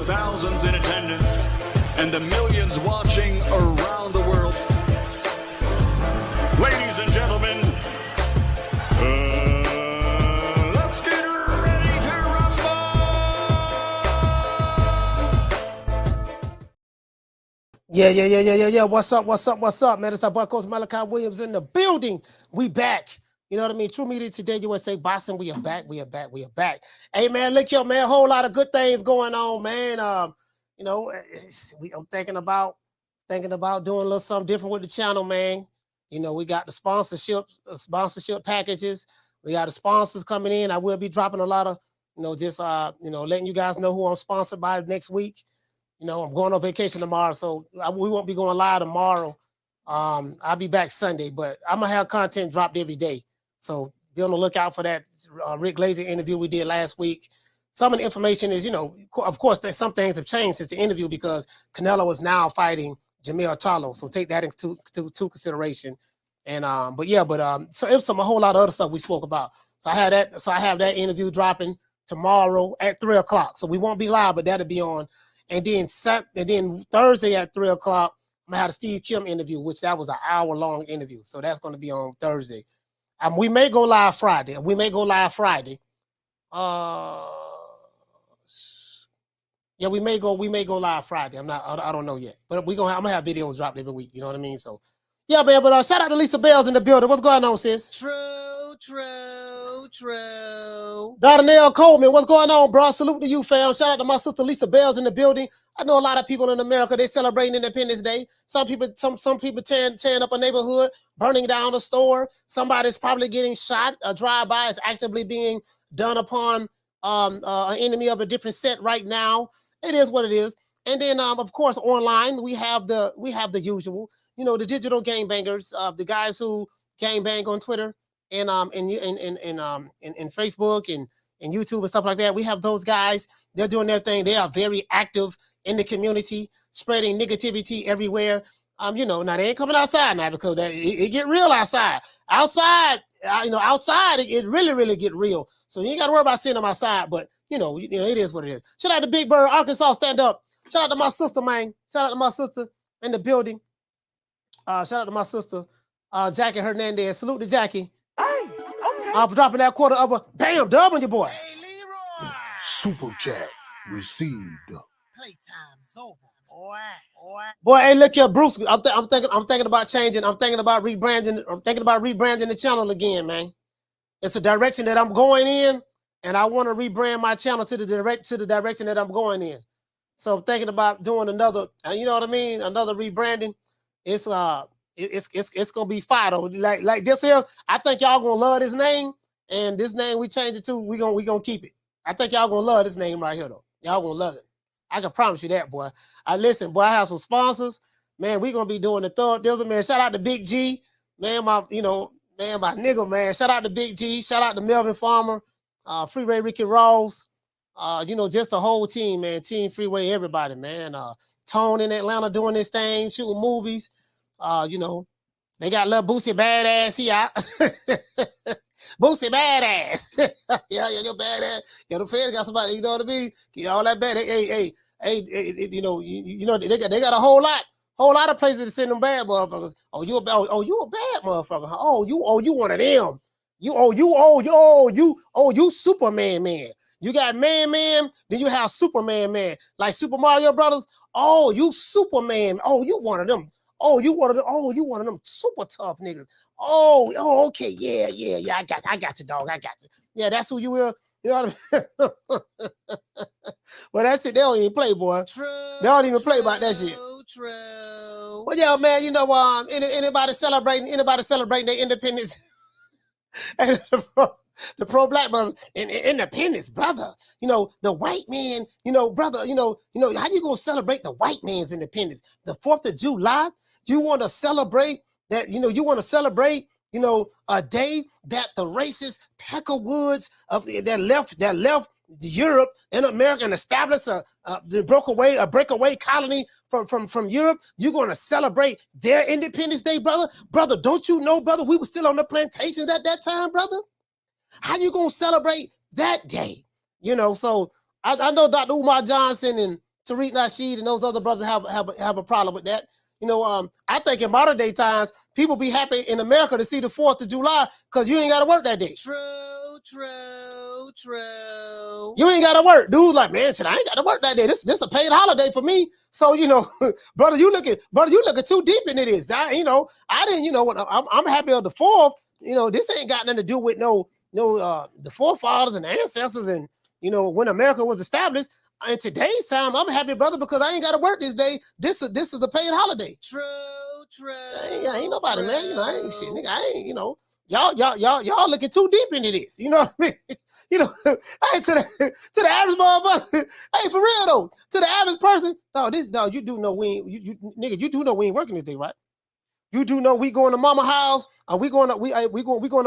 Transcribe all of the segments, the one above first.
the thousands in attendance and the millions watching around the world. Ladies and gentlemen, let's get ready to rumble! Yeah. What's up, man? It's our boy, Coach Malachi Williams in the building. We back. You know what I mean? True Media Today, USA Boxing. We are back. Hey, man, look here, man. A whole lot of good things going on, man. You know, I'm thinking about doing a little something different with the channel, man. You know, we got the sponsorship packages. We got the sponsors coming in. I will be dropping a lot of, letting you guys know who I'm sponsored by next week. You know, I'm going on vacation tomorrow, so we won't be going live tomorrow. I'll be back Sunday, but I'm gonna have content dropped every day. So be on the lookout for that Rick Glazer interview we did last week. Some of the information is, of course, some things have changed since the interview because Canelo is now fighting Jamil Charlo. So take that into consideration. And so it was a whole lot of other stuff we spoke about. So I have that interview dropping tomorrow at 3 o'clock. So we won't be live, but that'll be on. And then Thursday at 3 o'clock, I'm gonna have a Steve Kim interview, which that was an hour-long interview. So that's gonna be on Thursday. We may go live Friday. Yeah, we may go live Friday. I don't know yet. But I'm gonna have videos dropped every week. You know what I mean? So yeah, man. But shout out to Lisa Bell's in the building. What's going on, sis? True. Darnell Coleman, what's going on, bro? Salute to you, fam. Shout out to my sister Lisa Bell's in the building. I know a lot of people in America, they celebrating Independence Day. Some people tearing up a neighborhood, burning down a store. Somebody's probably getting shot. A drive-by is actively being done upon an enemy of a different set right now. It is what it is. And then, of course, online we have the usual, the digital gangbangers, the guys who gangbang on Twitter and Facebook and YouTube and stuff like that. We have those guys. They're doing their thing. They are very active in the community, spreading negativity everywhere. Now they ain't coming outside now because it get real outside. Outside, it really get real. So you ain't got to worry about seeing them outside. But it is what it is. Shout out to Big Bird, Arkansas, stand up. Shout out to my sister, man. Shout out to my sister in the building. Shout out to my sister, Jackie Hernandez. Salute to Jackie. Hey, okay. For dropping that quarter of a bam dub on your boy. Hey, Leroy. Super chat received. Playtime's over, boy. Boy, hey, look here, Bruce. I'm thinking about changing. I'm thinking about rebranding. I'm thinking about rebranding the channel again, man. It's a direction that I'm going in, and I want to rebrand my channel to the direction that I'm going in. So I'm thinking about doing another. You know what I mean? Another rebranding. It's gonna be fire though. Like this here. I think y'all gonna love this name, and this name we changed it to. We gonna keep it. I think y'all gonna love this name right here though. Y'all gonna love it. I can promise you that, boy. Listen, boy, I have some sponsors. Man, we gonna be doing the Thug Dizzle, man. Shout out to Big G, man. My nigga, man. Shout out to Big G. Shout out to Melvin Farmer, Freeway Ricky Ross. Just the whole team, man. Team Freeway, everybody, man. Tone in Atlanta doing this thing, shooting movies. They got little Boosie Badass. He out. Boosie Badass. yeah, you're badass. Yeah, the feds got somebody, you know what I mean? Get all that bad. Hey, they got a whole lot of places to send them bad motherfuckers. You a bad motherfucker. You one of them. You Superman man. You got man, then you have Superman man. Like Super Mario Brothers. Oh, you Superman. Oh, you one of them. You one of them super tough niggas. Oh, okay. Yeah. I got you, dog. I got you. Yeah, that's who you will. You know what I mean? Well, that's it. They don't even play, boy. True. They don't even play about that shit. True. Well, yeah, man, anybody celebrating their independence. The pro-black brothers and independence, brother. The white man, brother, how you gonna celebrate the white man's independence? The 4th of July, you want to celebrate that, you want to celebrate, a day that the racist Peckerwoods that left Europe and America and established a breakaway colony from Europe. You're going to celebrate their Independence Day, brother? Brother, don't you know, brother, we were still on the plantations at that time, brother? How you going to celebrate that day? So I know Dr. Umar Johnson Tariq Nasheed and those other brothers have a problem with that. You know, I think in modern day times, people be happy in America to see the 4th of July because you ain't got to work that day. True. You ain't got to work. Dude, like, man, shit, I ain't got to work that day. This a paid holiday for me. So, you know, brother, you looking too deep into this. I didn't, you know, when I'm happy of the 4th. You know, this ain't got nothing to do with the forefathers and the ancestors and, you know, when America was established. In today's time, I'm happy, brother, because I ain't got to work this day. This is a paid holiday. True. Ain't nobody, man. You know, I ain't shit, nigga. I ain't, you know, y'all looking too deep into this. You know what I mean? You know, hey, to the average motherfucker, hey, for real though, to the average person, you do know you do know we ain't working this day, right? You do know we going to mama house, we going to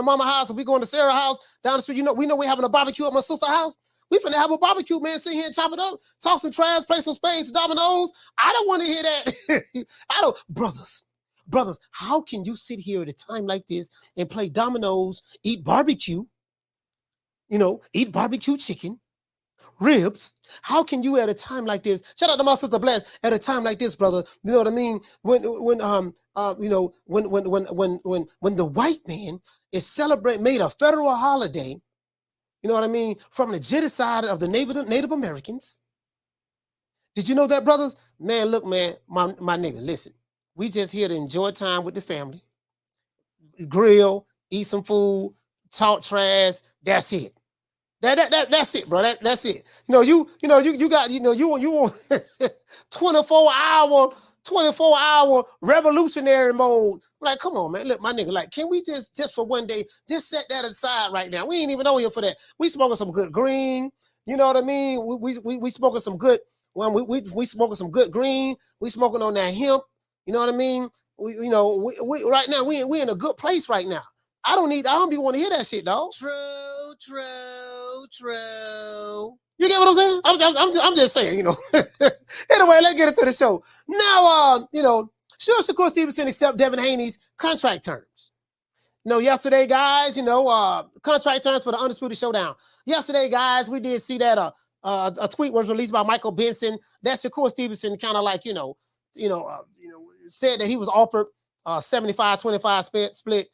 mama house, and we going to Sarah's house down the street. You know, we having a barbecue at my sister's house. We finna have a barbecue, man. Sit here and chop it up, talk some trash, play some spades, dominoes. I don't want to hear that. Brothers, how can you sit here at a time like this and play dominoes, eat barbecue, you know, eat barbecue chicken, ribs? How can you at a time like this? Shout out to my sister Bless. At a time like this, brother, you know what I mean? When the white man is made a federal holiday. You know what I mean? From the genocide of the Native Americans. Did you know that, brothers? Man, look, man, my nigga, listen. We just here to enjoy time with the family. Grill, eat some food, talk trash. That's it. That's it, bro. That's it. You got you want 24-hour revolutionary mode. Like, come on, man. Look, my nigga, like, can we just for one day, just set that aside right now? We ain't even on here for that. We smoking some good green. You know what I mean? We smoking some good, we smoking some good green. We smoking on that hemp. You know what I mean? We right now, we in a good place right now. I don't be want to hear that shit, dog. True. You get what I'm saying? I'm just saying, you know. Anyway, let's get into the show. Now, should Shakur Stevenson accept Devin Haney's contract terms? Yesterday, guys, contract terms for the Undisputed Showdown. Yesterday, guys, we did see that a tweet was released by Michael Benson that Shakur Stevenson kind of like, said that he was offered 75-25 split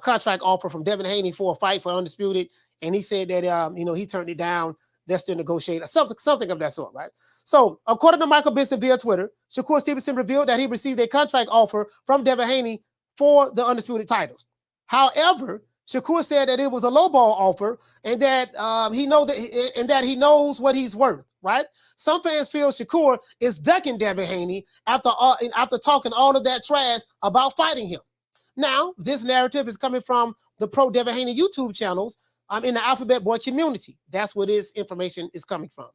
contract offer from Devin Haney for a fight for Undisputed, and he said that he turned it down. They're still negotiating, something of that sort, right? So, according to Michael Benson via Twitter, Shakur Stevenson revealed that he received a contract offer from Devin Haney for the Undisputed titles. However, Shakur said that it was a lowball offer and that he knows what he's worth, right? Some fans feel Shakur is ducking Devin Haney after talking all of that trash about fighting him. Now, this narrative is coming from the pro Devin Haney YouTube channels in the Alphabet Boy community. That's where this information is coming from,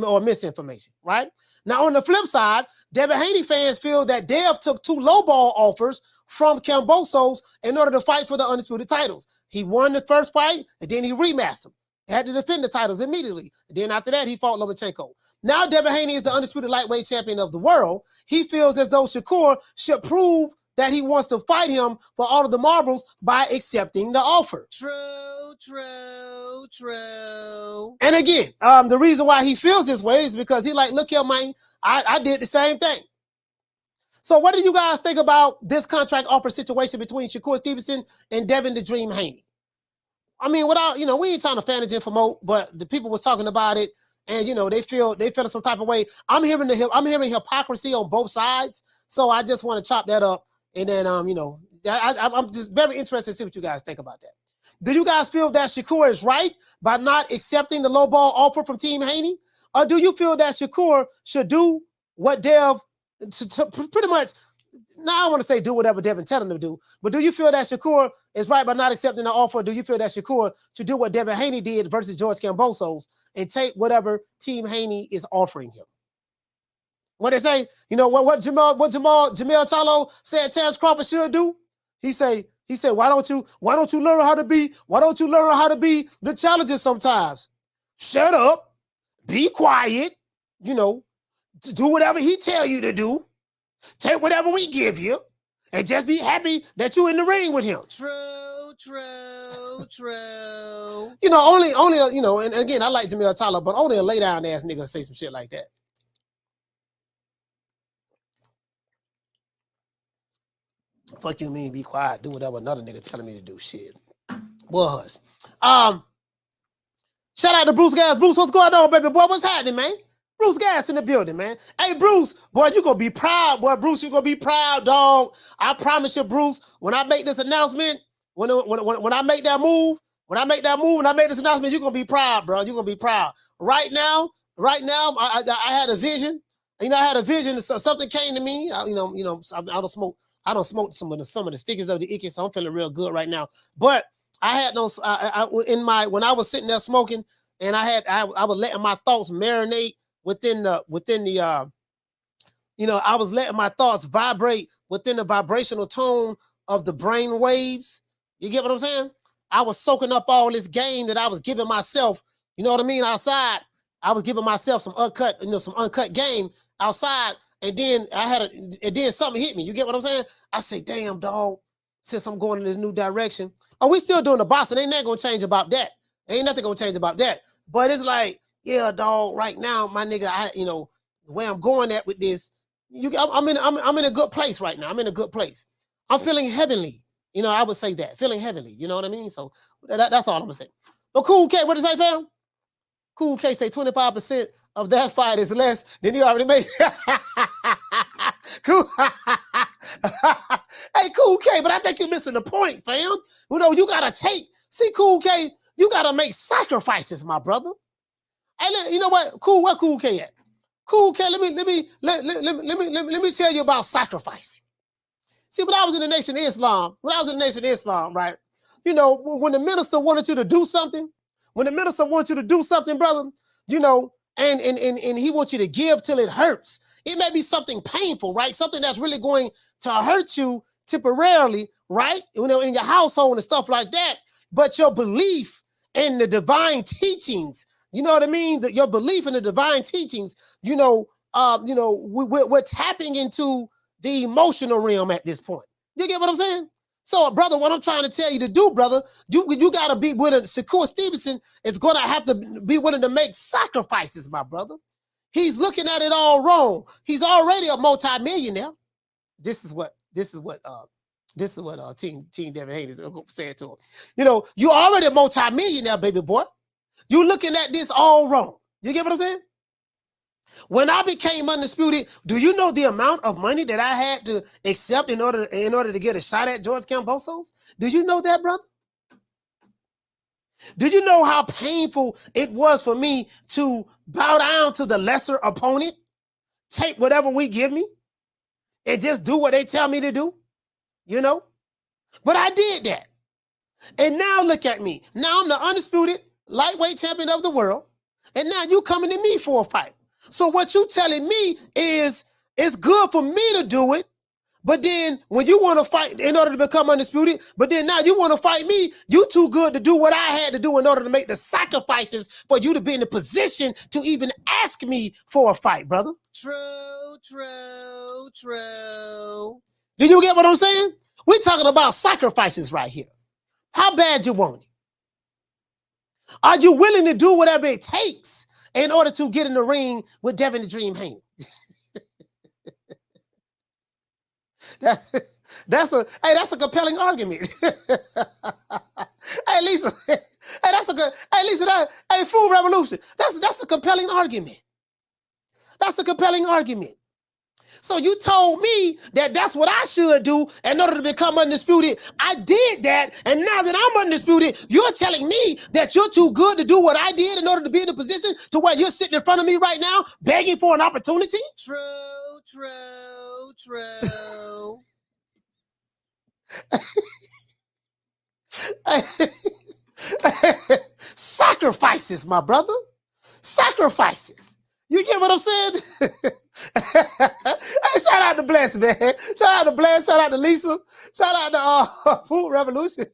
or misinformation, right? Now, on the flip side, Devin Haney fans feel that Dev took 2 lowball offers from Kambosos in order to fight for the Undisputed titles. He won the first fight, and then he rematched them. He had to defend the titles immediately. And then after that, he fought Lomachenko. Now, Devin Haney is the Undisputed lightweight champion of the world. He feels as though Shakur should prove that he wants to fight him for all of the marbles by accepting the offer. True. And again, the reason why he feels this way is because he like, look here, man, I did the same thing. So what do you guys think about this contract offer situation between Shakur Stevenson and Devin the Dream Haney? I mean, we ain't trying to fanage and promote, but the people was talking about it, and they feel some type of way. I'm hearing hypocrisy on both sides, so I just want to chop that up. And then, I'm just very interested to see what you guys think about that. Do you guys feel that Shakur is right by not accepting the lowball offer from Team Haney? Or do you feel that Shakur should do what Dev, pretty much, now I want to say do whatever Devin tell him to do, but do you feel that Shakur is right by not accepting the offer? Or do you feel that Shakur should do what Devin Haney did versus Georg Kambosos and take whatever Team Haney is offering him? What they say, what Jamel Charlo said Terrence Crawford should do? He said, why don't you learn how to be the challenger sometimes? Shut up, be quiet, do whatever he tell you to do, take whatever we give you, and just be happy that you're in the ring with him. True. Only, and again, I like Jamel Charlo, but only a lay down ass nigga say some shit like that. Fuck you mean be quiet, do whatever another nigga telling me to do. Shit. Was. Shout out to Bruce Gas. Bruce, what's going on, baby boy? What's happening, man? Bruce Gas in the building, man. Hey, Bruce, boy, you gonna be proud, boy. Bruce, you gonna be proud, dog. I promise you, Bruce, when I make this announcement, when I make that move, when I make this announcement, you're gonna be proud, bro. You're gonna be proud. Right now, I had a vision. You know, I had a vision. So something came to me. I don't smoke. I don't smoke some of the stickers of the icky, so I'm feeling real good right now. But I had no. When I was sitting there smoking, and I was letting my thoughts marinate within the I was letting my thoughts vibrate within the vibrational tone of the brain waves. You get what I'm saying? I was soaking up all this game that I was giving myself. You know what I mean? Outside, I was giving myself some uncut game outside, and then then something hit me. You get what I'm saying? I say, damn, dog, since I'm going in this new direction, we still doing the boss, and ain't nothing gonna change about that. Ain't nothing gonna change about that. But it's like, yeah, dog, right now, my nigga, the way I'm going at with this, I'm in a good place right now. I'm in a good place. I'm feeling heavenly. I would say that. Feeling heavenly. You know what I mean? So that's all I'm gonna say. But Cool K, what did it say, fam? Cool K say 25% of that fight is less than you already made. Cool. Hey, Cool K, but I think you're missing the point, fam. You gotta Cool K, you gotta make sacrifices, my brother. Hey, you know what? Cool, where Cool K at? Cool K, let me tell you about sacrificing. See, when I was in the Nation of Islam, right? When the minister wanted you to do something, brother, and he wants you to give till it hurts. It may be something painful, right? Something that's really going to hurt you temporarily, right? In your household and stuff like that. But your belief in the divine teachings, you know what I mean? Your belief in the divine teachings, we're tapping into the emotional realm at this point. You get what I'm saying? So, brother, what I'm trying to tell you to do, brother, you got to be willing. Shakur Stevenson is going to have to be willing to make sacrifices, my brother. He's looking at it all wrong. He's already a multimillionaire. This is what Team Devin Haney is saying to him. You already a multimillionaire, baby boy. You looking at this all wrong. You get what I'm saying? When I became undisputed, do you know the amount of money that I had to accept in order to get a shot at Georg Kambosos? Do you know that, brother? Do you know how painful it was for me to bow down to the lesser opponent, take whatever we give me, and just do what they tell me to do? But I did that. And now look at me. Now I'm the undisputed lightweight champion of the world. And now you coming to me for a fight. So what you telling me is it's good for me to do it, but then when you want to fight in order to become undisputed, but then now you want to fight me, you too good to do what I had to do in order to make the sacrifices for you to be in the position to even ask me for a fight, brother. True. Do you get what I'm saying? We're talking about sacrifices right here. How bad you want it? Are you willing to do whatever it takes in order to get in the ring with Devin the Dream Haney? That's a compelling argument. Hey Lisa, Food Revolution. That's a compelling argument. That's a compelling argument. So you told me that that's what I should do in order to become undisputed. I did that, and now that I'm undisputed, you're telling me that you're too good to do what I did in order to be in a position to where you're sitting in front of me right now, begging for an opportunity? True. Sacrifices, my brother. Sacrifices. You get what I'm saying? Hey, shout out to Bless, man. Shout out to Bless. Shout out to Lisa. Shout out to Food Revolution.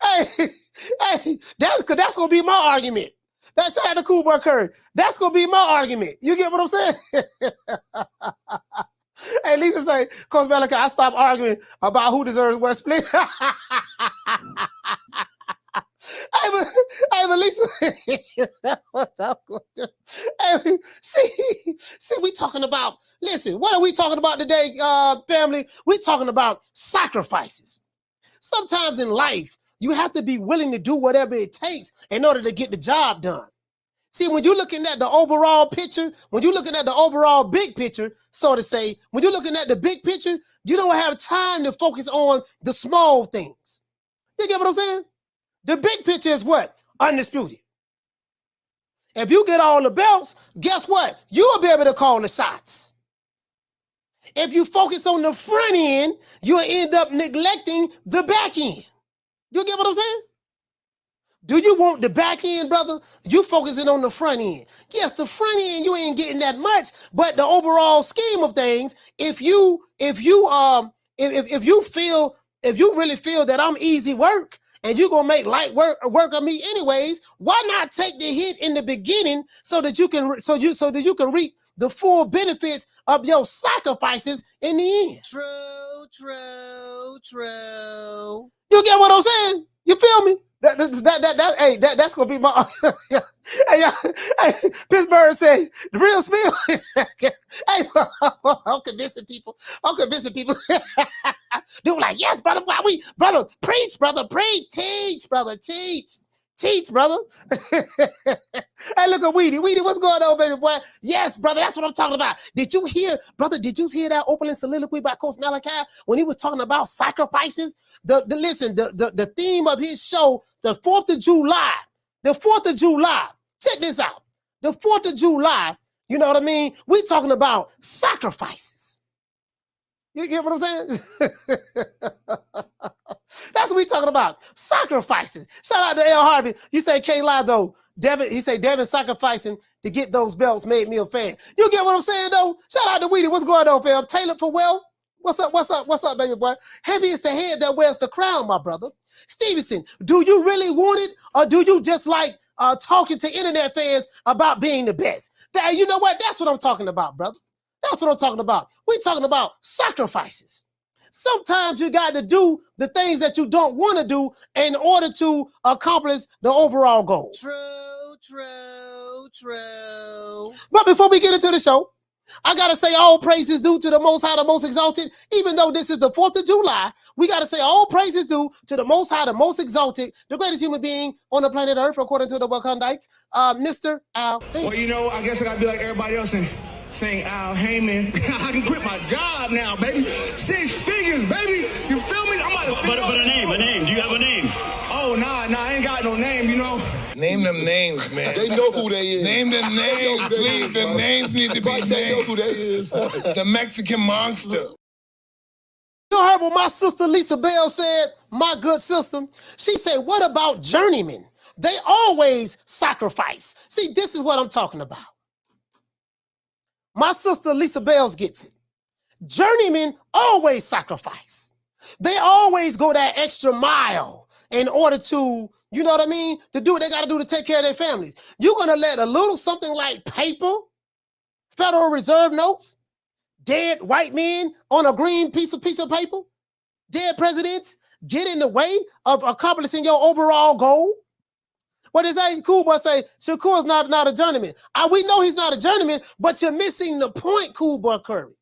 Hey, that's gonna be my argument. Shout out to Cool Boy Curry. That's gonna be my argument. You get what I'm saying? Hey, Lisa say, Coach Malachi, I stopped arguing about who deserves West Split. Hey, but Lisa, Hey, see, we talking about, listen, what are we talking about today, family? We're talking about sacrifices. Sometimes in life, you have to be willing to do whatever it takes in order to get the job done. See, when you're looking at the overall picture, when you're looking at the overall big picture, so to say, when you're looking at the big picture, you don't have time to focus on the small things. You get what I'm saying? The big picture is what? Undisputed. If you get all the belts, guess what? You'll be able to call the shots. If you focus on the front end, you'll end up neglecting the back end. You get what I'm saying? Do you want the back end, brother? You focusing on the front end. Yes, the front end, you ain't getting that much, but the overall scheme of things, if you really feel that I'm easy work, and you're gonna make light work of me anyways, why not take the hit in the beginning so that you can reap the full benefits of your sacrifices in the end? True, true, true. You get what I'm saying? You feel me? That's gonna be my hey, Pittsburgh said the real spill. Hey, I'm convincing people. Dude, like, yes, brother, brother, preach, brother, preach, teach, brother, teach, brother. Hey, look at Weedy. Weedy, what's going on, baby boy? Yes, brother, that's what I'm talking about. Did you hear that opening soliloquy by Coach Malachi when he was talking about sacrifices? The theme of his show, the 4th of July. The 4th of July. Check this out. The 4th of July, you know what I mean? We talking about sacrifices. You get what I'm saying? That's what we talking about. Sacrifices. Shout out to L. Harvey. You say can't lie though. Devin sacrificing to get those belts made me a fan. You get what I'm saying though? Shout out to Weedy. What's going on, fam? Taylor for well. What's up, baby boy? Heavy is the head that wears the crown, my brother. Stevenson, do you really want it? Or do you just like talking to internet fans about being the best? You know what? That's what I'm talking about, brother. That's what I'm talking about. We're talking about sacrifices. Sometimes you got to do the things that you don't want to do in order to accomplish the overall goal. True, true, true. But before we get into the show, I got to say all praise is due to the Most High, the Most Exalted. Even though this is the 4th of July, we got to say all praise is due to the Most High, the Most Exalted, the greatest human being on the planet Earth, according to the Wakandites, Mr. Al Haymon. Well, you know, I guess I got to be like everybody else and saying Al Haymon. I can quit my job now, baby. 6 figures, baby. You feel me? I'm about to But a name. Do you have a name? Oh, nah, I ain't got no name, you know. Name them names, man. They know who they is. Name them names, please. The names need to be named. They know who they is. The Mexican monster. You heard what my sister Lisa Bell said, my good sister? She said, what about journeymen? They always sacrifice. See, this is what I'm talking about. My sister Lisa Bells gets it. Journeymen always sacrifice. They always go that extra mile in order to, you know what I mean, to do what they got to do to take care of their families. You're going to let a little something like paper, Federal Reserve notes, dead white men on a green piece of paper, dead presidents, get in the way of accomplishing your overall goal? What is that? Cool boy say, Shakur's not a journeyman. We know he's not a journeyman, but you're missing the point, Cool Boy Curry.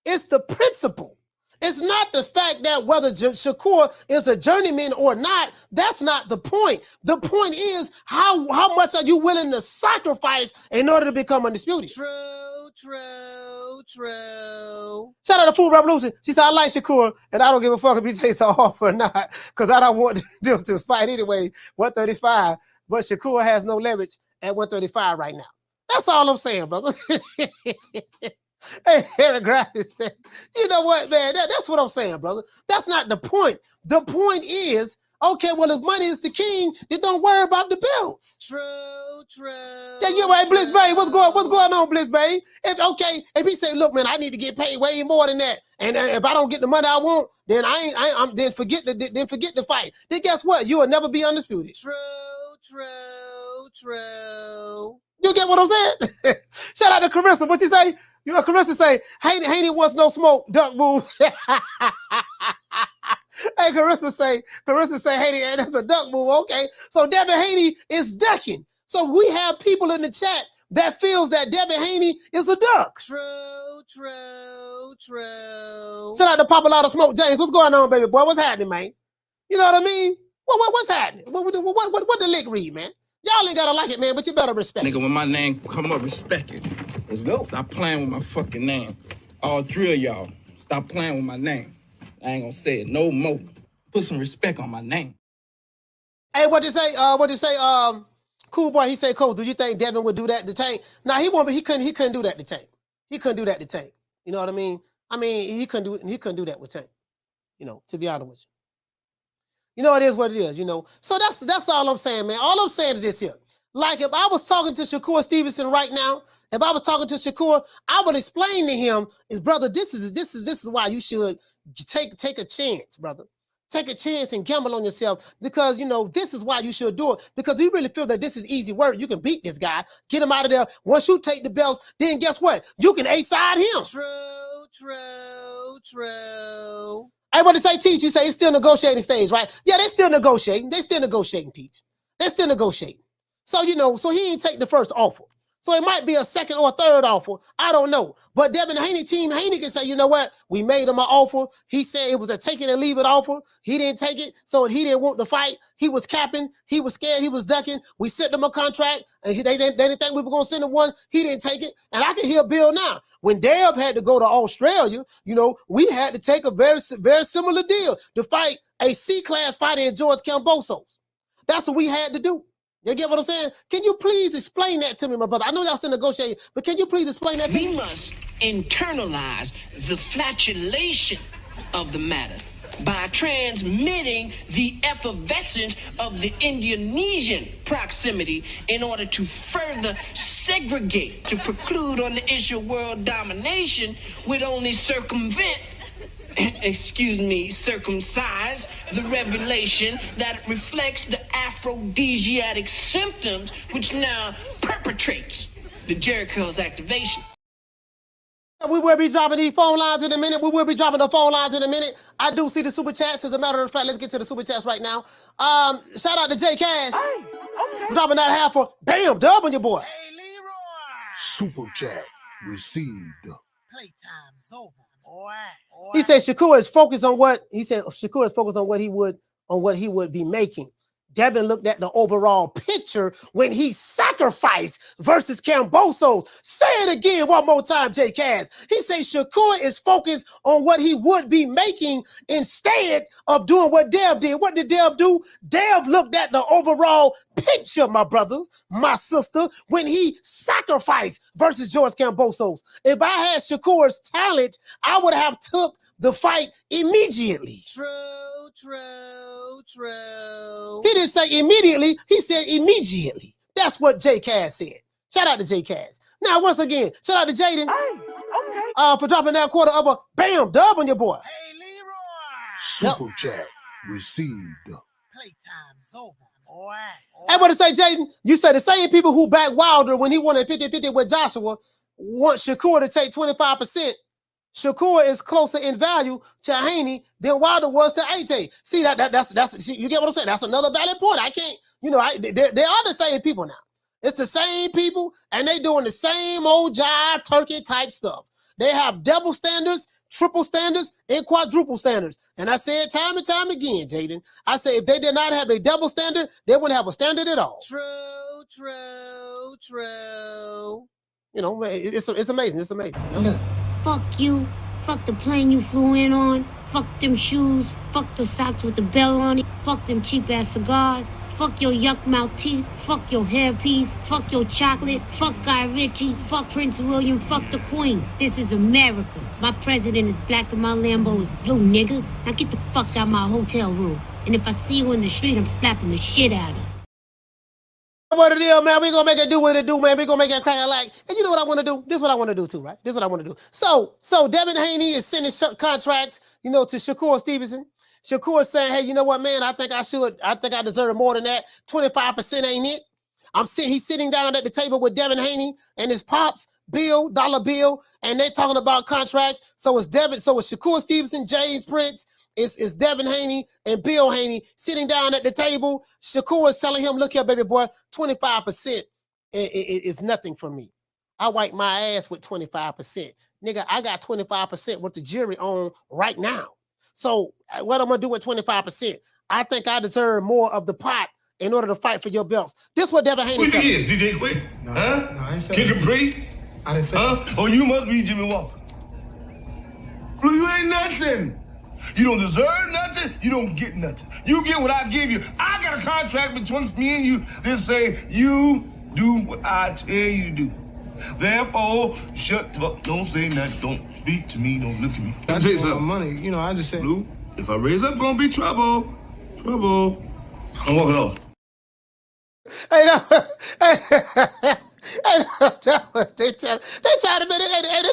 It's the principle. It's not the fact that whether Shakur is a journeyman or not. That's not the point. The point is how much are you willing to sacrifice in order to become undisputed? True, true, true. Shout out to Food Revolution. She said, I like Shakur, and I don't give a fuck if he takes her off or not, because I don't want them to fight anyway, 135. But Shakur has no leverage at 135 right now. That's all I'm saying, brother. Hey, Eric Griffin said, you know what, man? That's what I'm saying, brother. That's not the point. The point is, okay, well, if money is the king, then don't worry about the belts. True, true. Yeah, you're right, Bliss Bay. What's going on, Bliss Bay? If he say, look, man, I need to get paid way more than that, and if I don't get the money I want, then then forget the fight. Then guess what? You will never be undisputed. True, true, true. You get what I'm saying? Shout out to Carissa. What you say? You know, Carissa say, Haney wants no smoke, duck move. Hey, Carissa say, Haney, that's a duck move. Okay. So Devin Haney is ducking. So we have people in the chat that feels that Devin Haney is a duck. True. Shout out to Papa Lotta Smoke James. What's going on, baby boy? What's happening, man? You know what I mean? What's happening? What the lick read, man? Y'all ain't gotta like it, man, but you better respect it. Nigga, when my name come up, respect it. Let's go. Stop playing with my fucking name. All three of y'all, stop playing with my name. I ain't gonna say it no more. Put some respect on my name. Hey, what you say? Cool boy, he said, Coach, do you think Devin would do that to Tank? Nah, he won't, but he couldn't do that to Tank. He couldn't do that to Tank. You know what I mean? He couldn't do that with Tank. You know, to be honest with you. You know, it is what it is, you know. So that's all I'm saying, man. All I'm saying is this here. Like, if I was talking to Shakur Stevenson right now, if I was talking to Shakur, I would explain to him, brother, this is why you should take a chance, brother. Take a chance and gamble on yourself, because, you know, this is why you should do it. Because you really feel that this is easy work. You can beat this guy, get him out of there. Once you take the belts, then guess what? You can A-side him. True. Hey, what did say, Teach? You say it's still negotiating stage, right? Yeah, they're still negotiating. They're still negotiating, Teach. They're still negotiating. So, you know, so he ain't take the first offer. So it might be a second or a third offer. I don't know. But Devin Haney, Team Haney can say, you know what? We made him an offer. He said it was a take it and leave it offer. He didn't take it, so he didn't want to fight. He was capping. He was scared. He was ducking. We sent him a contract, and they didn't think we were going to send him one. He didn't take it. And I can hear Bill now. When Dev had to go to Australia, you know, we had to take a very, very similar deal to fight a C-class fighter in Georg Kambosos. That's what we had to do. You get what I'm saying? Can you please explain that to me, my brother? I know y'all still negotiating, but can you please explain that to me? We must internalize the flatulation of the matter by transmitting the effervescence of the Indonesian proximity in order to further segregate, to preclude on the issue of world domination, would only circumcise the revelation that reflects the aphrodisiac symptoms which now perpetrates the Jericho's activation. We will be dropping these phone lines in a minute. We will be dropping the phone lines in a minute. I do see the super chats. As a matter of fact, let's get to the super chats right now. Shout out to J Cash. Hey, okay. Dropping that half for bam, dub on your boy. Hey, Leroy. Super chat received. Playtime's over, boy. He said Shakur is focused on what he would be making. Devin looked at the overall picture when he sacrificed versus Kambosos. Say it again one more time, J Cass. He said Shakur is focused on what he would be making instead of doing what Dev did. What did Dev do? Dev looked at the overall picture, my brother, my sister, when he sacrificed versus Georg Kambosos. If I had Shakur's talent, I would have took the fight immediately. True. He didn't say immediately, he said immediately. That's what J Cass said. Shout out to J Cass. Now, once again, shout out to Jaden. Hey, okay. For dropping that quarter of a bam dub on your boy. Hey, Leroy. Super chat received. Playtime's over, boy. Hey, what to say, Jaden? You say the same people who backed Wilder when he won at 50-50 with Joshua want Shakur to take 25%. Shakur is closer in value to Haney than Wilder was to AJ. See, that's you get what I'm saying? That's another valid point. I can't, you know, they are the same people now. It's the same people, and they doing the same old jive turkey type stuff. They have double standards, triple standards, and quadruple standards. And I said time and time again, Jaden, I say if they did not have a double standard, they wouldn't have a standard at all. True. You know, it's amazing. It's amazing. You know? Look, fuck you. Fuck the plane you flew in on. Fuck them shoes. Fuck the socks with the bell on it. Fuck them cheap-ass cigars. Fuck your yuck mouth teeth. Fuck your hairpiece. Fuck your chocolate. Fuck Guy Ritchie. Fuck Prince William. Fuck the Queen. This is America. My president is black and my Lambo is blue, nigga. Now get the fuck out of my hotel room. And if I see you in the street, I'm slapping the shit out of you. What it is, man. We gonna make it do what it do, man. We gonna make it crack like. And you know what I want to do? This is what I want to do too, right? This is what I want to do. So Devin Haney is sending contracts, you know, to Shakur Stevenson. Shakur is saying, hey, you know what, man? I think I deserve more than that. 25% ain't it? He's sitting down at the table with Devin Haney and his pops, Dollar Bill, and they're talking about contracts. So it's Shakur Stevenson, James Prince. It's Devin Haney and Bill Haney sitting down at the table. Shakur is telling him, look here, baby boy, 25%. it's nothing for me. I wipe my ass with 25%. Nigga, I got 25% with the jury on right now. So what I'm gonna do with 25%? I think I deserve more of the pot in order to fight for your belts. This what Devin Haney Who said. you is, DJ Quick? No, huh? No, I ain't saying Kid that. Capri? I didn't say that. Oh, you must be Jimmy Walker. Blue, you ain't nothing. You don't deserve nothing. You don't get nothing. You get what I give you. I got a contract between me and you that say you do what I tell you to do. Therefore, shut the fuck. Don't say nothing. Don't speak to me. Don't look at me. I just want my money. You know, I just said. Blue, if I raise up, gonna be trouble. Trouble. I'm walking off. Hey, no, they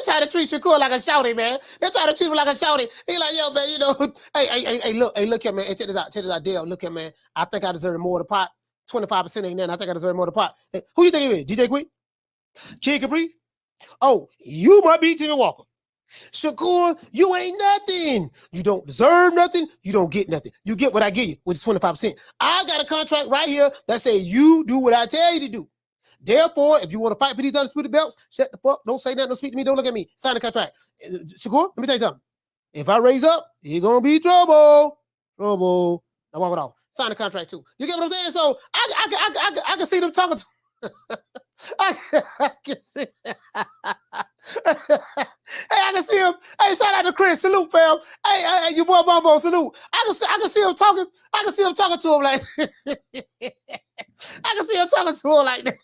try to treat Shakur like a shouty, man. They try to treat him like a shouty. He like, yo, man, you know, hey, look here, man. Hey, check this out, Dale. Look here, man. I think I deserve more of the pot. 25% ain't nothing. I think I deserve more of the pot. Hey, who you think you is? DJ Quick? Kid Capri? Oh, you might be Jimmy Walker. Shakur, you ain't nothing. You don't deserve nothing. You don't get nothing. You get what I give you, which is 25%. I got a contract right here that say you do what I tell you to do. Therefore, if you want to fight for these undisputed belts, shut the fuck. Don't say nothing. Don't speak to me. Don't look at me. Sign the contract. Shakur, let me tell you something. If I raise up, you're going to be trouble. Trouble. Now walk it off. Sign the contract too. You get what I'm saying? So I can see them talking to I can see. Hey, I can see him. Hey, shout out to Chris. Salute, fam. Hey, your boy Bumbo, salute. I can see him talking. I can see him talking to him like. I can see him talking to him like that.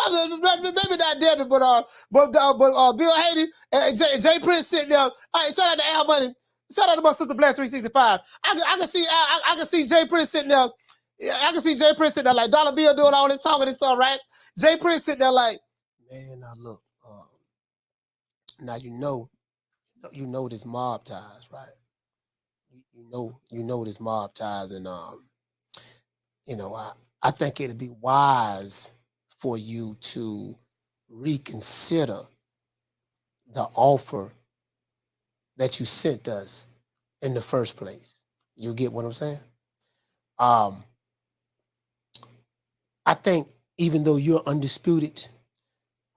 Maybe not Devin, but Bill Haney and Jay Prince sitting there. Hey, shout out to Al Money. Shout out to my sister Black 365. I can see Jay Prince sitting there. Yeah, I can see Jay Prince sitting there like Dollar Bill doing all this talking and stuff, right? Jay Prince sitting there like, man, now look, now you know this mob ties, right? You know this mob ties, and you know, I think it'd be wise for you to reconsider the offer that you sent us in the first place. You get what I'm saying? I think even though you're undisputed,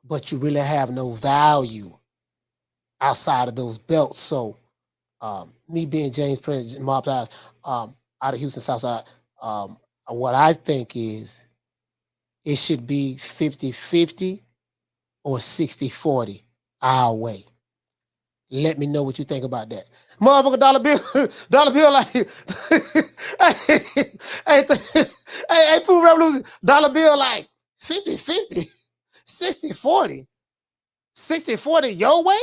but you really have no value outside of those belts. So me being James Prince, mob ties, out of Houston, Southside, what I think is it should be 50-50 or 60-40 our way. Let me know what you think about that. Motherfucker Dollar Bill like, hey, Food Revolution, Dollar Bill like 50-50, 60-40, 60-40 your way?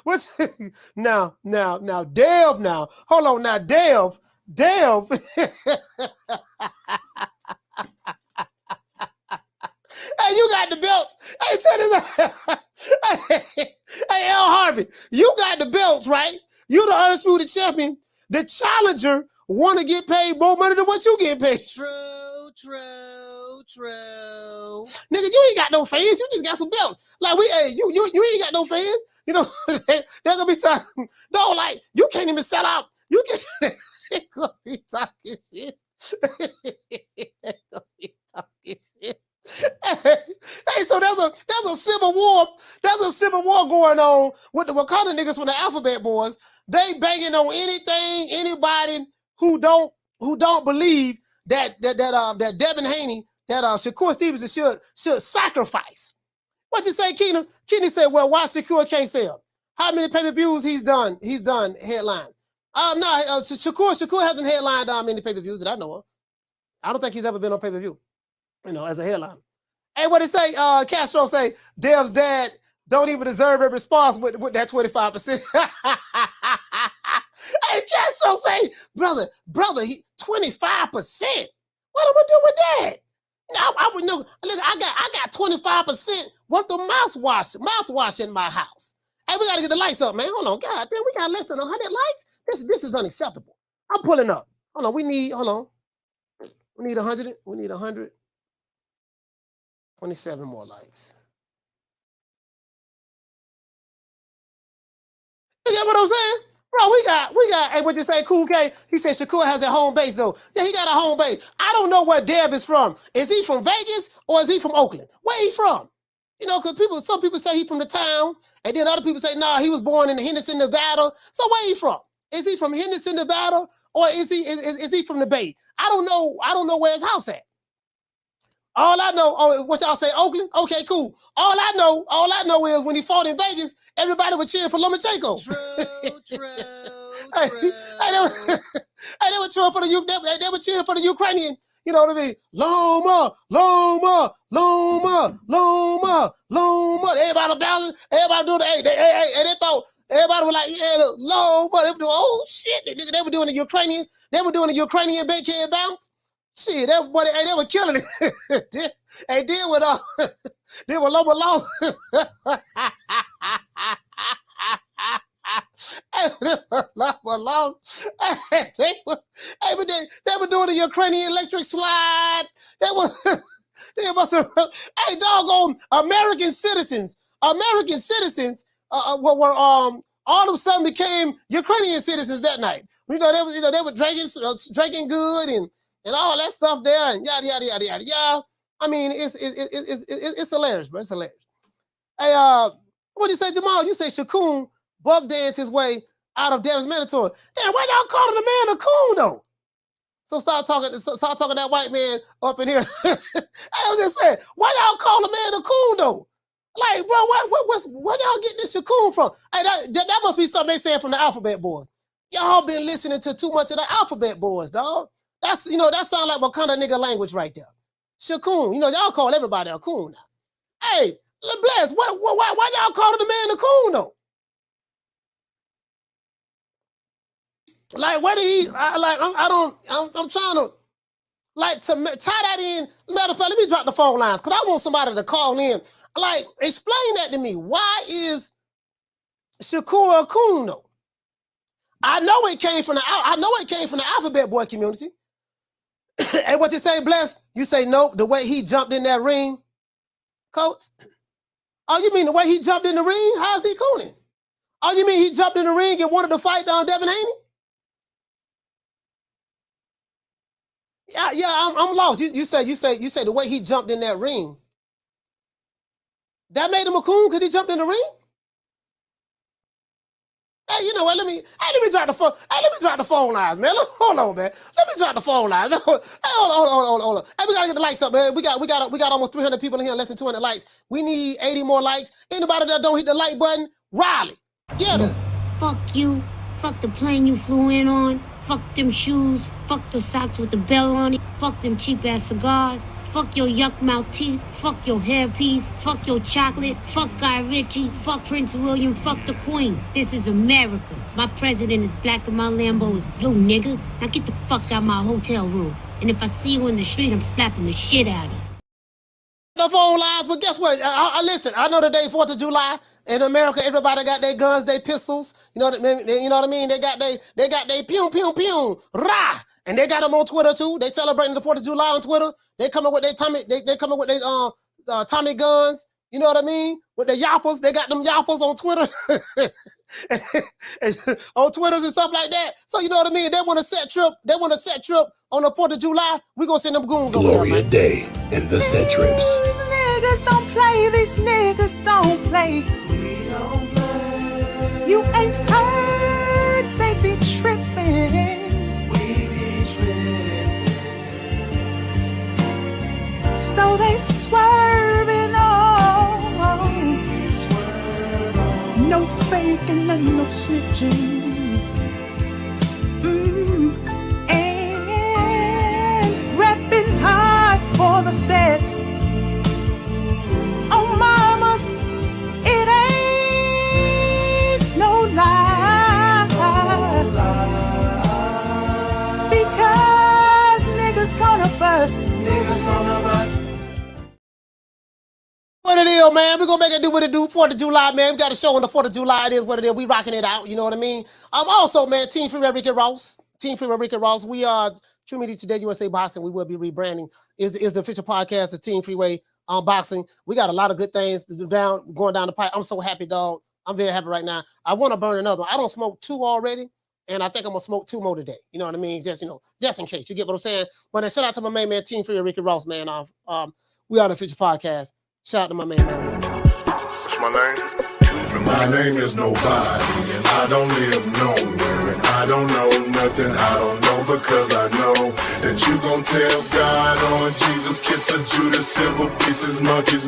What's now, Dev now. Hold on now, Dev. Hey, you got the belts. Hey, check this out. Hey, L. Harvey, you got the belts, right? You the undisputed champion. The challenger want to get paid more money than what you get paid. True. Nigga, you ain't got no fans. You just got some belts. Like you ain't got no fans. You know, they're gonna be talking. No, like you can't even sell out. You can't. They're gonna be talking shit. They're gonna be talking shit. Hey, so there's a civil war. There's a civil war going on with the Wakanda niggas from the Alphabet Boys. They banging on anything, anybody who don't believe that Devin Haney, that Shakur Stevenson should sacrifice. What you say, Keena? Keena said, well, why Shakur can't sell? How many pay-per-views he's done headline? No, Shakur hasn't headlined many pay-per-views that I know of. I don't think he's ever been on pay-per-view. You know, as a headline. Hey, what did say? Castro say, Dev's dad don't even deserve a response with that 25%. Hey, Castro say, brother, he 25%. What am I do with that? I would know. Look, I got 25% worth of mouthwash in my house. Hey, we gotta get the lights up, man. Hold on, God, man, we got less than 100 likes. This is unacceptable. I'm pulling up. Hold on, we need 100. We need 100. 27 more likes. You get what I'm saying? Bro, we got, hey, what you say, Cool K? He said Shakur has a home base, though. Yeah, he got a home base. I don't know where Dev is from. Is he from Vegas or is he from Oakland? Where he from? You know, because some people say he from the town, and then other people say, nah, he was born in Henderson, Nevada. So where he from? Is he from Henderson, Nevada, or is he from the Bay? I don't know where his house at. All I know, what y'all say, Oakland? Okay, cool. All I know is when he fought in Vegas, everybody was cheering for Lomachenko. True. Hey, they were cheering for they were cheering for the Ukrainian. You know what I mean? Loma. Everybody bouncing, everybody doing the they thought everybody was like, yeah, Loma. They were doing, oh shit, they were doing the Ukrainian. They were doing the Ukrainian backhand bounce. Shit, they were killing it. And then with Loma lost. They were doing the Ukrainian electric slide. They must have, hey, doggone American citizens were all of a sudden became Ukrainian citizens that night. You know, they were drinking good and all that stuff there and yada yada yada yada yada. I mean, it's hilarious, bro. It's hilarious. Hey, what do you say, Jamal? You say Shakur buck dance his way out of Devin's mandatory. Damn, why y'all calling the man a coon though? So start talking that white man up in here. I was just saying, why y'all call the man a coon though? Like, bro, where y'all get this Shakur from? Hey, that must be something they saying from the Alphabet Boys. Y'all been listening to too much of the Alphabet Boys, dog. That's, you know, that sound like what kind of nigga language right there. Shakur, you know, y'all call everybody a coon now. Hey, Bless, why y'all calling the man a coon though? Like, where did he? I'm trying to like to tie that in. Matter of fact, let me drop the phone lines because I want somebody to call in. Like, explain that to me. Why is Shakur a coon though? I know it came from the Alphabet Boy community. And what you say, Bless? You say nope. The way he jumped in that ring, Coach. Oh, you mean the way he jumped in the ring? How's he cooning? Oh, you mean he jumped in the ring and wanted to fight down Devin Haney? Yeah, I'm lost. You say the way he jumped in that ring. That made him a coon because he jumped in the ring? Hey, you know what? Let me drop the phone. Hey, let me drop the phone lines, man. Hold on, man. Let me drop the phone lines. Hey, hold on. Hey, we gotta get the likes up, man. We got almost 300 people in here, less than 200 likes. We need 80 more likes. Anybody that don't hit the like button, Riley, get him. Fuck you. Fuck the plane you flew in on. Fuck them shoes. Fuck the socks with the bell on it. Fuck them cheap ass cigars. Fuck your yuck mouth teeth. Fuck your hairpiece. Fuck your chocolate. Fuck Guy Ritchie. Fuck Prince William. Fuck the Queen. This is America. My president is black and my Lambo is blue, nigga. Now get the fuck out my hotel room. And if I see you in the street, I'm slapping the shit out of you. The phone lines, but guess what? Listen, I know the day 4th of July. In America, everybody got their guns, their pistols. You know what I mean? They got their pew, rah! And they got them on Twitter too. They celebrating the 4th of July on Twitter. They coming with their Tommy guns. You know what I mean? With the yappers, they got them yappers on Twitter, on Twitters and stuff like that. So you know what I mean? They want to set trip. On the 4th of July. We gonna send them goons over there, Gloria man. Day and the set trips. Niggas don't play. These niggas don't play. We don't play. You ain't heard. They be tripping. We be tripping. So they swerving on. We swerve on. No faking and no snitching. And repping high for the set. Oh, mamas, it ain't no lie. Because niggas gonna bust. What it is, man? We're gonna make it do what it do. 4th of July, man. We got a show on the 4th of July. It is what it is. We rocking it out. You know what I mean? Also, man, Team Free Rick and Ross. We are True Media Today USA Boxing. We will be rebranding. Is the official podcast of Team Freeway Boxing. We got a lot of good things to do going down the pipe. I'm so happy, dog. I'm very happy right now. I want to burn another one. I don't smoke 2 already, and I think I'm gonna smoke 2 more today. You know what I mean? Just just in case. You get what I'm saying? But then shout out to my main man, Team Free Ricky Ross, man. We are the Future Podcast. Shout out to my main man. What's my name? My name is nobody, and I don't live nowhere, and I don't know nothing. I don't know because I know that you gon' tell God on Jesus, kiss a Judas, silver pieces, monkeys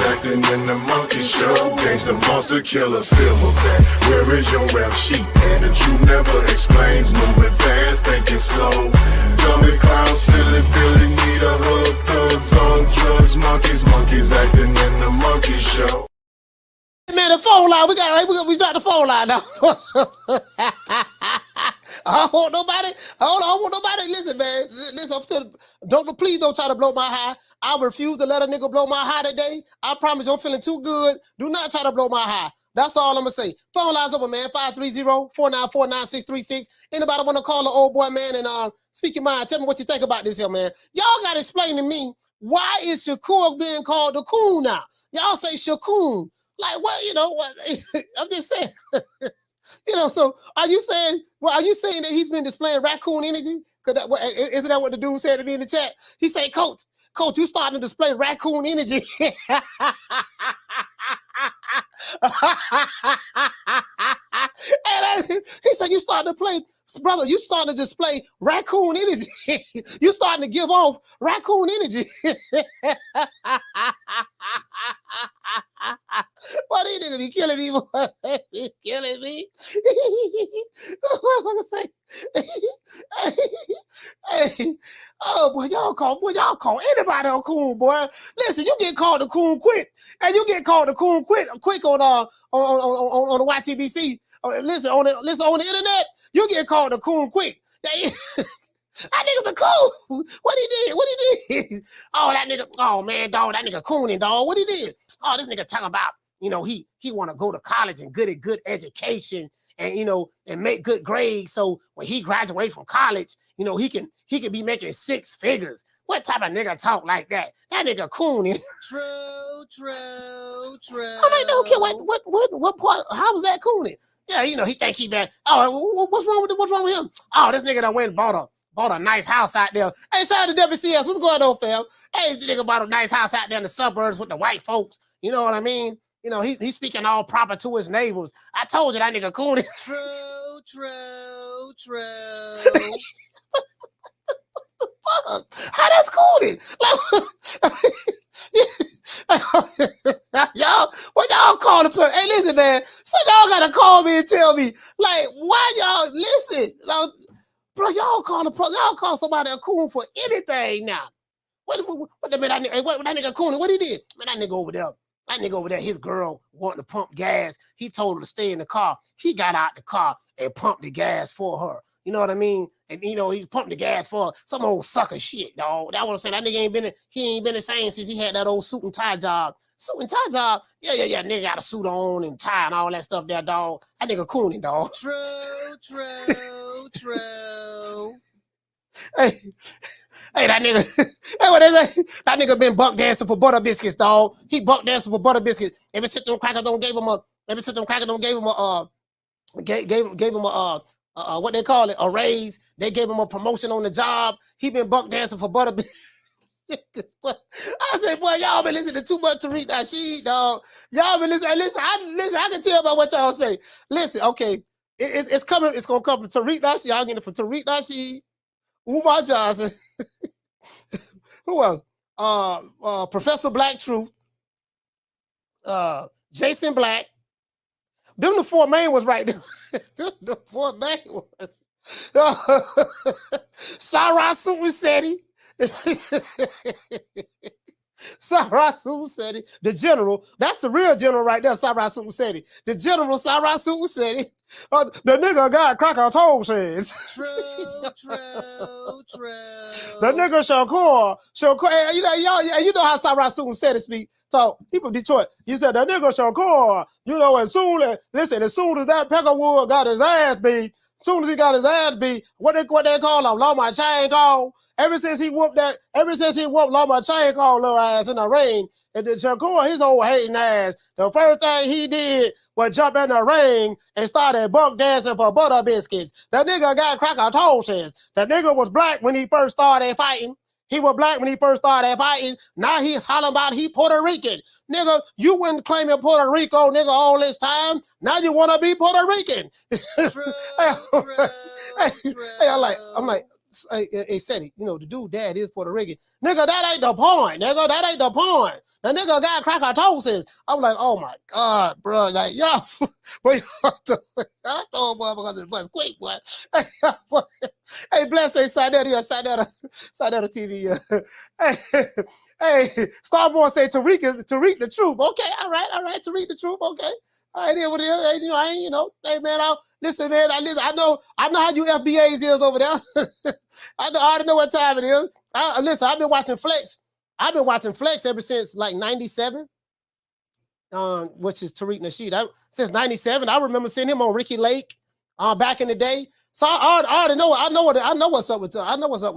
acting in the monkey show. Gangsta monster killer, silverback. Where is your rap sheet that you never explains? Moving fast, thinking slow. Dummy clown, silly Billy, need a hug. Thugs on drugs, monkeys acting in the monkey show. Man, the phone line, we got the phone line now. I don't want nobody, listen, man, please don't try to blow my high. I refuse to let a nigga blow my high today. I promise you I'm feeling too good. Do not try to blow my high. That's all I'm gonna say. Phone line's open, man, 530-494-9636. Anybody wanna call the old boy, man, and speak your mind. Tell me what you think about this here, man. Y'all gotta explain to me, why is Shakur being called the coon now? Y'all say Shakur. Like what, what I'm just saying. So are you saying that he's been displaying raccoon energy? Isn't that what the dude said to me in the chat? He said, Coach, you starting to display raccoon energy. And he said, you starting to play, brother, you starting to display raccoon energy. You starting to give off raccoon energy. What are you niggas be killing me? Be killing me. What am I say? Hey, oh boy, y'all call anybody a coon, boy. Listen, you get called a coon quick, and you get called a coon quick on the YTBC. Listen on the internet, you get called a coon quick. That nigga's a coon. What he did? Oh, that nigga. Oh man, dog. That nigga cooning, dog. What he did? Oh, this nigga talking about, he want to go to college and get a good education and and make good grades. So when he graduates from college, he can be making 6 figures. What type of nigga talk like that? That nigga cooning. True. I'm like, okay, what part? How was that cooning? Yeah, he think he bad. Oh, what's wrong with him? Oh, this nigga done went and bought a nice house out there. Hey, shout out to WCS. What's going on, fam? Hey, this nigga bought a nice house out there in the suburbs with the white folks. You know what I mean? He's speaking all proper to his neighbors. I told you that nigga cooning. True. How that's cooning? Y'all call the person? Hey, listen, man. So y'all gotta call me and tell me, like, why y'all listen? Like, bro, y'all call somebody a coon for anything now. What that nigga cooning? What he did? Man, that nigga over there, his girl wanting to pump gas. He told him to stay in the car. He got out the car and pumped the gas for her. You know what I mean? And he pumped the gas for some old sucker shit, dog. That's what I'm saying. That nigga ain't been the same since he had that old suit and tie job. Suit and tie job. Yeah. Nigga got a suit on and tie and all that stuff there, dog. That nigga cooning, dog. True. Hey, that nigga. Hey, what is that? That nigga been buck dancing for butter biscuits, dog. He buck dancing for butter biscuits. Ever since them crackers don't gave him a what they call it, a raise. They gave him a promotion on the job. He been buck dancing for butter biscuits. I said, boy, y'all been listening too much to Tariq Nasheed, dog. Y'all been listening. Listen, I can tell by what y'all say. Listen, okay, it's coming. It's gonna come from Tariq Nasheed. Y'all getting it from Tariq Nasheed, Umar Johnson. Who else? Professor Black Truth, Jason Black. Them the 4 main was right there. The 4 main was. Sarah Suwasetti. Sarah Suwasetti. The general. That's the real general right there, Sarah Suwasetti. The general, Sarah Suwasetti. The nigga got cracker toe says. True. The nigga Shakur, you know how Sarah Suwasetti speak. So people from Detroit, he said the nigga Shakur, as soon as that Peckerwood got his ass beat, as soon as he got his ass beat, what they call him, Law My Chain Call. Ever since he whooped Law My Chain Call little ass in the rain, and then Shakur, his old hating ass, the first thing he did would jump in the ring and started buck dancing for butter biscuits. The nigga got cracker toasts. The nigga was black when he first started fighting. He was black when he first started fighting. Now he's hollering about he Puerto Rican. Nigga, you wouldn't claim it Puerto Rico, nigga, all this time. Now you want to be Puerto Rican. I'm like, hey, said it. You know, the dude dad is Puerto Rican. Nigga, that ain't the point. Nigga, that ain't the point. The nigga got cracker toasts. I'm like, oh my God, bro. Like, yo, boy, I told motherfucker this bus quick, boy. Hey, bless hey, side there, TV. Hey, Starborn say Tariq the truth. Okay, all right, Tariq the truth. Okay. All right, here what it is. Hey, you know, I ain't, you know, hey man, listen, man, I know how you FBAs is over there. I already know what time it is. Listen, I've been watching Flex. I've been watching Flex ever since like 97. Which is Tariq Nasheed. Since 97, I remember seeing him on Ricky Lake back in the day. So I already know. I know what's up with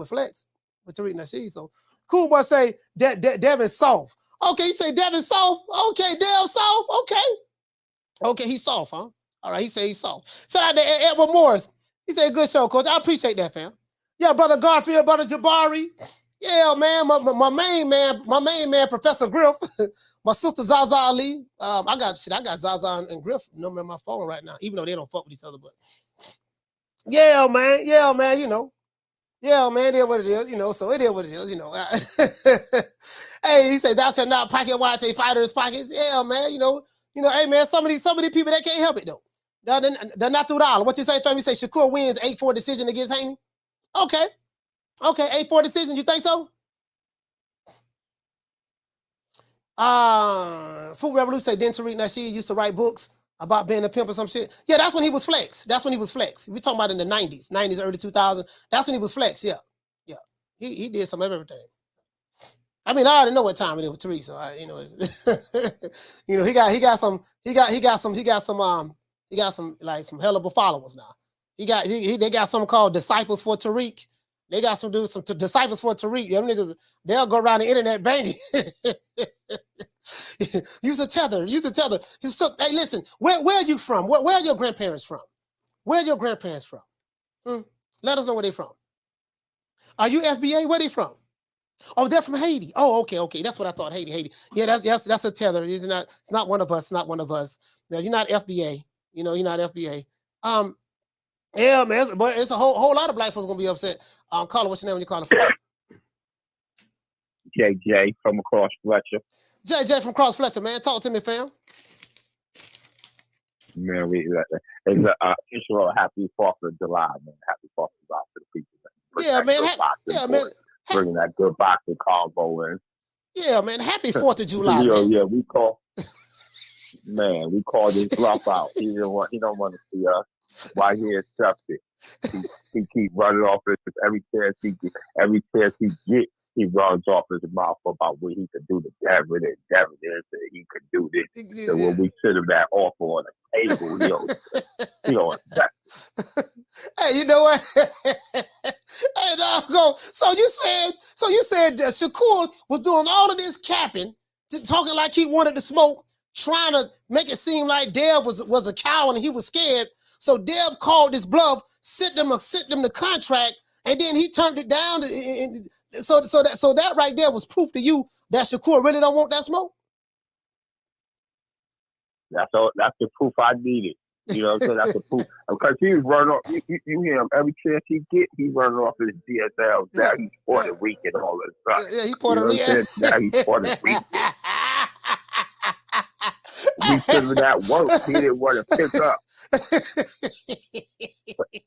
Flex with Tariq Nasheed. So cool boy say Devin soft. Okay, you say Devin soft. Okay, Dev soft. Okay, he's soft, huh? All right, he say he's soft. Shout out to Edward Morris. He said, good show, coach. I appreciate that, fam. Yeah, brother Garfield, brother Jabari. Yeah, man, my main man, Professor Griff. My sister Zaza Ali. I got Zaza and Griff number in my phone right now, even though they don't fuck with each other. But yeah, man, you know. Yeah, man, it is what it is, you know. So it is what it is, you know. Hey, he said, thou shalt not pocket watch a fighter's pockets. Yeah, man, you know, hey man, some of these people they can't help it though. They're not through the aisle. What you say, fam? You say Shakur wins 8-4 decision against Haney? Okay, 8-4 decision. You think so? Food Revolution say then Tariq Nasheed used to write books about being a pimp or some shit. Yeah, that's when he was Flex. We're talking about in the 90s, early 2000s. That's when he was Flex. Yeah. He did some of everything. I mean, I already know what time it is with Tariq, so you know, you know, he got some like some hell of a followers now. They got something called Disciples for Tariq. They got some Disciples for Tariq. Them niggas, they'll go around the internet banging. Use a tether. Hey, listen, where are you from? Where are your grandparents from? Where are your grandparents from? Let us know where they're from. Are you FBA? Where they from? Oh, they're from Haiti. Oh, okay. That's what I thought. Haiti. Yeah, that's a tether. It's not one of us. Not one of us. No, you're not FBA. You know, you're not FBA. Yeah, man. But it's a whole lot of black folks gonna be upset. Caller, what's your name when you call it from? JJ from across Fletcher. JJ from Cross Fletcher, man. Talk to me, fam. Man, it's a happy 4th of July, man. Happy 4th of July to the people. Yeah, man. Man. Bringing that good boxing combo in. Yeah, man. Happy 4th of July. Yeah, we call this bluff out. He don't want to see us. Why he accepted? He keep running off his every chance he get, he runs off his mouth about what he could do to Devin and he could do this. So when we sit him that offer on the table, he don't accept it. Hey, you know what? Hey, go. So you said Shakur was doing all of this capping, talking like he wanted to smoke, trying to make it seem like Dev was a coward and he was scared. So Dev called this bluff, sent them the contract, and then he turned it down. So that right there was proof to you that Shakur really don't want that smoke. That's the proof I needed. You know what I'm saying? That's the proof. Because he was running off. You hear him every chance he get, he's running off his DSL. Now he's Puerto Rican and all that stuff. Yeah, he Puerto Rican. Now he's Puerto Rican. We put him that work. He didn't want to pick up.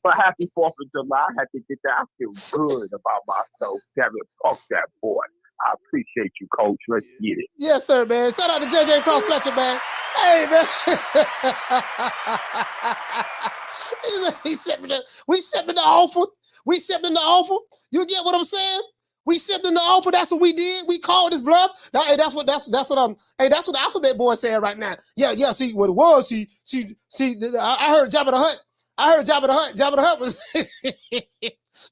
But happy 4th of July. I had to get that. I feel good about myself. Devin, fuck that boy. I appreciate you, coach. Let's get it. Yes, sir, man. Shout out to JJ Cross Fletcher, man. Hey, man. We sent me the offer. You get what I'm saying? We sent them the offer. That's what we did. We called this bluff. Hey, that's what the Alphabet Boy saying right now. Yeah. See what it was. I heard Jabba the Hutt. Jabba the Hutt was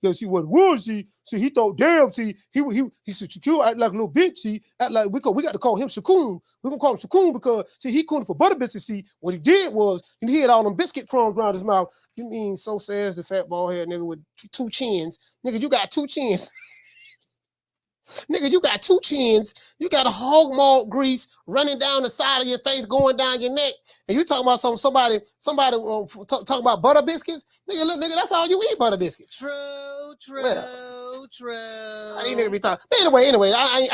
Yo, see what it was, see, he thought, damn, see, he said, Shakur act like a little bitch, see, act like we got to call him Shakur. We're going to call him Shakur because, see, he couldn't for butter biscuits, see, what he did was, he had all them biscuit crumbs around his mouth. You mean so says the fat bald head nigga with two chins. Nigga, you got two chins. Nigga, you got two chins. You got a hog malt grease running down the side of your face, going down your neck. And you talking about somebody talking about butter biscuits? Nigga, look, nigga, that's all you eat, butter biscuits. True. I didn't even be talking. Anyway, I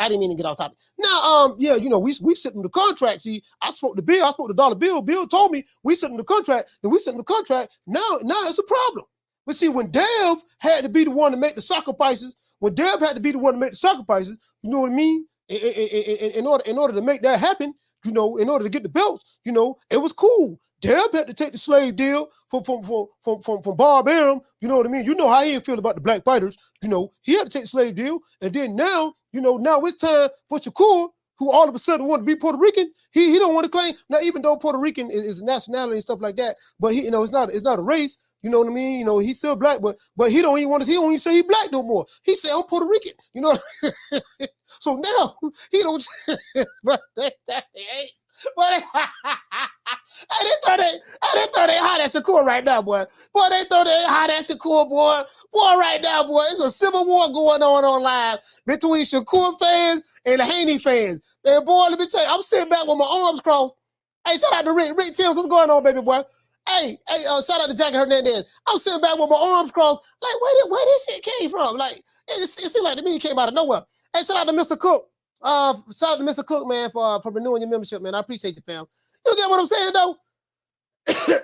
didn't mean to get off topic. Now, yeah, you know, we sit in the contract. See, I spoke to Bill. I spoke to Dollar Bill. Bill told me we sit in the contract. Then we sit in the contract. Now it's a problem. But see, when Dev had to be the one to make the sacrifices. When Deb had to be the one to make the sacrifices, you know what I mean? In order to make that happen, you know, in order to get the belts, you know, it was cool. Deb had to take the slave deal from Bob Arum, you know what I mean? You know how he feel about the black fighters, you know, he had to take the slave deal. And then now, you know, now it's time for Shakur, who all of a sudden want to be Puerto Rican. He don't want to claim, now even though Puerto Rican is a nationality and stuff like that, but he, you know, it's not a race. You know what I mean? You know, he's still black, but he don't even say he black no more. He say I'm Puerto Rican. You know, so now he don't. But they throw they hot at Shakur right now, boy. Boy, they throw they hot at Shakur, boy. Boy, right now, boy, it's a civil war going on live between Shakur fans and the Haney fans. And boy, let me tell you, I'm sitting back with my arms crossed. Hey, shout out to Rick Timms. What's going on, baby boy? Hey, shout out to Jackie Hernandez. I'm sitting back with my arms crossed, like, where this shit came from? Like, it seemed like to me it came out of nowhere. Hey, shout out to Mr. Cook. Shout out to Mr. Cook, man, for renewing your membership, man. I appreciate you, fam. You get what I'm saying, though?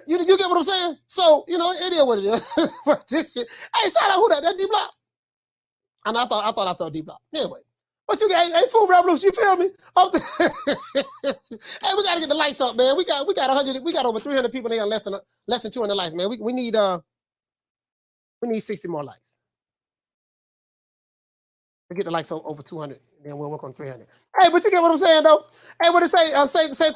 you get what I'm saying? So, you know, it is what it is. But this shit. Hey, shout out, who that? That D-Block? And I thought I saw D-Block. Anyway. But you got, hey, Food Revolution, you feel me? Hey, we gotta get the lights up, man. We got 100, we got over 300 people there, less than 200 lights, man. We need 60 more lights. We get the lights over 200, then we'll work on 300. Hey, but you get what I'm saying, though? Hey, what it say? What it say,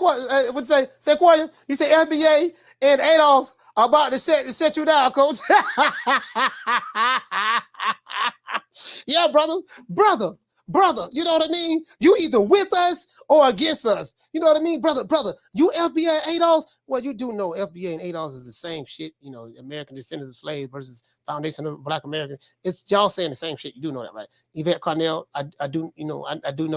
Qualia? You say FBA and ADOS are about to set you down, coach. Yeah, brother, you know what I mean? You either with us or against us. You know what I mean? Brother, you FBA ADOS, well, you do know FBA and ADOS is the same shit. You know, American Descendants of Slaves versus Foundation of Black Americans. It's y'all saying the same shit. You do know that, right? Yvette Carnell, I do know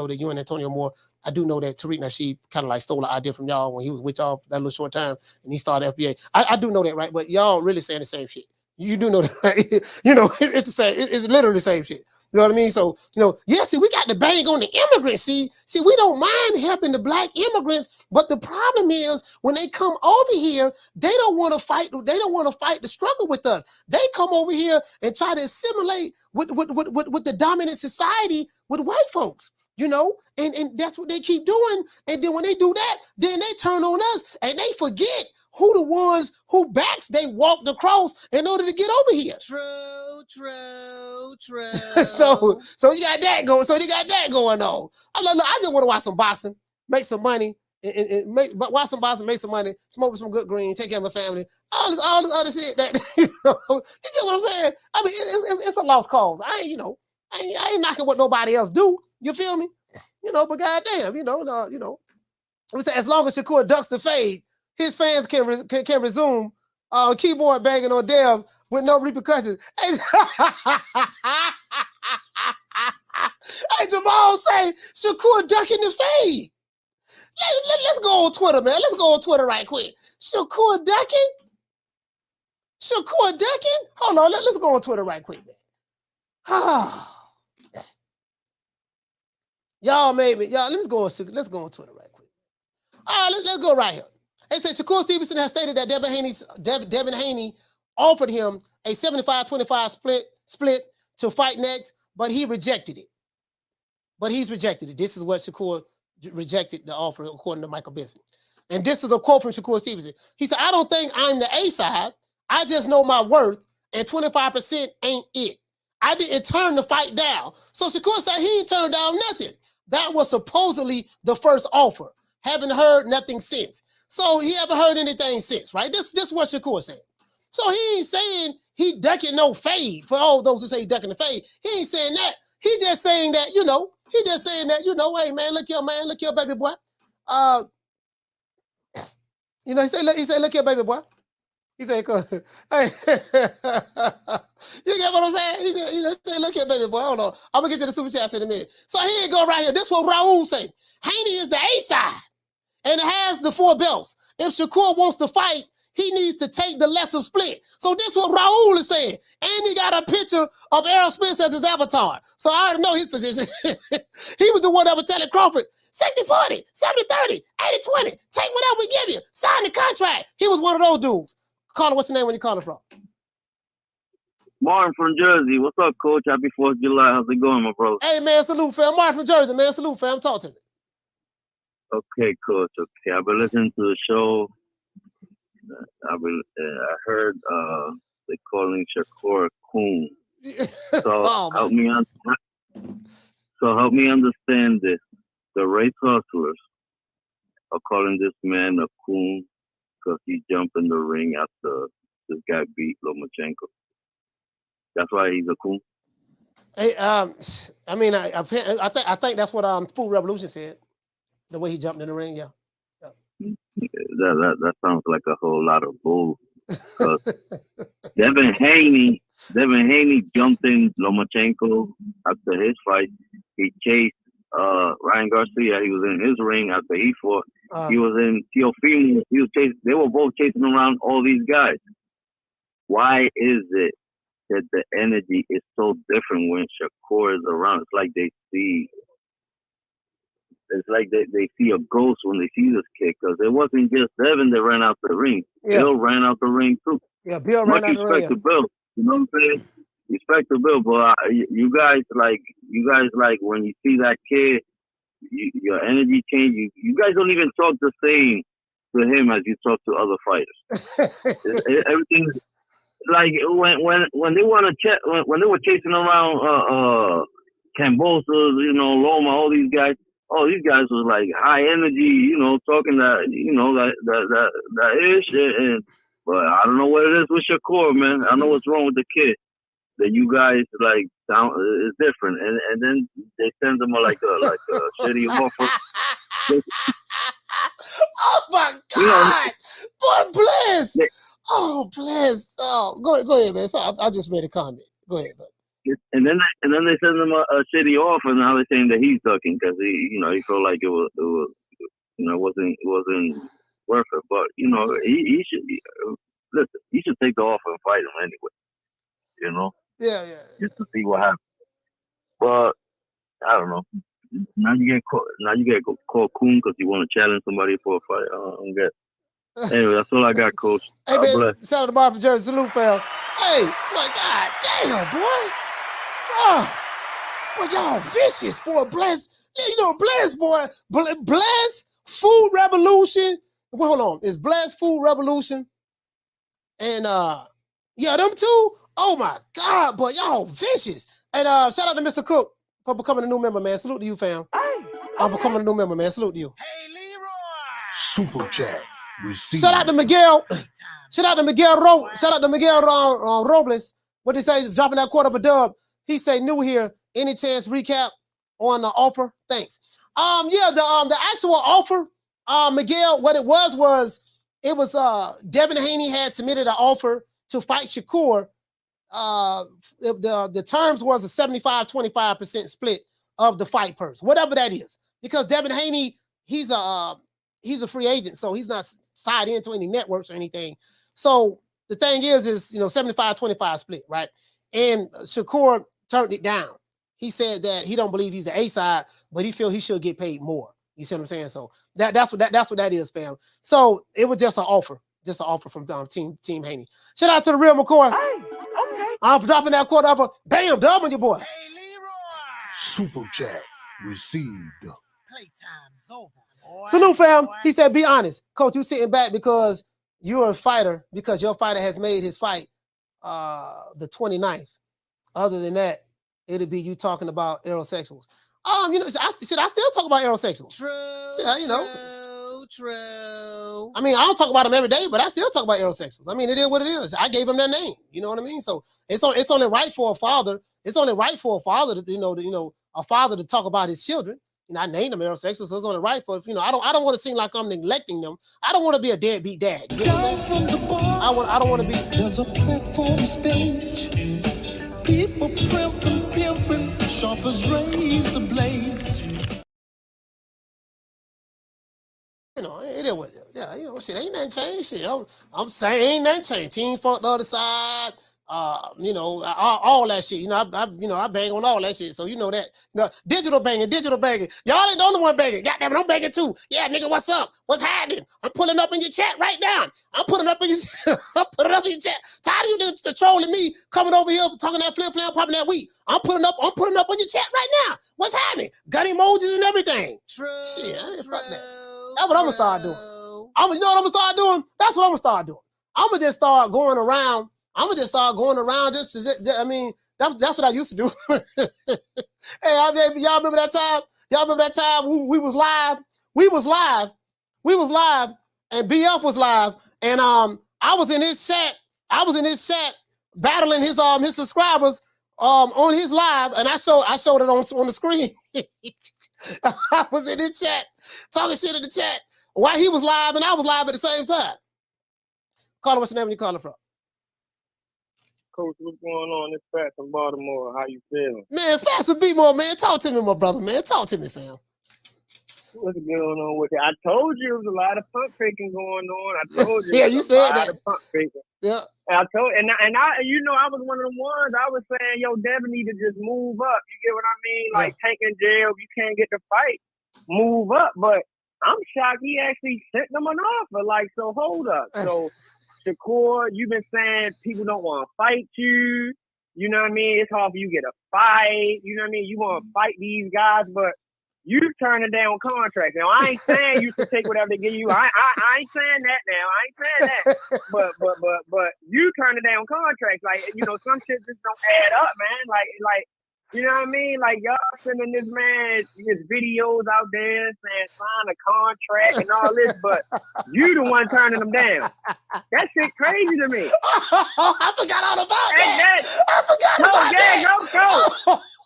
that you and Antonio Moore, I do know that Tariq Nasheed kind of like stole an idea from y'all when he was with y'all for that little short time and he started FBA. I do know that, right? But y'all really saying the same shit. You do know that, right? You know, it's the same. It's literally the same shit. You know what I mean? So, you know, yeah, see, we got to bang on the immigrants. See, we don't mind helping the black immigrants, but the problem is when they come over here, they don't want to fight. They don't want to fight the struggle with us. They come over here and try to assimilate with the dominant society with white folks. You know, and that's what they keep doing. And then when they do that, then they turn on us and they forget who the ones who backs they walked across in order to get over here. True. So you got that going. So they got that going on. I'm like, look, I just want to watch some boxing, make some money, and watch some boxing, make some money, smoke some good green, take care of my family. All this other shit that you know. You get what I'm saying? I mean, it's a lost cause. I ain't knocking what nobody else do. You feel me? You know, but goddamn, you know, as long as Shakur ducks the fade, his fans can resume keyboard banging on Dev with no repercussions. Hey, hey, Jamal say Shakur ducking the fade. Let's go on Twitter, man. Let's go on Twitter right quick. Shakur ducking? Hold on, let's go on Twitter right quick, man. Y'all, let's go on Twitter right quick. Let's go right here. They said Shakur Stevenson has stated that Devin Haney offered him a 75-25 split to fight next, but he rejected it. This is what Shakur rejected the offer, according to Michael Biscuits. And this is a quote from Shakur Stevenson. He said, I don't think I'm the A side. I just know my worth, and 25% ain't it. I didn't turn the fight down. So Shakur said he ain't turned down nothing. That was supposedly the first offer. Haven't heard nothing since. So he haven't heard anything since, right? This is what Shakur said. So he ain't saying he ducking no fade. For all those who say he ducking the fade, he ain't saying that. He just saying that, he just saying that, hey man, look here, baby boy. He said, look here, baby boy. He said, hey, you get what I'm saying? He said, look here, baby boy. Hold on. I'm gonna get to the super chats in a minute. So here you go right here. This is what Raul say. Haney is the A side, and it has the 4 belts. If Shakur wants to fight, he needs to take the lesser split. So this is what Raul is saying. And he got a picture of Errol Spence as his avatar. So I already know his position. He was the one that was telling Crawford, 60-40, 70-30, 80-20, take whatever we give you, sign the contract. He was one of those dudes. Caller, what's your name when you calling from? Martin from Jersey. What's up, Coach? Happy 4th of July. How's it going, my bro? Hey, man, salute, fam. Martin from Jersey, man. Salute, fam. Talk to me. Okay, Coach. Okay, I've been listening to the show. I heard they calling Shakur Coon. So help me understand this. The race hustlers are calling this man a coon because he jumped in the ring after this guy beat Lomachenko. That's why he's a coon. Hey, I think that's what Food Revolution said. The way he jumped in the ring, yeah. That sounds like a whole lot of bull. Devin Haney jumped in Lomachenko after his fight. He chased Ryan Garcia. He was in his ring after he fought. He was in Teofimo. He was chasing. They were both chasing around all these guys. Why is it that the energy is so different when Shakur is around? It's like they see. It's like they see a ghost when they see this kid, because it wasn't just Devin that ran out the ring. Yeah. Bill ran out the ring too. Yeah, Bill ran out the ring. Respect to Bill. You know what I'm saying? Respect to Bill, but you guys like when you see that kid, your energy change. You guys don't even talk the same to him as you talk to other fighters. Everything like when they want to check when they were chasing around Kambosos, Loma, all these guys. Oh, these guys was like high energy, talking that ish, but I don't know what it is with Shakur, man. I know what's wrong with the kid. That you guys like sound is different, and then they send them like a shitty offer. Oh my God, boy, Bless! Bless! Oh, go ahead, man. So I just made a comment. Go ahead, man. And then they send him a shitty offer, and now they're saying that he's ducking because he felt like it wasn't worth it. But he should listen. He should take the offer and fight him anyway. Yeah. Just to see what happens. But I don't know. Now you get called coon because you want to challenge somebody for a fight. I don't get. Anyway, that's all I got, Coach. Hey, man, shout out to Marvin Jersey. Salute, fam. Hey, boy, God damn, boy. Boy, y'all vicious, boy. Bless. Bless, boy. Bless Food Revolution. Well, hold on. It's Bless Food Revolution. And, them two. Oh, my God, boy. Y'all vicious. And shout out to Mr. Cook for becoming a new member, man. Salute to you, fam. I'm becoming a new member, man. Salute to you. Hey, Leroy. Super chat. Shout out to Miguel. Shout out to Miguel Robles. What they say, dropping that quarter of a dub. He say, new here. Any chance recap on the offer? Thanks. The actual offer, Miguel, what it was Devin Haney had submitted an offer to fight Shakur. The terms was a 75-25% split of the fight purse, whatever that is. Because Devin Haney, he's a free agent, so he's not tied into any networks or anything. So the thing is 75-25 split, right? And Shakur turned it down. He said that he don't believe he's the A side, but he feel he should get paid more. You see what I'm saying? So that's what that is, fam. So it was just an offer from Team Haney. Shout out to the Real McCoy. Hey, okay. I'm dropping that quarter of a bam dub on your boy. Hey, Leroy. Super chat received. Playtime's over, boy. Salute, fam. He said, be honest. Coach, you sitting back because you're a fighter, because your fighter has made his fight the 29th. Other than that, it'd be you talking about aerosexuals. I still talk about aerosexuals. True. Yeah, True. I mean, I don't talk about them every day, but I still talk about heterosexuals. I mean, it is what it is. I gave them their name. You know what I mean? So it's only right for a father. It's only right for a father to a father to talk about his children. I named them heterosexuals, so it's only right for I don't want to seem like I'm neglecting them. I don't want to be a deadbeat dad. You know I don't want to be. There's a platform stage. People pimping, sharp as razor blades. It is what it is. Yeah, shit, ain't nothing changed. Shit, I'm saying ain't nothing changed. Team fuck the other side. All that shit. I bang on all that shit. So you know that. Digital banging. Y'all ain't the only one banging. Goddamn it, I'm banging too. Yeah, nigga, what's up? What's happening? I'm pulling up in your chat right now. I'm putting up in your chat. Tired of you niggas trolling me, coming over here, talking that flip, popping that weed. I'm putting up on your chat right now. What's happening? Gun emojis and everything. True. Shit, fuck that. That's what I'm gonna start doing. You know what I'm gonna start doing? That's what I'm gonna start doing. I'm gonna just start going around. That's what I used to do. Hey, y'all remember that time? Y'all remember that time we was live? We was live, and BF was live, and I was in his chat battling his subscribers on his live, and I showed it on the screen. I was in his chat talking shit in the chat while he was live and I was live at the same time. Caller, what's your name and you calling from? Coach, what's going on? It's Fats from Baltimore. How you feeling? Man, Fats with B-More, man. Talk to me, my brother, man. Talk to me, fam. What's going on with it? I told you there was a lot of pump faking going on. I told you. Yeah, you said that. A lot of pump faking. Yeah. And I was one of the ones. I was saying, yo, Devin need to just move up. You get what I mean? Like taking jail, if you can't get the fight, move up. But I'm shocked he actually sent them an offer. Like, so hold up. So Shakur, you've been saying people don't want to fight you. You know what I mean? It's hard for you to get a fight. You know what I mean? You want to fight these guys, but you turning down contracts. Now, I ain't saying you should take whatever they give you. I ain't saying that now. I ain't saying that. But you turning down contracts. Like, some shit just don't add up, man. Like, you know what I mean? Like, y'all sending this man his videos out there saying sign a contract and all this, but you the one turning them down. That shit crazy to me. I forgot all about that. I forgot about that.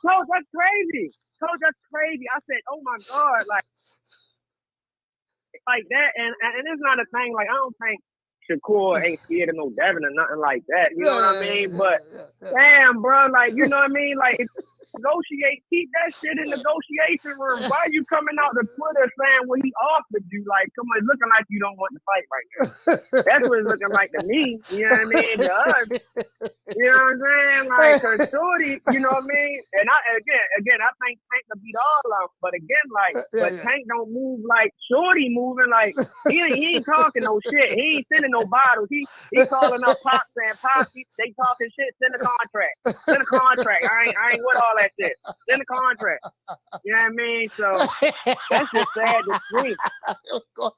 Coach, that's crazy. Coach, that's crazy. I said, oh my God, like that. And it's not a thing. Like, I don't think Shakur ain't scared of no Devin or nothing like that. You know what I mean? But damn, bro, like, you know what I mean? Like, keep that shit in negotiation room. Why are you coming out to Twitter saying what he offered you? Like, come on, it's looking like you don't want to fight right now. That's what it's looking like to me. You know what I mean? To us. You know what I'm saying? Like, cause Shorty, you know what I mean? And again, I think Tank will beat all of them. But again, like, Tank don't move like Shorty moving. Like, he ain't talking no shit. He ain't sending no bottles. He calling up Pop saying, Pop, they talking shit. Send a contract. Send a contract. I ain't with all that shit. Send a contract. You know what I mean? So that's just sad to see.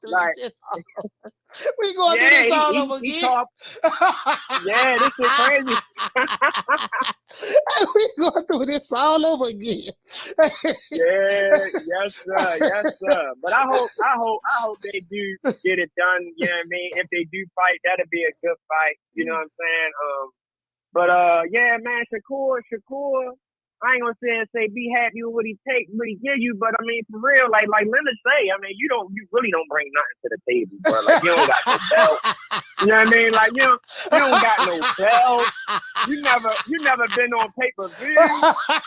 Like, we going through this all over again. Yeah, this is crazy. We going through this all over again. Yes, sir. But I hope they do get it done. You know what I mean? If they do fight, that'll be a good fight. You know what I'm saying? But yeah, man, Shakur. I ain't gonna say be happy with what he give you, but I mean for real, like Leonard say, I mean you really don't bring nothing to the table, bro. Like you don't got no belt. You know what I mean? Like you don't got no belt. You never been on pay-per-view or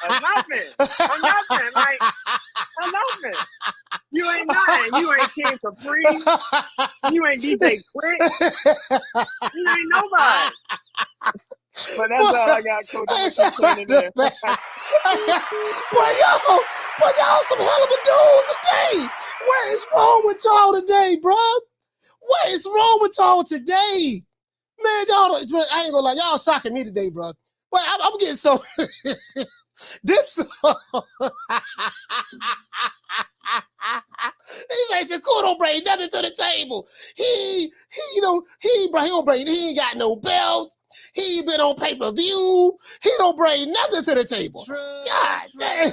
nothing. Like or nothing. You ain't nothing. You ain't King Capri. You ain't DJ Quick. You ain't nobody. But that's all I got, Coach. But y'all some hell of a dudes today. What is wrong with y'all today, bro? What is wrong with y'all today? Man, I ain't gonna lie, y'all shocking me today, bro. But I'm getting so this he's like Shakur don't bring nothing to the table. He ain't got no belts. He been on pay-per-view. He don't bring nothing to the table. God damn.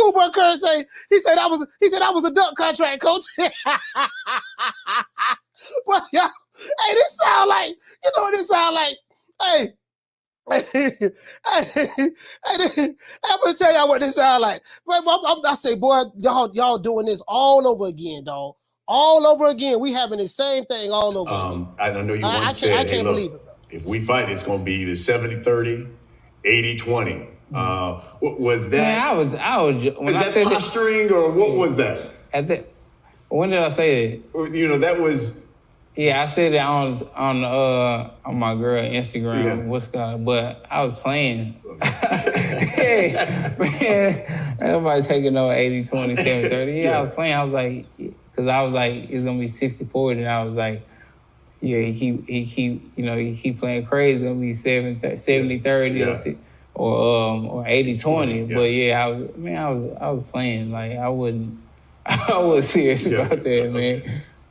Cool Boy Curry say, he said I was a duck contract, coach. Well, y'all, hey, this sound like, you know what this sound like? Hey, I'm gonna tell y'all what this sound like. I say, boy, y'all doing this all over again, dog. All over again. We having the same thing all over again. I know you once said, I can't believe it, bro. If we fight, it's gonna be either 70-30, 80-20. Was that? Man, I was. When I said posturing or what was that? When did I say that? You know, that was. Yeah, I said it on my girl Instagram. Yeah. What's called? But I was playing. Hey, man, nobody taking no 80-20, 70-30. Yeah, I was playing. I was like, because I was like, it's gonna be 60-40, and I was like, yeah, he keep playing crazy. It's gonna be 70-30 or 80-20. Yeah. But yeah, I was playing. Like I wasn't serious about that, man.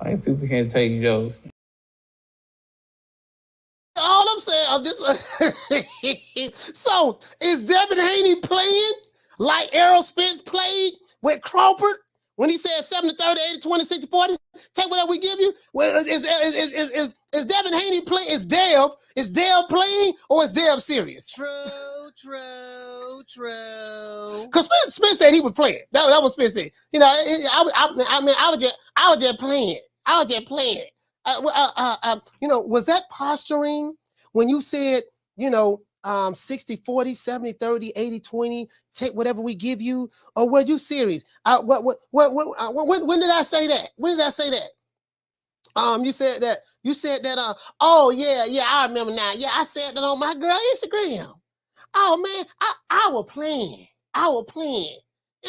Like people can't take jokes. All I'm saying, so is Devin Haney playing like Errol Spence played with Crawford when he said 70-30, 80-20, 60-40? Take whatever we give you. Well, is Devin Haney playing? Is Dev playing or is Dev serious? True. Because Spence said he was playing. That was Spence said. You know, I was just playing. You know, was that posturing when you said, you know, 60-40, 70-30, 80-20, take whatever we give you, or were you serious? When did I say that? When did I say that? You said that. Oh yeah, I remember now. Yeah, I said that on my girl Instagram. Oh man, I was playing.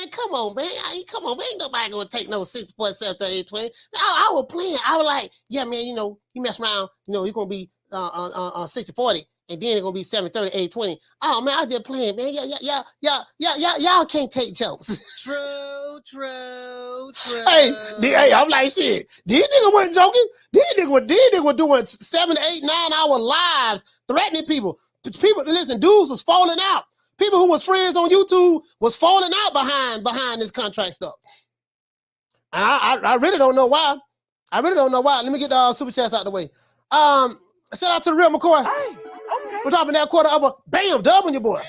And come on, man. Ain't nobody gonna take no 6.7 to 820. I was playing. I was like, yeah, man, you know, you mess around, you know, you're gonna be 60-40, and then it's gonna be 70-30, 820. Oh man, I just playing, man. Y'all can't take jokes. True. Hey, I'm like, shit. These niggas wasn't joking. These niggas were doing 7, 8, 9 hour lives threatening people. People, listen, dudes was falling out. People who was friends on YouTube was falling out behind this contract stuff. And I really don't know why. Let me get the super chats out the way. Shout out to the Real McCoy. Hey, okay. We're dropping that quarter of a bam dub on your boy.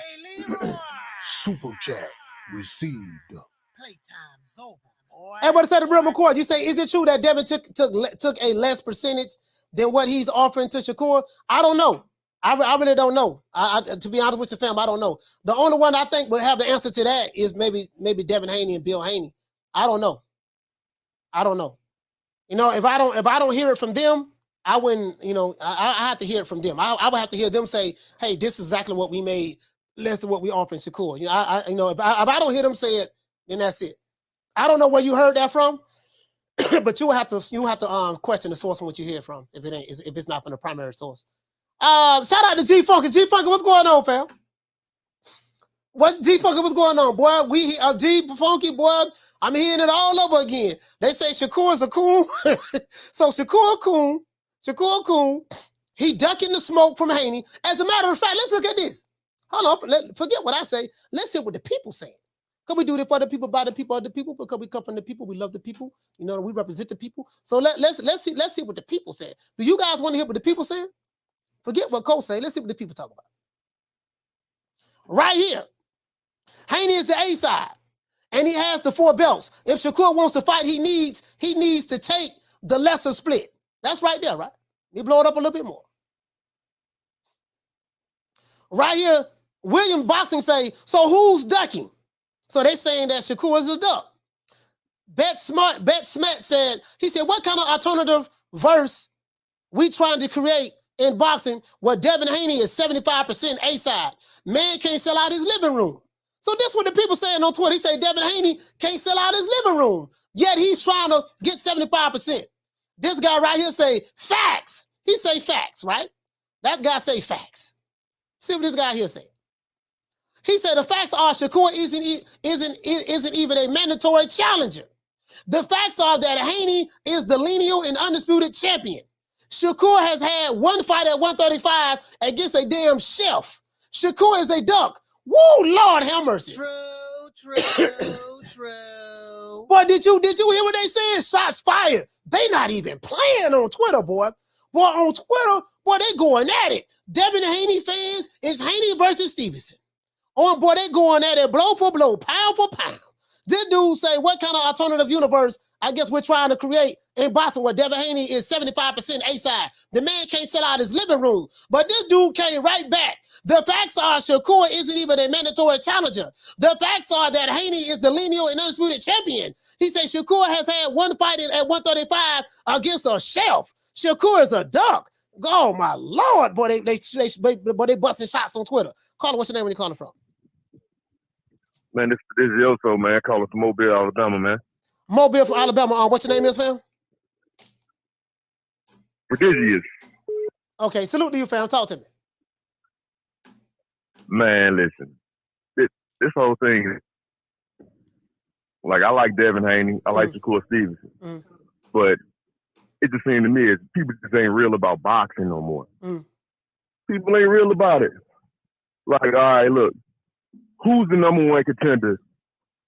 Super chat received. Playtime's over, boy. Everybody said the Real McCoy. You say, is it true that Devin took a less percentage than what he's offering to Shakur? I don't know. I really don't know. To be honest with you, fam, I don't know. The only one I think would have the answer to that is maybe Devin Haney and Bill Haney. I don't know. You know, if I don't hear it from them, I wouldn't. You know, I have to hear it from them. I would have to hear them say, "Hey, this is exactly what we made. Less than what we offering Shakur." You know, if I don't hear them say it, then that's it. I don't know where you heard that from, but you have to question the source from what you hear from if it's not from the primary source. Shout out to G Funky. G Funky, what's going on, fam? What's going on, boy? G Funky, boy. I'm hearing it all over again. They say Shakur's a coon. So Shakur coon. He ducking the smoke from Haney. As a matter of fact, let's look at this. Hold on, forget what I say. Let's hear what the people say. Because we do it for the people, by the people, of the people, because we come from the people, we love the people. You know, we represent the people. So let's see what the people say. Do you guys want to hear what the people say? Forget what Cole say. Let's see what the people talk about. Right here. Haney is the A side. And he has the 4 belts. If Shakur wants to fight, he needs to take the lesser split. That's right there, right? Let me blow it up a little bit more. Right here, William Boxing say, so who's ducking? So they saying that Shakur is a duck. Bet Smet said, he said, what kind of alternative verse we trying to create in boxing where Devin Haney is 75% A side? Man can't sell out his living room. So that's what the people saying on Twitter. He say Devin Haney can't sell out his living room, yet he's trying to get 75%. This guy right here say facts. He say facts, right? That guy say facts. See what this guy here say. He said the facts are Shakur isn't even a mandatory challenger. The facts are that Haney is the lineal and undisputed champion. Shakur has had one fight at 135 against a damn chef. Shakur is a duck. Woo, Lord have mercy. True. True. Boy, did you hear what they said? Shots fired. They not even playing on Twitter, boy. Boy, on Twitter, boy, they going at it. Devin Haney fans, it's Haney versus Stevenson. Oh, boy, they going at it blow for blow, pound for pound. This dude say, what kind of alternative universe I guess we're trying to create in Boston where Devin Haney is 75% A-side. The man can't sell out his living room. But this dude came right back. The facts are Shakur isn't even a mandatory challenger. The facts are that Haney is the lineal and undisputed champion. He said Shakur has had one fight at 135 against a shelf. Shakur is a duck. Oh, my Lord. Boy, they busting shots on Twitter. Caller, what's your name when you calling from? Man, this is Yoso, man. Calling from Mobile, Alabama, man. Mobile from Alabama. What's your name is, fam? Prodigious. Okay, salute to you, fam. Talk to me. Man, listen. This whole thing, like, I like Devin Haney. I like Shakur Stevenson. But it just seemed to me as people just ain't real about boxing no more. People ain't real about it. Like, all right, look, who's the number one contender?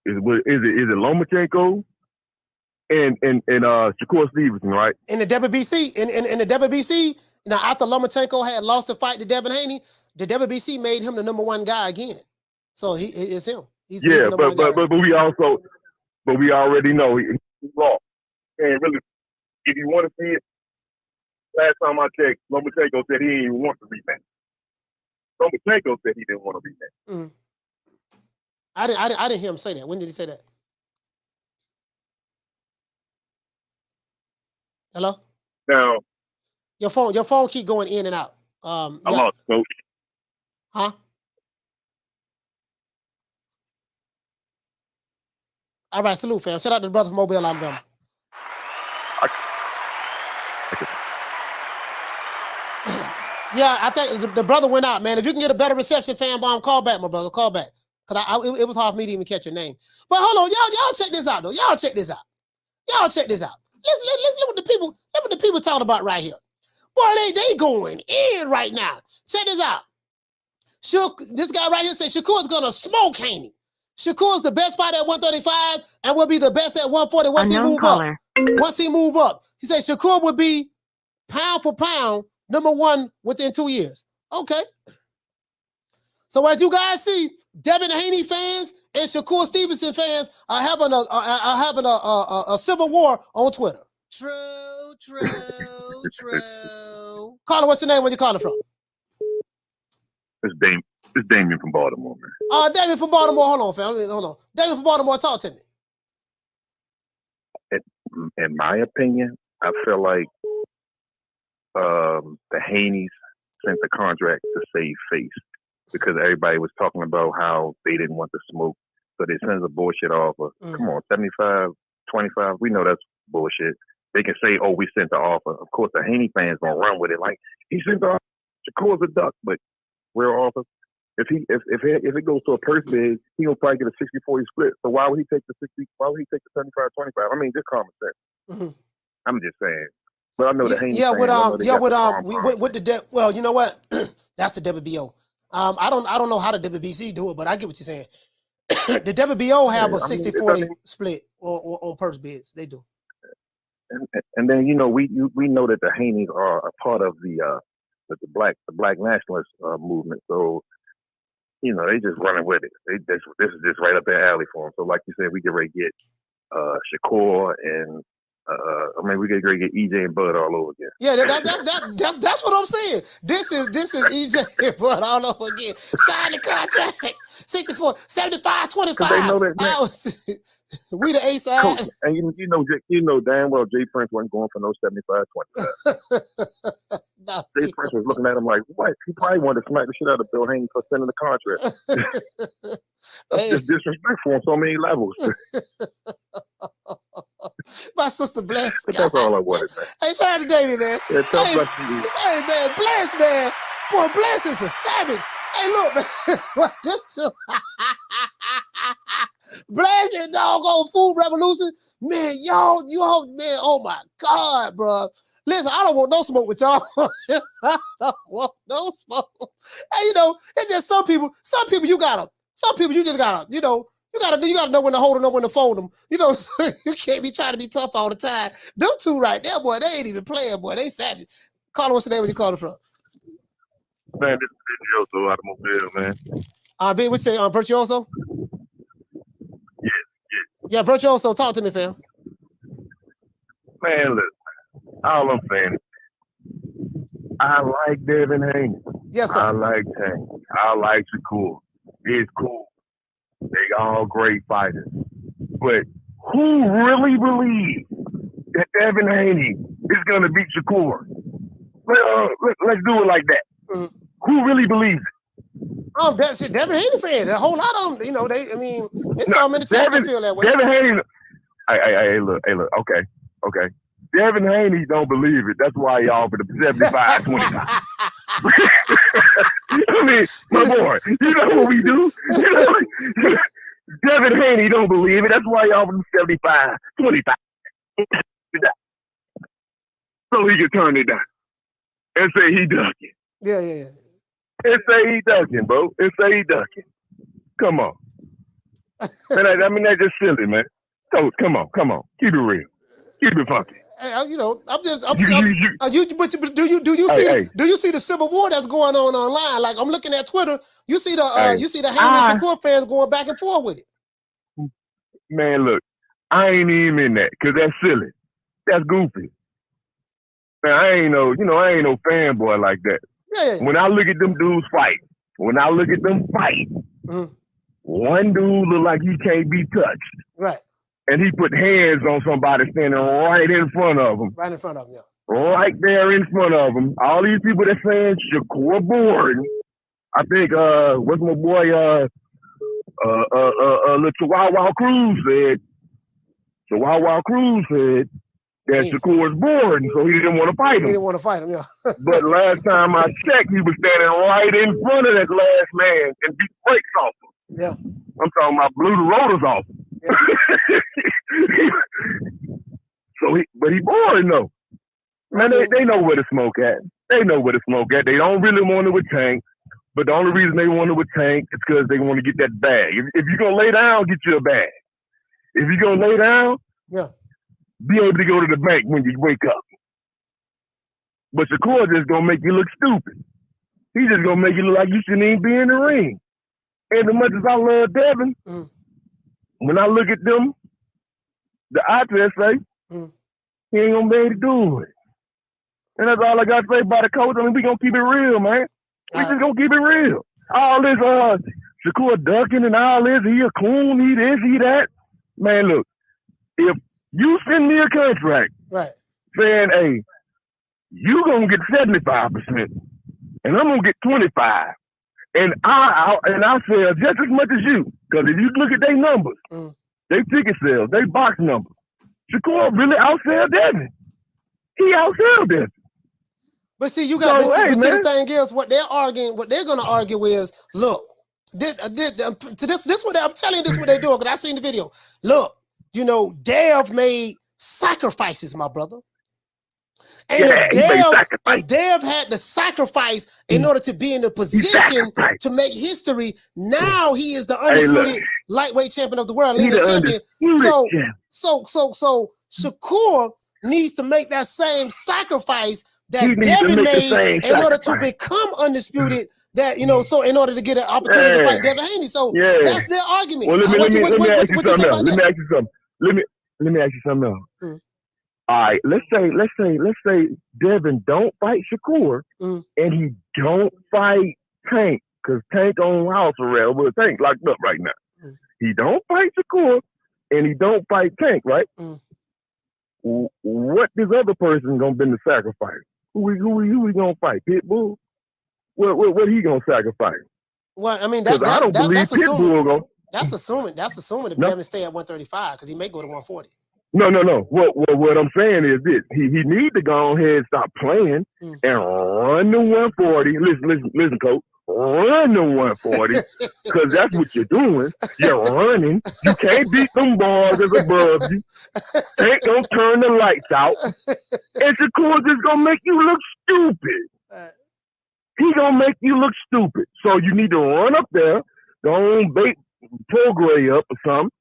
Is it Lomachenko and Shakur Stevenson, right? In the WBC, in the WBC, now after Lomachenko had lost the fight to Devin Haney, the WBC made him the number one guy again. So it's him. He's but we already know he's lost. And really, if you want to see it, last time I checked, Lomachenko said he didn't even want to rematch. Lomachenko said he didn't want to rematch. I didn't hear him say that. When did he say that? Hello? Now, your phone keep going in and out. I lost, coach. Huh? All right, salute, fam. Shout out to the brother from Mobile, Alabama. Yeah, I think the brother went out, man. If you can get a better reception, fan bomb, call back, my brother. Call back. Because it was hard for me to even catch your name. But hold on, y'all check this out, though. Y'all check this out. Let's look what the people talking about right here. Boy, they going in right now. Check this out. This guy right here said Shakur's gonna smoke Haney. Shakur's the best fighter at 135 and will be the best at 140 once he move up. Once he move up. He said Shakur would be pound for pound number one within 2 years. Okay. So as you guys see, Devin Haney fans and Shakur Stevenson fans are having a civil war on Twitter. True. Caller, what's your name? Where you calling from? It's Damien from Baltimore, man. Damien from Baltimore. Hold on, fam. Hold on. Damien from Baltimore, talk to me. In my opinion, I feel like the Haneys sent the contract to save face because everybody was talking about how they didn't want the smoke. So they sent a bullshit offer. Come on, 75, 25. We know that's bullshit. They can say, oh, we sent the offer. Of course, the Haney fans gonna run with it. Like, he sent the offer. Shakur's a duck, but real offer. If it goes to a purse bid, he will probably get a 60-40 split. So why would he take the 60? Why would he take the 75-25? I mean, just common sense. I'm just saying. But I know the Haney fans. Well, you know what? That's the WBO. I don't know how the WBC do it, but I get what you're saying. The WBO have a 60-40 split on purse bids. They do. And then we know that the Haneys are a part of the black nationalist movement. So they just running with it. This is just right up their alley for them. So like you said, we get ready to get Shakur and we get ready to get EJ and Bud all over again. Yeah, that's what I'm saying. This is EJ and Bud all over again. Sign the contract. 64, 75, 25. They know that, we the A side. Coach, and you know damn well Jay Prince wasn't going for no 75-25. No, Jay Prince was looking at him like, what? He probably wanted to smack the shit out of Bill Haney for sending the contract. That's just disrespectful on so many levels. My sister Bless. That's all I wanted, man. Hey, shout out to Davey, man. Yeah, hey, man, Bless, man. Boy, Bless is a savage. Hey, look, man. What them two? Bless and doggone food revolution. Man, y'all, man, oh my God, bro. Listen, I don't want no smoke with y'all. I don't want no smoke. Hey, it's just some people you just gotta, You gotta know when to hold them, know when to fold them. You know, you can't be trying to be tough all the time. Them two right there, boy, they ain't even playing, boy. They savage. Call what's the name where you calling from? Man, this is Virtuoso out of Mobile, man. B, what's say Virtuoso? Yeah, Virtuoso, talk to me, fam. Man, look, all I'm saying, I like Devin Haney. Yes, sir. I like Tank. I like Shakur. It's cool. They all great fighters. But who really believes that Devin Haney is going to beat Shakur? Let's do it like that. Mm-hmm. Who really believes it? Devin Haney fan. A whole lot of them, you know, it's so many times they feel that way. Devin Haney, hey, look, okay. Devin Haney don't believe it. That's why he offered him 75-25. I mean, my boy, you know what we do? You know, Devin Haney don't believe it. That's why he offered him 75-25. So he can turn it down and say he ducking. Yeah. And say he ducking, bro. And say he ducking. Come on. Man, I mean, that's just silly, man. So, come on. Keep it real. Keep it funky. Hey, you know, but do you see the civil war that's going on online? Like I'm looking at Twitter, you see the Haneys Shakur fans going back and forth with it. Man, look, I ain't even in that because that's silly. That's goofy. Man, I ain't no fanboy like that. Yeah. When I look at them dudes fight, one dude look like he can't be touched. Right. And he put hands on somebody standing right in front of him. Right in front of him, yeah. Right there in front of him. All these people that saying Shakur born. I think what's my boy little Chihuahua Cruz said that Shakur's born, so he didn't want to fight him. He didn't want to fight him, yeah. But last time I checked, he was standing right in front of that last man and beat brakes off him. Yeah. I'm talking about blew the rotors off him. Yeah. But he boring though. Man, they know where to smoke at. They don't really want it with Tank, but the only reason they want it with Tank is because they want to get that bag. If you're gonna lay down, get you a bag. If you're gonna lay down, be able to go to the bank when you wake up. But Shakur just gonna make you look stupid. He's just gonna make you look like you shouldn't even be in the ring. And as much as I love Devin, when I look at them, the eye test say, he ain't gonna be able to do it. And that's all I gotta say about the coach. I mean, we gonna keep it real, man. We just gonna keep it real. All this Shakur ducking and all this, he a coon, he this, he that. Man, look, if you send me a contract saying, hey, you gonna get 75% and I'm gonna get 25%. And I sell just as much as you. Because if you look at their numbers, they ticket sales, they box numbers. Shakur really outsell Devin. He outsell Devin. But see, you got the thing is, what they're gonna argue is, look, this what I'm telling you, this what they're doing, because I seen the video. Look, you know, Dev made sacrifices, my brother. And if Dev had to sacrifice in order to be in the position to make history, now he is the undisputed lightweight champion of the world, champion. So Shakur needs to make that same sacrifice that Devin made in order to become undisputed. That so in order to get an opportunity to fight Devin Haney. So that's their argument. Well, let me ask you something else. All right, let's say Devin don't fight Shakur and he don't fight Tank, because Tank on house arrest, but Tank locked up right now. He don't fight Shakur and he don't fight Tank, right? What this other person gonna be the sacrifice? Who he gonna fight? Pitbull? What he gonna sacrifice? Well, I mean, I don't believe Pitbull gonna. That's assuming if Devin stay at 135, because he may go to 140. No. What I'm saying is this: he need to go ahead and stop playing and run the 140. Listen, coach. Run the 140, because that's what you're doing. You're running. You can't beat them bars that's above you. Ain't gonna turn the lights out. And Shakur just gonna make you look stupid. He gonna make you look stupid. So you need to run up there. Don't bait Progray up or something,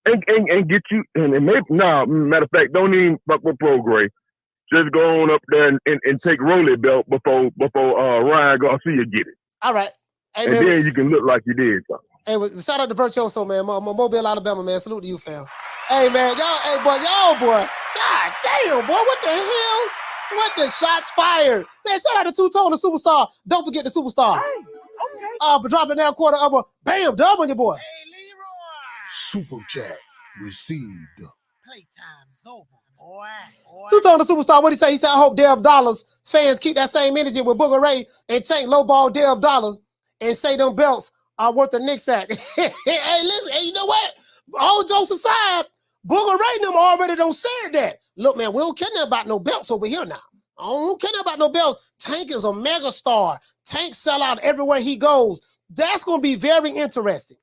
and get you. And maybe matter of fact, don't even fuck with Progray. Just go on up there and take Rolly belt before Ryan Garcia get it. All right. Hey, and man, then you can look like you did something. Hey, shout out to Virtuoso, man. Mobile, Alabama, man. Salute to you, fam. Hey, man, y'all, boy. God damn, boy, what the hell? What the shots fired? Man, shout out to Two-Tone, the superstar. Don't forget the superstar. Hey, okay. For dropping down quarter of a bam dub on your boy. Hey, Leroy. Super chat received. Playtime's over, boy. Two-Tone, the superstar, what he say? He said, I hope Dev Dollars fans keep that same energy with Booger Ray and Tank lowball Dev Dollars and say them belts are worth the Knicks at. Hey, listen, hey, you know what? All jokes aside, Booger Ray them already don't say that. Look, man, we don't care nothing about no belts over here now. I don't care nothing about no belts. Tank is a mega star. Tank sell out everywhere he goes. That's going to be very interesting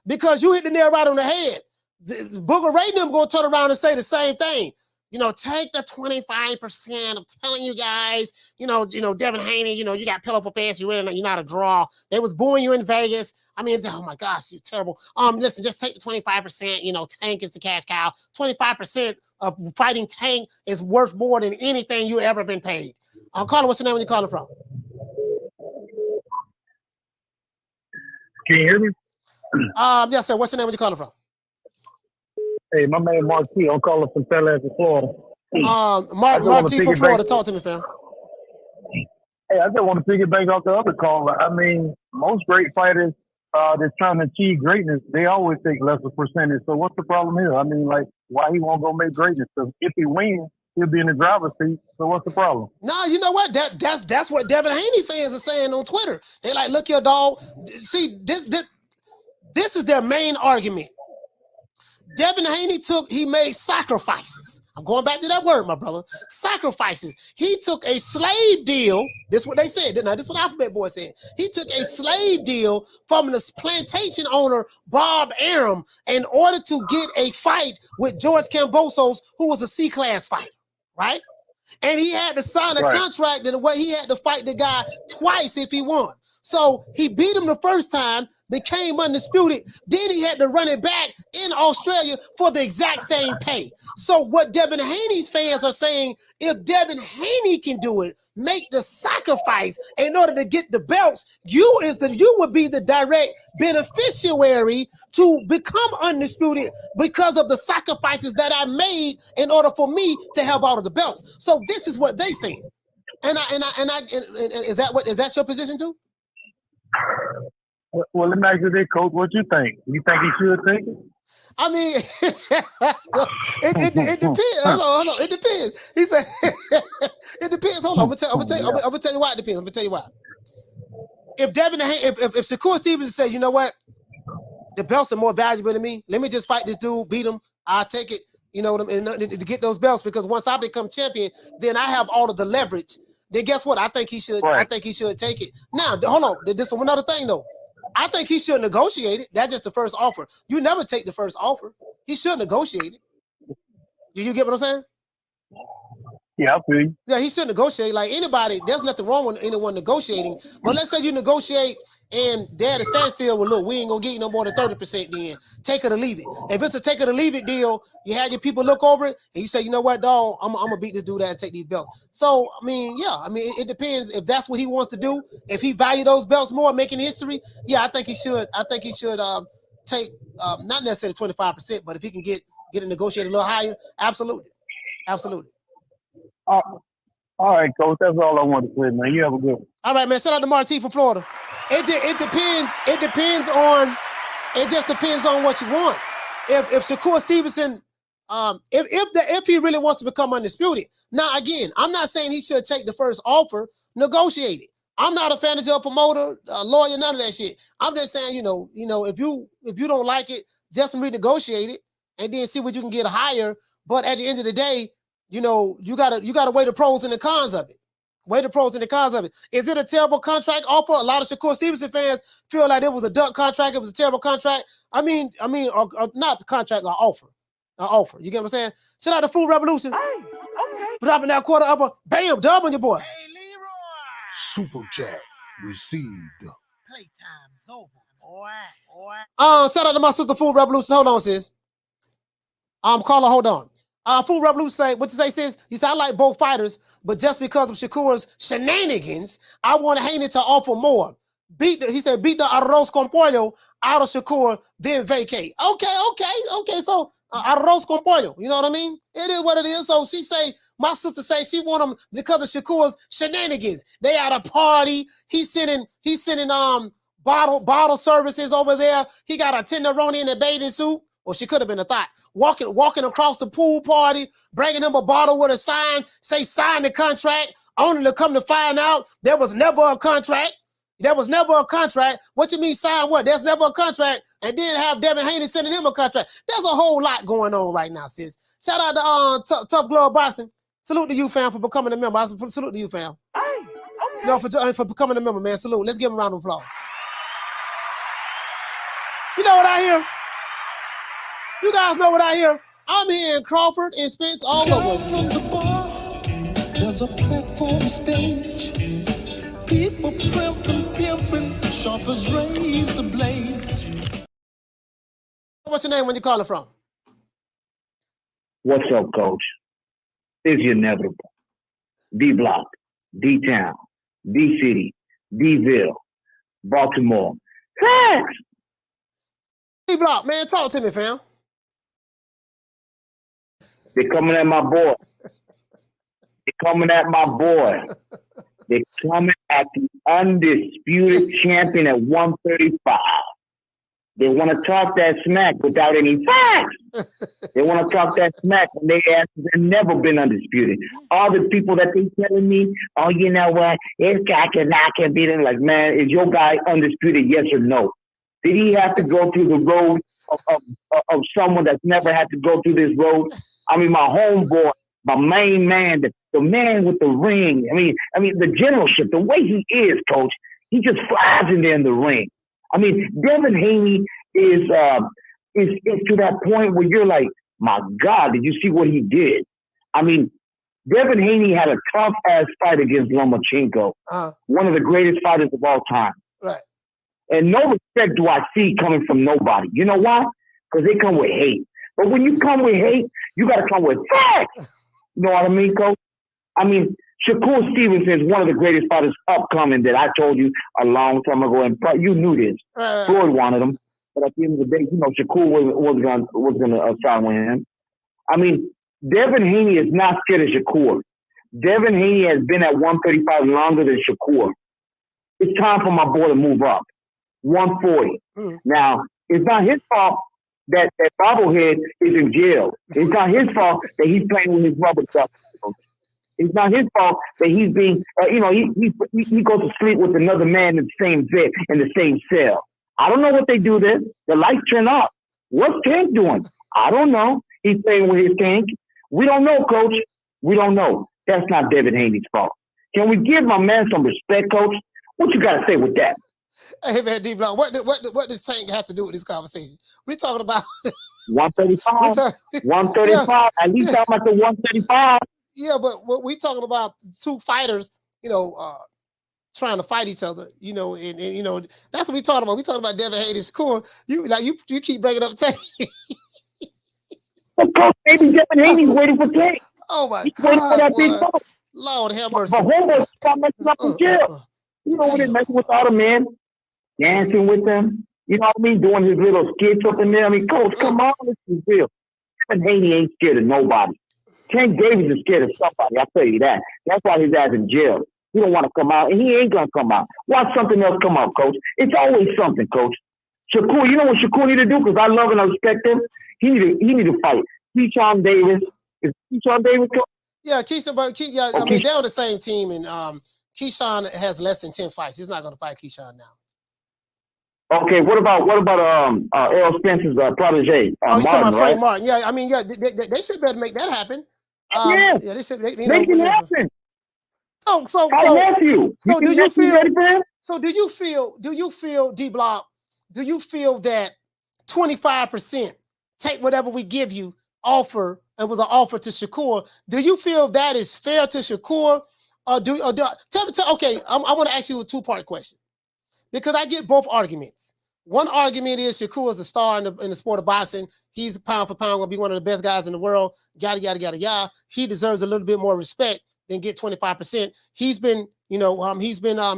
because you hit the nail right on the head. Booger Ray them going to turn around and say the same thing. You know, take the 25%. I'm telling you guys, you know, Devin Haney, you know, you got pillow for fast. You're not a draw. They was booing you in Vegas. I mean, oh my gosh, you're terrible. Listen, just take the 25%. You know, Tank is the cash cow. 25% of fighting Tank is worth more than anything you ever been paid. Caller, what's your name when you're calling from? Can you hear me? Yes, sir. What's your name when you're calling from? Hey, my man Marquis. I'm calling from Tallahassee, Florida. Marquis from Florida. Talk to me, fam. Hey, I just want to piggyback off the other caller. I mean, most great fighters that's trying to achieve greatness, they always take lesser percentage. So what's the problem here? I mean, like, why he won't go make greatness? Because if he wins, he'll be in the driver's seat. So what's the problem? No, you know what? That's what Devin Haney fans are saying on Twitter. They like, look here, dog. See, this is their main argument. Devin Haney made sacrifices. I'm going back to that word, my brother. Sacrifices. He took a slave deal. This is what they said. Now, this is what Alphabet Boy said. He took a slave deal from the plantation owner, Bob Arum, in order to get a fight with Georg Kambosos, who was a C-class fighter, right? And he had to sign a contract in the way he had to fight the guy twice if he won. So he beat him the first time, became undisputed. Then he had to run it back in Australia for the exact same pay. So what Devin Haney's fans are saying, if Devin Haney can do it, make the sacrifice in order to get the belts, you would be the direct beneficiary to become undisputed because of the sacrifices that I made in order for me to have all of the belts. So this is what they saying. And is that your position too? Well, let me ask you this, Coach. What you think? You think he should take it? I mean, it depends. Hold on. It depends. He said, it depends. Hold on. I'm gonna tell you why it depends. I'm gonna tell you why. If Devin, if Shakur Stevenson said, you know what, the belts are more valuable to me. Let me just fight this dude, beat him. I'll take it. You know what I mean? To get those belts, because once I become champion, then I have all of the leverage. Then guess what? I think he should. Right. I think he should take it. Now, hold on. This is another thing though. I think he should negotiate it. That's just the first offer. You never take the first offer. He should negotiate it. Do you get what I'm saying? Yeah, I feel. Yeah, he should negotiate. Like anybody, there's nothing wrong with anyone negotiating. But let's say you negotiate and they're at a standstill. Well, look, we ain't gonna get you no more than 30%. Then take it or leave it. If it's a take it or leave it deal, you have your people look over it and you say, you know what, dog, I'm gonna beat this dude and take these belts. So I mean, yeah, I mean, it depends if that's what he wants to do. If he value those belts more, making history, yeah, I think he should. I think he should take not necessarily 25%, but if he can get it negotiated a little higher, absolutely. All right, Coach. That's all I want to say, man. You have a good one. All right, man. Shout out to Marty from Florida. It depends. It just depends on what you want. If Shakur Stevenson, if he really wants to become undisputed. Now, again, I'm not saying he should take the first offer, negotiate it. I'm not a fan of a promoter, a lawyer, none of that shit. I'm just saying, you know, if you don't like it, just renegotiate it and then see what you can get higher. But at the end of the day, you know, you gotta weigh the pros and the cons of it. Is it a terrible contract offer? A lot of Shakur Stevenson fans feel like it was a duck contract. It was a terrible contract. I mean, not the contract, or offer. You get what I'm saying? Shout out to Food Revolution. Hey, okay. Dropping that quarter up a bam dub on your boy. Hey, Leroy. Super chat received. Playtime's over. Shout out to my sister Food Revolution. Hold on, sis. Carla, hold on. Food Revolution say, what you say, sis? He said, I like both fighters, but just because of Shakur's shenanigans, I want Haney to offer more. He said, beat the arroz con pollo out of Shakur, then vacate. Okay. So arroz con pollo, you know what I mean? It is what it is. So she say, my sister say she want him because of Shakur's shenanigans. They at a party. He's sending bottle services over there. He got a tenderoni in a bathing suit. Or she could have been a thought. Walking across the pool party, bringing him a bottle with a sign, say sign the contract, only to come to find out there was never a contract. There was never a contract. What you mean sign what? There's never a contract. And then have Devin Haney sending him a contract. There's a whole lot going on right now, sis. Shout out to Tough Glove Boxing. Salute to you, fam, for becoming a member. I salute to you, fam. No, for becoming a member, man. Salute. Let's give him a round of applause. You know what I hear? You guys know what I hear? I'm hearing Crawford and Spence all over. From the bar, there's a platform stage. People pimping, sharp as razor blades. What's your name? When you calling from? What's up, Coach? It's inevitable. D-Block, D-Town, D-City, D-Ville, Baltimore. Thanks! D-Block, man, talk to me, fam. They're coming at my boy. They're coming at my boy. They're coming at the undisputed champion at 135. They want to talk that smack without any facts. They want to talk that smack when they ask they've never been undisputed. All the people that they telling me, oh, you know what, this guy can beat him. Like, man, is your guy undisputed, yes or no? Did he have to go through the road of someone that's never had to go through this road? I mean, my homeboy, my main man, the man with the ring. I mean, the generalship, the way he is, Coach, he just flies in there in the ring. I mean, Devin Haney is to that point where you're like, my God, did you see what he did? I mean, Devin Haney had a tough-ass fight against Lomachenko, one of the greatest fighters of all time. Right. And no respect do I see coming from nobody. You know why? Because they come with hate. But when you come with hate, you got to come with facts. You know what I mean, Coach? I mean, Shakur Stevenson is one of the greatest fighters upcoming that I told you a long time ago, and you knew this. Floyd wanted him, but at the end of the day, you know, Shakur was gonna sign with him. I mean, Devin Haney is not scared of Shakur. Devin Haney has been at 135 longer than Shakur. It's time for my boy to move up. 140. Now, it's not his fault that bobblehead is in jail. It's not his fault that he's playing with his rubber stuff. It's not his fault that he's being, he goes to sleep with another man in the same bed, in the same cell. I don't know what they do there. The lights turn off. What's Tank doing? I don't know. He's playing with his Tank. We don't know, Coach. We don't know. That's not Devin Haney's fault. Can we give my man some respect, Coach? What you got to say with that? Hey, man, D-Block, what does Tank have to do with this conversation? We're talking about 135. 135. Yeah. At least I'm at the 135. Yeah, but what we talking about two fighters, trying to fight each other, and that's what we talking about. We talking about Devin Haney's Shakur. You keep bringing up Tank. Of course, maybe Devin Haney's waiting for Tank. Oh my He's God, waiting for that big fight. Lord have mercy. But homeboy start messing up in jail. When they messing with all the men, dancing with them. You know what I mean? Doing his little skits up in there. I mean, Coach, come on, this is real. Devin Haney ain't scared of nobody. Tank Davis is scared of somebody, I'll tell you that. That's why his ass in jail. He don't want to come out, and he ain't going to come out. Watch something else come out, Coach. It's always something, Coach. Shakur, you know what Shakur need to do? Because I love and I respect him. He need to fight. Keyshawn Davis. Is Keyshawn Davis, Coach? Yeah, I mean, they're on the same team, and Keyshawn has less than 10 fights. He's not going to fight Keyshawn now. Okay, what about Errol Spence's protege? You talking about Frank Martin? Yeah, I mean, they should better make that happen. Yeah, they should make it happen. So do you feel D-Block? Do you feel that 25% take whatever we give you offer? It was an offer to Shakur. Do you feel that is fair to Shakur? Tell me. Okay, I want to ask you a two-part question because I get both arguments. one argument is Shakur is a star in the sport of boxing. He's pound for pound going to be one of the best guys in the world. Yada, yada, yada, yada. He deserves a little bit more respect than get 25%. He's been, he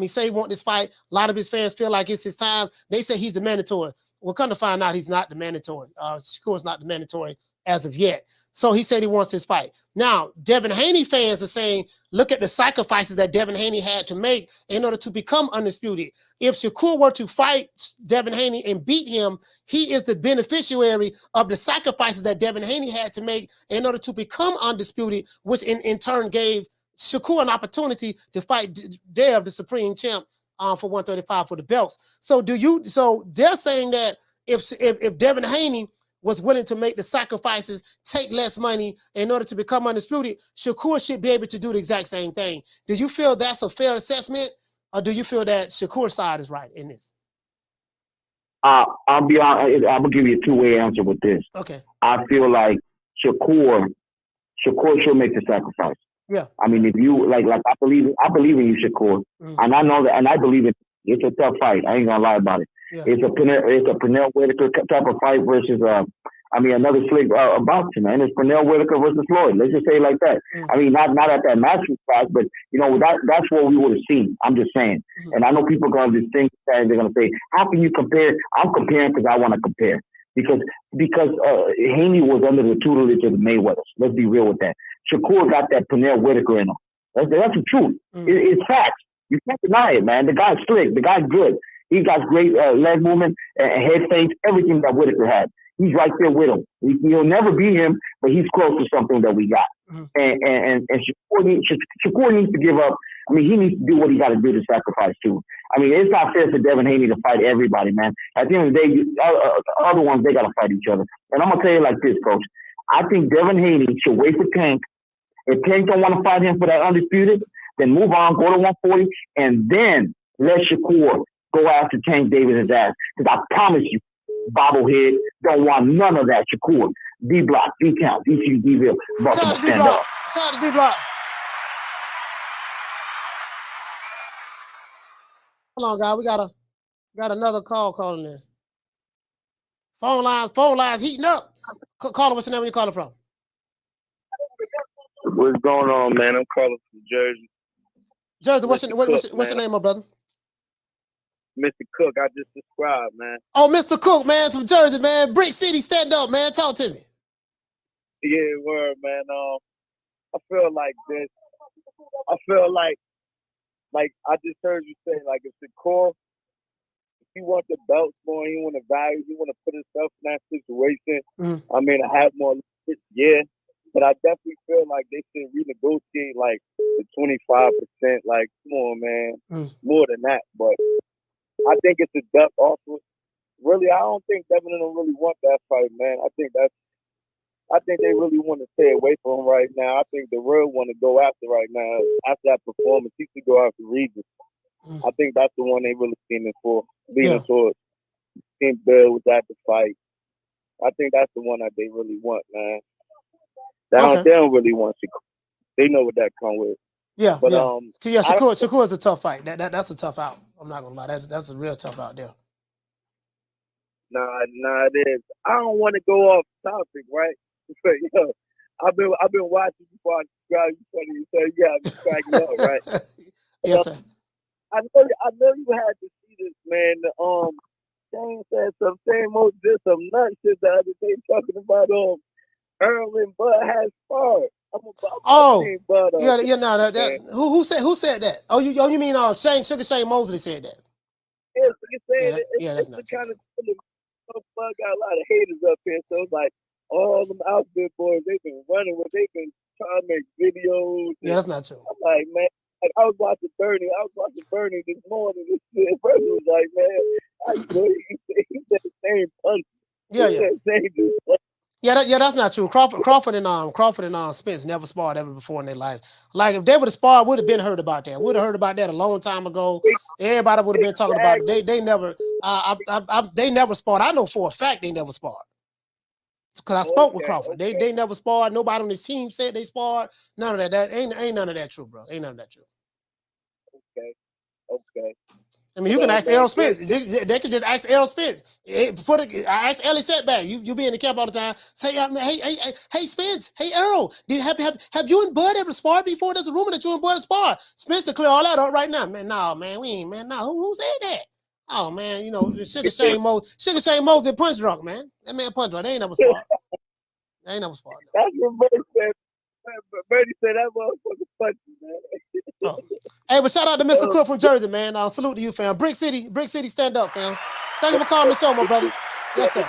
said he want this fight. A lot of his fans feel like it's his time. They say he's the mandatory. We're come to find out he's not the mandatory. Shakur's not the mandatory as of yet. So he said he wants this fight. Now, Devin Haney fans are saying, look at the sacrifices that Devin Haney had to make in order to become undisputed. If Shakur were to fight Devin Haney and beat him, he is the beneficiary of the sacrifices that Devin Haney had to make in order to become undisputed, which in turn gave Shakur an opportunity to fight Dev, the supreme champ, for 135 for the belts. So they're saying that if Devin Haney was willing to make the sacrifices, take less money in order to become undisputed, Shakur should be able to do the exact same thing. Do you feel that's a fair assessment, or do you feel that Shakur's side is right in this? I'll be honest. I'm gonna give you a two-way answer with this. Okay. I feel like Shakur should make the sacrifice. Yeah. I mean, if you like I believe in you, Shakur, and I know that, and I believe it. It's a tough fight. I ain't gonna lie about it. Yeah. It's a Pernell Whitaker type of fight versus another slick boxing, man. It's Pernell Whitaker versus Floyd. Let's just say it like that. I mean, not at that match class, but that's what we would have seen. I'm just saying. And I know people are gonna just think that they're gonna say, how can you compare? I'm comparing because I want to compare. Because Haney was under the tutelage of the Mayweathers. Let's be real with that. Shakur got that Pernell Whitaker in him. That's the truth. It's facts. You can't deny it, man. The guy's slick. The guy's good. He got great leg movement, head feints, everything that Whitaker had. He's right there with him. He'll never beat him, but he's close to something that we got. And Shakur needs to give up. I mean, he needs to do what he got to do to sacrifice too. I mean, it's not fair for Devin Haney to fight everybody, man. At the end of the day, other ones, they got to fight each other. And I'm going to tell you like this, Coach. I think Devin Haney should wait for Tank. If Tank don't want to fight him for that undisputed, then move on, go to 140, and then let Shakur go after Tank Davis' ass. Because I promise you, bobblehead don't want none of that. Shakur, D-Block, D-Count, DCU, D-Ville, Baltimore, stand up. Shout out to D-Block. Hold on, guys. We got another call calling in. Phone lines heating up. Caller, what's your name? Where you calling from? What's going on, man? I'm calling from Jersey. Jersey, what's your name, my brother? Mr. Cook, I just subscribed, man. Oh, Mr. Cook, man, from Jersey, man. Brick City, stand up, man. Talk to me. Yeah, word, man. I feel like this. I feel like I just heard you say, like, if Shakur, if he want the belts more, he want the value, he want to put himself in that situation. I mean, I have more, yeah. But I definitely feel like they should renegotiate like the 25%. Like, come on, man, more than that. But I think it's a duck offer. Really, I don't think Devin and them really want that fight, man. I think they really want to stay away from him right now. I think the real want to go after right now. After that performance, he should go after Regis. I think that's the one they really leaning towards. Team Bill was at the fight. I think that's the one that they really want, man. They don't really want Shakur. They know what that come with. Yeah, but Shakur is a tough fight. That's a tough out. I'm not gonna lie. That's a real tough out there. Nah, it is. I don't want to go off topic, right? But I've been watching before I subscribe. You funny, you say yeah, I'm cracking up, right? Yes, sir. I know you had to see this, man. Shane said some did some nut shit the other day talking about Earl and Bud has sparred. Who said that? Oh, you mean Shane Mosley said that? Yes, you said that's it's the kind of Bud got a lot of haters up here, so it's like all them outfit boys, they've been running with, they've been trying to make videos. Yeah, that's not true. I'm like, man, I was watching Bernie this morning. This shit, Bernie was like, man, I swear he said the same punch. Yeah, that's not true. Crawford and Spence never sparred ever before in their life. Like if they would have sparred, would have been heard about that. Would have heard about that a long time ago. Everybody would have been talking about it. They never. They never sparred. I know for a fact they never sparred. Because I spoke with Crawford. They never sparred. Nobody on this team said they sparred. None of that. That ain't none of that true, bro. Ain't none of that true. Okay. I mean, you can ask Errol Spence. They can just ask Errol Spence. Ask Ellie Setback. You be in the camp all the time. Say, hey, Spence. Hey, Errol. Have you and Bud ever sparred before? There's a rumor that you and Bud spar. Spence to clear all that up right now. Man, no, man, we ain't, man. No, who said that? Oh man, you know, Sugar Shane Mosley punch drunk, man. That man punch drunk. They ain't never sparred. They ain't never sparred. That's what Bernie said. Bernie said that motherfucker punch, man. Oh. Hey, but shout out to Mr. Cook from Jersey, man. Salute to you, fam. Brick City, stand up, fam. Thank you for calling the show, my brother. Yes, sir.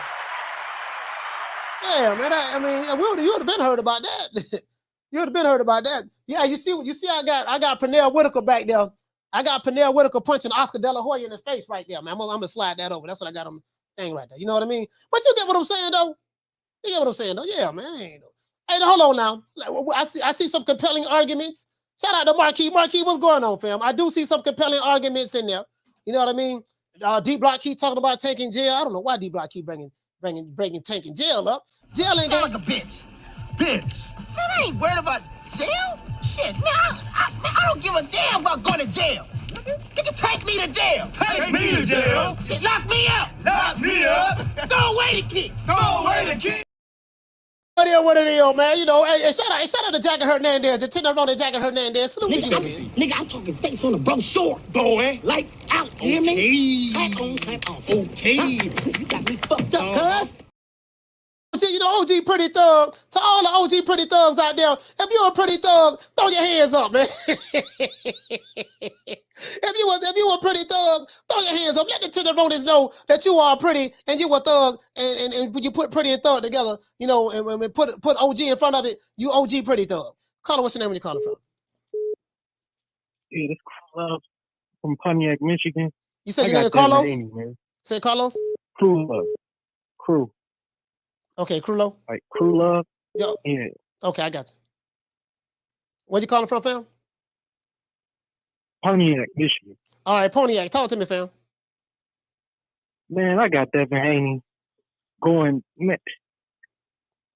Yeah, man. I mean, you would have been heard about that. You would have been heard about that. Yeah, you see, I got Pernell Whitaker back there. I got Pernell Whitaker punching Oscar De La Hoya in the face right there, man. I'm gonna slide that over. That's what I got on the thing right there. You know what I mean? But you get what I'm saying, though. You get what I'm saying, though. Yeah, man. Hey, hold on now. I see some compelling arguments. Shout out to Marquis. Marquis, what's going on, fam? I do see some compelling arguments in there. You know what I mean? D Block keep talking about tanking jail. I don't know why D Block keep bringing tanking jail up. Jail ain't like a bitch. Bitch. Man, I ain't worried about jail. Shit, man, I don't give a damn about going to jail. Nigga, take me to jail. Take me to jail. Shit, lock me up. Lock me up. Throw away the kid. Throw away the kid. What it is, man. You know, hey, shout out to Jackie Hernandez, the tender on the Jackie Hernandez. Salute to you. Nigga, I'm talking face on the brochure. Boy. Lights out, hear me? Clap on, clap off. Okay. You got me fucked up, cuz. You know, OG Pretty Thug, to all the OG Pretty Thugs out there, if you're a pretty thug, throw your hands up, man. If you a pretty thug, throw your hands up. Let the tenderonis know that you are pretty and you a thug, and when you put pretty and thug together, you know, and put OG in front of it, you OG Pretty Thug. Caller, what's your name when you calling from? Yeah, this Carlos from Pontiac, Michigan. You said your name Carlos? Say Carlos? Crew. Okay, Crew Low? Like Crew Love? Yo. Yeah. Okay, I got you. Where you calling from, fam? Pontiac, Michigan. All right, Pontiac, talk to me, fam. Man, I got Devin Haney going. Man,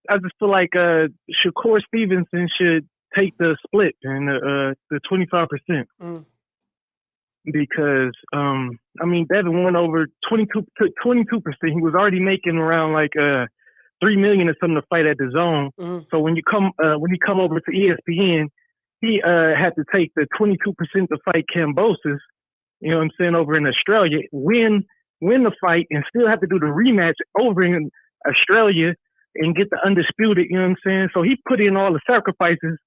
I just feel like Shakur Stevenson should take the split and the 25%. Because I mean, Devin went over 22%. He was already making around like $3 million or something to fight at the Zone. So when you come over to ESPN, he had to take the 22% to fight Kambosos. You know what I'm saying? Over in Australia, win the fight, and still have to do the rematch over in Australia and get the undisputed. You know what I'm saying? So he put in all the sacrifices.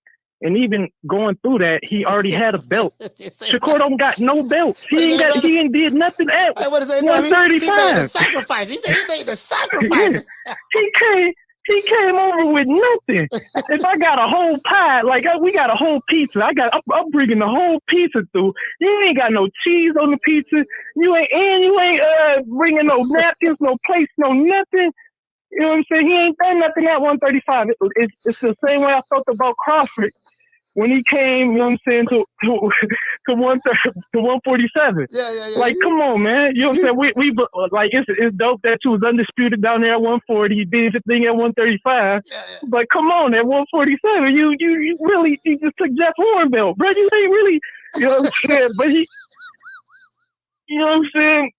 And even going through that, he already had a belt. Shakur don't got no belts. He ain't did nothing else. 135. He made the sacrifice. He said he made the sacrifice. He came over with nothing. If I got a whole pie, like we got a whole pizza, I'm bringing the whole pizza through. You ain't got no cheese on the pizza. You ain't bringing no napkins, no plates, no nothing. You know what I'm saying? He ain't done nothing at 135. It's the same way I felt about Crawford when he came, you know what I'm saying, to 147. Yeah. Like, come on, man. You know what I'm saying? We like it's dope that you was undisputed down there at 140. You did the thing at 135. But come on, at 147, you really just took Jeff Horn belt, bro. You ain't really, you know what I'm saying? But he, you know what I'm saying?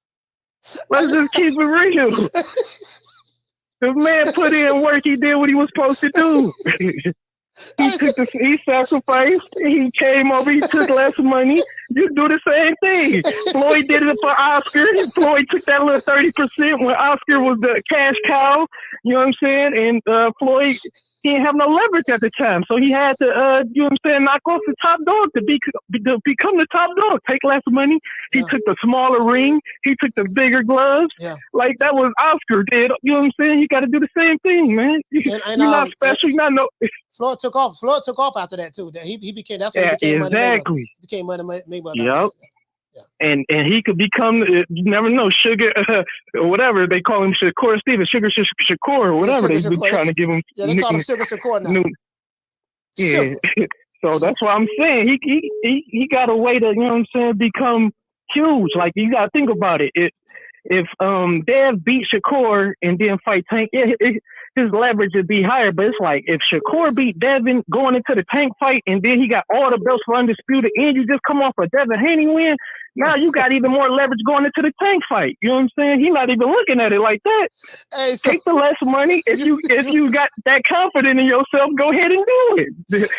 Let's just keep it real. The man put in work. He did what he was supposed to do. He sacrificed. He came over. He took less money. You do the same thing. Floyd did it for Oscar. Floyd took that little 30% when Oscar was the cash cow. You know what I'm saying? And Floyd, he didn't have no leverage at the time, so he had to, you know what I'm saying, knock off the top dog to become the top dog. Take less money. He took the smaller ring. He took the bigger gloves. Like that was Oscar did. You know what I'm saying? You got to do the same thing, man. You're not special. You're not no. Floyd took off after that too. He became. That's when he became exactly. He became money Mayweather. Yep. And he could become, you never know, Sugar, or whatever they call him, Shakur Stevenson, Sugar Shakur, or whatever they've been trying to give him. Yeah, they call him Sugar Shakur now. Yeah. So that's what I'm saying. He got a way to, you know what I'm saying, become huge. Like, you got to think about it. If Dev beat Shakur and then fight Tank, his leverage would be higher. But it's like, if Shakur beat Devin going into the Tank fight and then he got all the belts for undisputed and you just come off a Devin Haney win, Now you got even more leverage going into the Tank fight. You know what I'm saying? He's not even looking at it like that. Hey, so, take the less money. If you got that confident in yourself, go ahead and do it.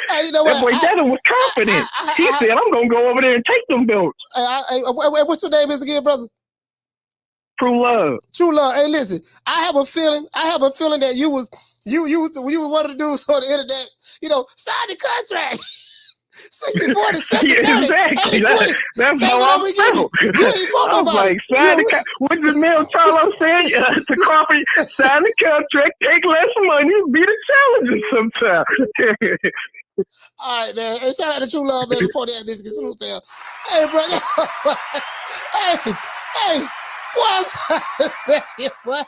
Hey, you know that what? boy Devin was confident. He said, "I'm gonna go over there and take them belts." What's your name is again, brother? True Love. True Love. Hey, listen. I have a feeling that you was one of the dudes on the internet. You know, sign the contract. 60-40, 70-30, exactly. 80-20. That's Take how whatever I we give you. felt. You ain't fought I was nobody. like, what did Mel Charlo say to Crawford? Sign the contract, take less money, be the challenger sometime. All right, man. Hey, shout out to True Love, man. Before that, Biscuits. Salute, fam. Hey, brother. hey, boy, I'm trying to say it, boy.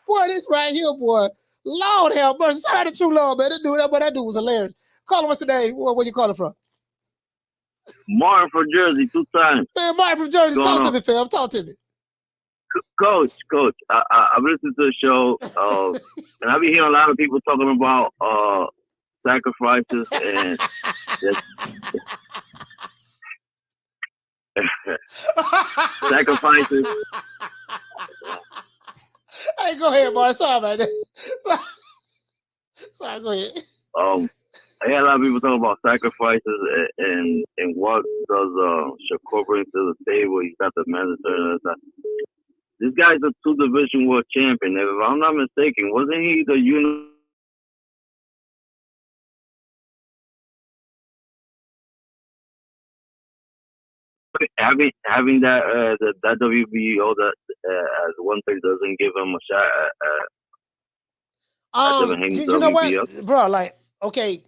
Boy, this right here, boy. Lord have mercy. Shout out to True Love, man. That dude was hilarious. Call him what's today? Where you calling from? Martin from Jersey, 2 times. Man, Martin from Jersey. Talk to me, fam. Talk to me. Coach, I've listened to the show, and I've been hearing a lot of people talking about sacrifices and sacrifices. Hey, go ahead, Martin. Sorry about that. Sorry, go ahead. I hear a lot of people talking about sacrifices and what does Shakur bring to the table. He's got the mandatory. This guy's a 2-division world champion. If I'm not mistaken, wasn't he the having that that WBO that as one thing doesn't give him a shot at you know what, bro? Like, okay,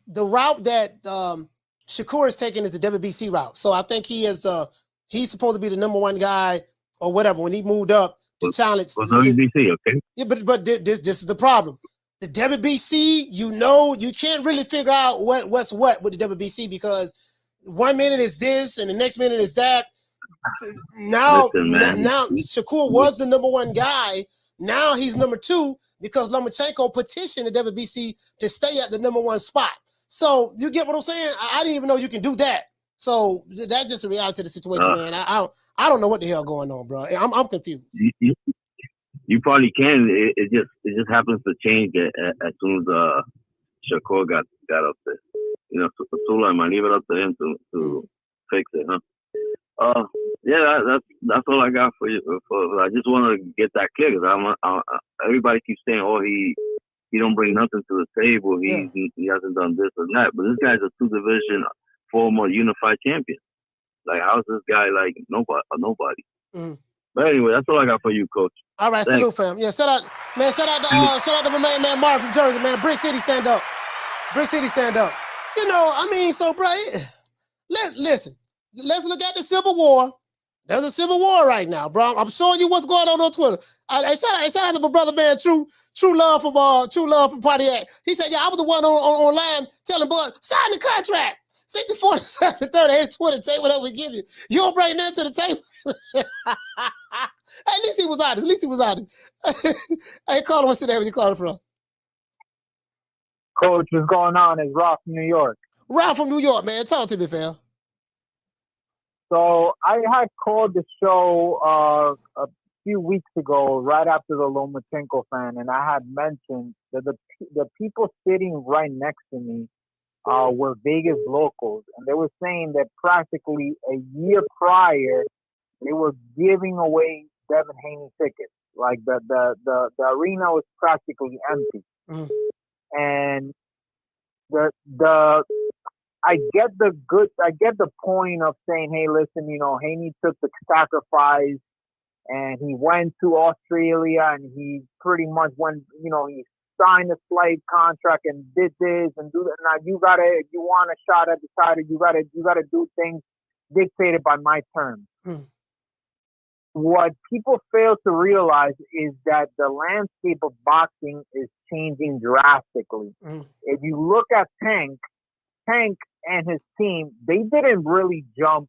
the route that Shakur is taking is the WBC route. So I think he's supposed to be the #1 guy or whatever when he moved up to challenge. WBC, okay. Yeah, but this is the problem. The WBC, you can't really figure out what's what with the WBC because 1 minute is this and the next minute is that. Now Shakur was the #1 guy. Now he's #2 because Lomachenko petitioned the WBC to stay at the #1 spot. So you get what I'm saying? I didn't even know you can do that. So that's just a reality of the situation, man. I don't know what the hell going on, bro. I'm confused. You probably can. It just happens to change as soon as Shakur got up there. You know, so I might leave it up to him to fix it, huh? Yeah, that's all I got for you. I just want to get that clear because everybody keeps saying, "Oh, he don't bring nothing to the table. He hasn't done this or that." But this guy's a 2-division former unified champion. Like, how's this guy like nobody? Mm. But anyway, that's all I got for you, Coach. All right, Thanks. salute, fam. Yeah, shout out to my man Mark from Jersey, man. Brick City, stand up. Brick City, stand up. You know, I mean, so, bro, listen. Let's look at the Civil War. There's a civil war right now, bro. I'm showing you what's going on Twitter. Shout out to my brother, man, True Love from Pontiac. He said, "Yeah, I was the one online telling Bud, sign the contract. 60-40, 70-30, 80-20, take whatever we give you. You don't bring nothing to the table." At least he was honest. Hey, call him what's today when you call him from. Coach, what's going on? It's Rob from New York. Rob from New York, man. Talk to me, fam. So I had called the show a few weeks ago, right after the Lomachenko fan, and I had mentioned that the people sitting right next to me were Vegas locals, and they were saying that practically a year prior, they were giving away Devin Haney tickets. Like the arena was practically empty, and I get the point of saying, hey, listen, you know, Haney took the sacrifice and he went to Australia and he pretty much went, you know, he signed a slave contract and did this and do that. Now if you want a shot at the title, you gotta do things dictated by my terms. What people fail to realize is that the landscape of boxing is changing drastically. If you look at Tank and his team, they didn't really jump,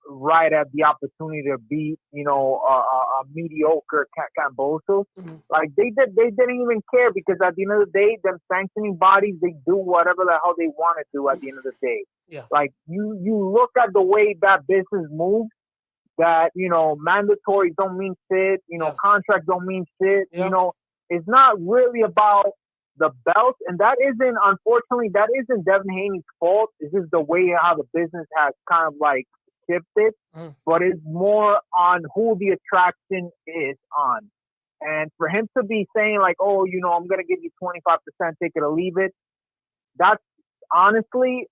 right at the opportunity to beat, a mediocre Kambosos. Like they didn't even care, because at the end of the day, them sanctioning bodies, they do whatever the hell they want to do at the end of the day. Yeah. Like you look at the way that business moves, that, mandatories don't mean shit, contracts don't mean shit, it's not really about the belt, and unfortunately, that isn't Devin Haney's fault. It's just the way how the business has kind of like shifted, but it's more on who the attraction is on. And for him to be saying like, oh, I'm going to give you 25%, take it or leave it, that's honestly,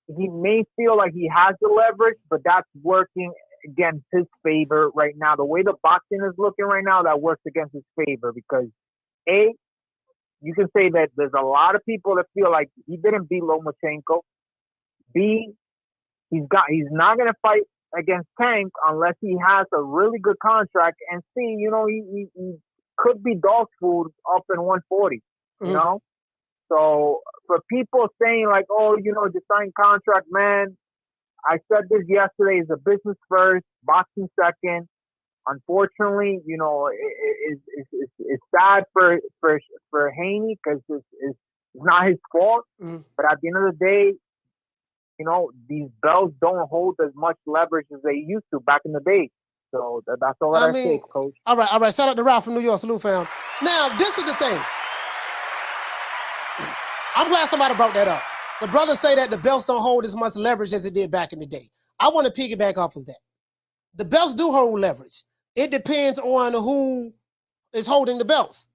he may feel like he has the leverage, but that's working against his favor right now. The way the boxing is looking right now, that works against his favor, because A, you can say that there's a lot of people that feel like he didn't beat Lomachenko. B, he's not going to fight against Tank unless he has a really good contract. And C, he could be dog food up in 140, So for people saying like, oh, the signed contract, man, I said this yesterday, is a business first, boxing second. Unfortunately, it's sad for Haney, because it's not his fault. But at the end of the day, these belts don't hold as much leverage as they used to back in the day. So that's all I say, Coach. All right. Shout out to Ralph from New York. Salute, fam. Now, this is the thing. I'm glad somebody brought that up. The brothers say that the belts don't hold as much leverage as it did back in the day. I want to piggyback off of that. The belts do hold leverage. It depends on who is holding the belts.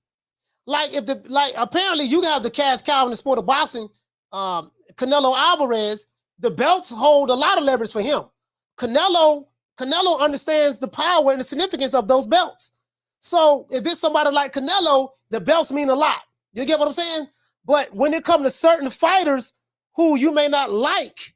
Apparently you have the cash cow in the sport of boxing, Canelo Alvarez. The belts hold a lot of leverage for him. Canelo understands the power and the significance of those belts. So if it's somebody like Canelo, the belts mean a lot. You get what I'm saying? But when it comes to certain fighters who you may not like,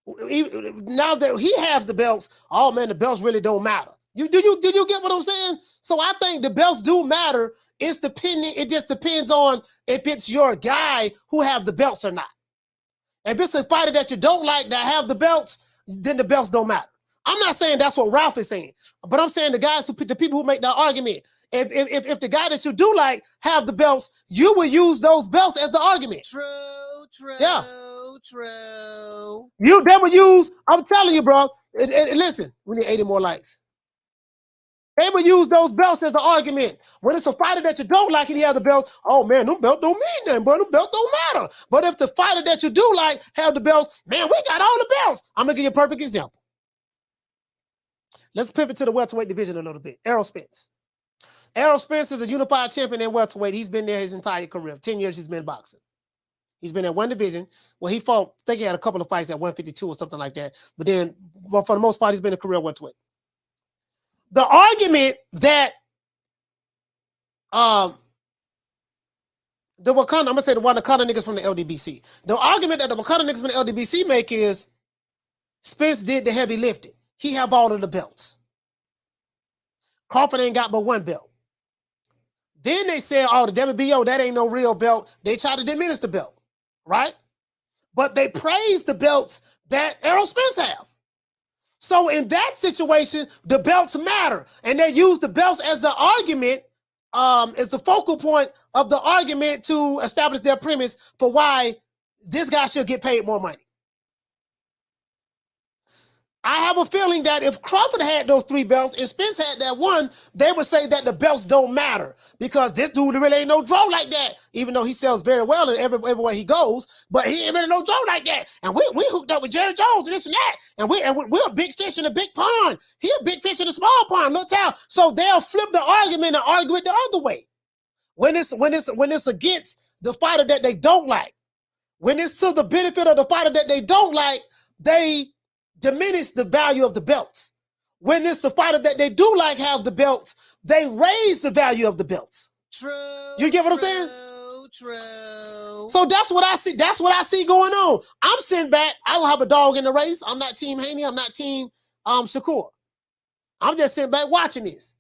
now that he has the belts, oh man, the belts really don't matter. Did you get what I'm saying? So I think the belts do matter. It just depends on if it's your guy who have the belts or not. If it's a fighter that you don't like that have the belts, then the belts don't matter. I'm not saying that's what Ralph is saying, but I'm saying the people who make that argument. If the guy that you do like have the belts, you will use those belts as the argument. True. They will use, I'm telling you, bro. Listen, we need 80 more likes. They will use those belts as the argument. When it's a fighter that you don't like and he has the belts, oh man, them belts don't mean nothing, bro. Them belts don't matter. But if the fighter that you do like have the belts, man, we got all the belts. I'm gonna give you a perfect example. Let's pivot to the welterweight division a little bit. Errol Spence. Errol Spence is a unified champion in welterweight. He's been there his entire career. 10 years he's been boxing. He's been at one division. Well, he fought, I think he had a couple of fights at 152 or something like that. But then, for the most part, he's been a career welterweight. The argument that the Wakanda, I'm gonna say the Wakanda niggas from the LDBC. The argument that the Wakanda niggas from the LDBC make is Spence did the heavy lifting. He have all of the belts. Crawford ain't got but one belt. Then they said, oh, the WBO, that ain't no real belt. They tried to diminish the belt, right? But they praised the belts that Errol Spence have. So in that situation, the belts matter. And they use the belts as the argument, as the focal point of the argument to establish their premise for why this guy should get paid more money. I have a feeling that if Crawford had those 3 belts and Spence had that one, they would say that the belts don't matter because this dude really ain't no draw like that, even though he sells very well in everywhere he goes, but he ain't really no draw like that. And we hooked up with Jerry Jones and this and that, and we're a big fish in a big pond. He a big fish in a small pond, look how. So they'll flip the argument and argue it the other way. When it's against the fighter that they don't like, when it's to the benefit of the fighter that they don't like, they diminish the value of the belts. When it's the fighter that they do like have the belts, they raise the value of the belts. True. You get what I'm saying? True. So that's what I see. That's what I see going on. I'm sitting back. I don't have a dog in the race. I'm not Team Haney. I'm not Team Shakur. I'm just sitting back watching this.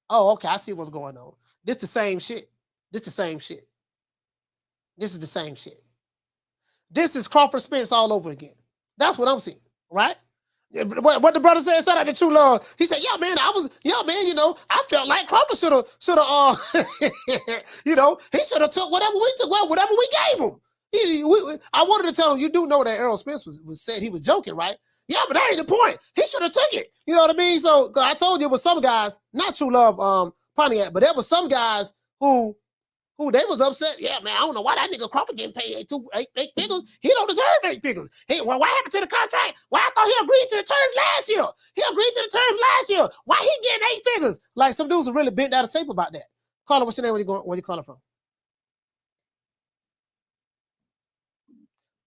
Oh, okay. I see what's going on. This the same shit. This the same shit. This is the same shit. This is Crawford Spence all over again. That's what I'm seeing. right? What the brother said, shout out to True Love. He said, "Yeah, man, you know, I felt like Crawford should have, you know, he should have took whatever we took, whatever we gave him." I wanted to tell him, you do know that Errol Spence was said he was joking, right? Yeah, but that ain't the point. He should have took it. You know what I mean? So I told you, it was some guys, not True Love, Pontiac, but there was some guys who they was upset. Yeah, man, I don't know why that nigga Crawford getting paid eight figures. He don't deserve 8 figures. Hey, well, what happened to the contract? Why I thought he agreed to the terms last year? He agreed to the terms last year. Why he getting 8 figures? Like some dudes are really bent out of shape about that. Caller, what's your name? Where you calling from?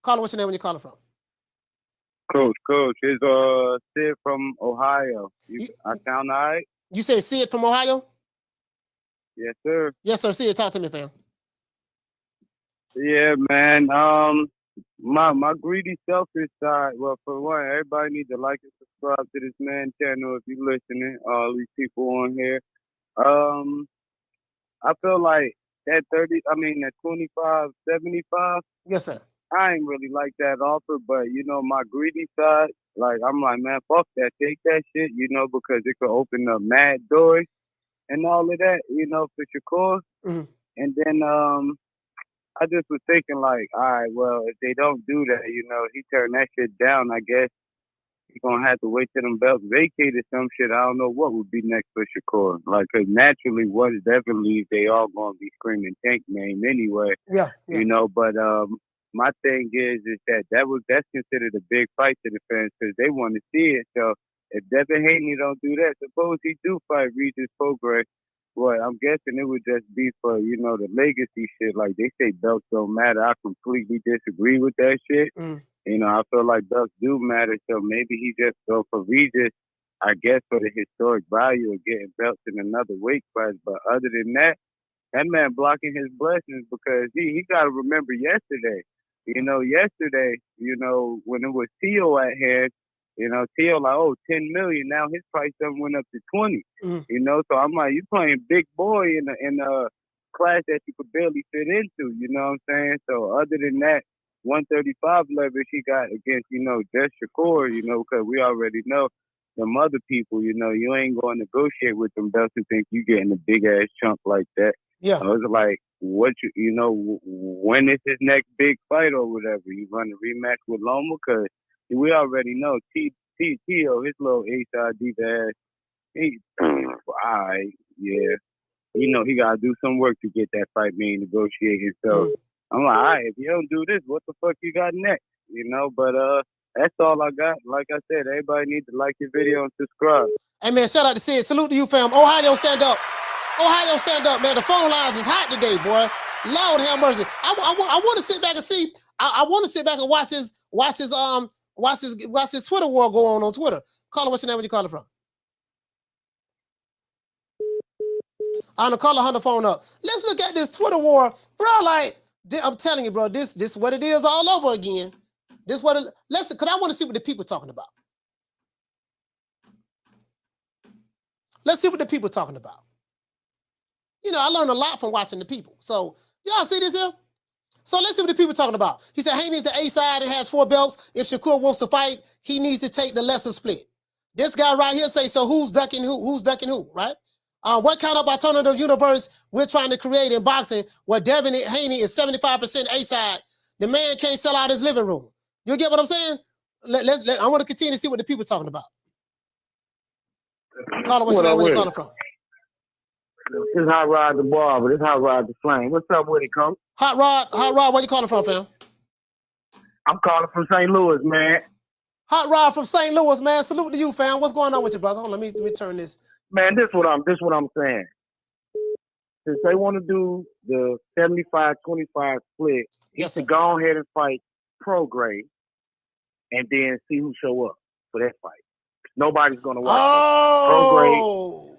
Caller, what's your name? When you calling from? Coach, it's Sid from Ohio. I sound all right? You say Sid from Ohio? Yes, sir. Yes, sir. Sid, talk to me, fam. Yeah, man. My greedy, selfish side. Well, for one, everybody needs to like and subscribe to this man channel if you're listening. All these people on here. I feel like that 25-75. Yes, sir. I ain't really like that offer, but you know, my greedy side, like I'm like, man, fuck that, take that shit, you know, because it could open up mad doors and all of that, you know, for Shakur. Mm-hmm. And then I just was thinking like, all right, well, if they don't do that, you know, he turned that shit down, I guess he's gonna have to wait till them belts vacated some shit. I don't know what would be next for Shakur. Like, cause naturally, once Devin leaves, they all gonna be screaming Tank name anyway. Yeah. You know, but my thing is that's considered a big fight to the fans because they want to see it. So if Devin Haney don't do that, suppose he do fight Regis Progress. Well, I'm guessing it would just be for, you know, the legacy shit. Like they say belts don't matter. I completely disagree with that shit. Mm. You know, I feel like belts do matter. So maybe he just go for Regis, I guess, for the historic value of getting belts in another weight class. But other than that, that man blocking his blessings because he got to remember yesterday. You know, when it was Tio at hand, you know, Tio like, 10 million. Now his price done went up to 20. Mm. You know, so I'm like, you playing big boy in a class that you could barely fit into. You know what I'm saying? So other than that, 135 leverage he got against, you know, just Shakur, you know, because we already know them other people, you know, you ain't going to negotiate with them belts and think you getting a big ass chunk like that. Yeah. So it's like, when is his next big fight or whatever? You run a rematch with Loma? Because we already know Tio, his little A-side diva ass, he, alright, yeah. You know, he got to do some work to get that fight being negotiated. So I'm like, all right, if you don't do this, what the fuck you got next? You know, but that's all I got. Like I said, everybody needs to like your video and subscribe. Hey, man, shout out to Sid. Salute to you, fam. Ohio, stand up. Ohio, stand up, man. The phone lines is hot today, boy. Lord have mercy. I want to sit back and see. I want to sit back and watch his Twitter war go on Twitter. Caller, what's your name? Where you calling from? I'm gonna call the phone up. Let's look at this Twitter war, bro. Like I'm telling you, bro, this is what it is all over again. Cause I want to see what the people talking about. Let's see what the people talking about. You know, I learned a lot from watching the people. So y'all see this here? So let's see what the people talking about. He said Haneys the A side and has 4 belts. If Shakur wants to fight, he needs to take the lesser split. This guy right here say, so who's ducking who? Who's ducking who, right? What kind of alternative universe we're trying to create in boxing where Devin Haney is 75% A side? The man can't sell out his living room. You get what I'm saying? I want to continue to see what the people talking about. Caller, what's your name? Where you calling from? This is Hot Rod the Barber. This is Hot Rod the Flame. What's up with it, Coach? Hot Rod, where you calling from, fam? I'm calling from St. Louis, man. Hot Rod from St. Louis, man. Salute to you, fam. What's going on with you, brother? Let me turn this. Man, this what I'm saying. Since they want to do the 75-25 split, he should go ahead and fight Prograde and then see who show up for that fight. Nobody's gonna watch Prograde.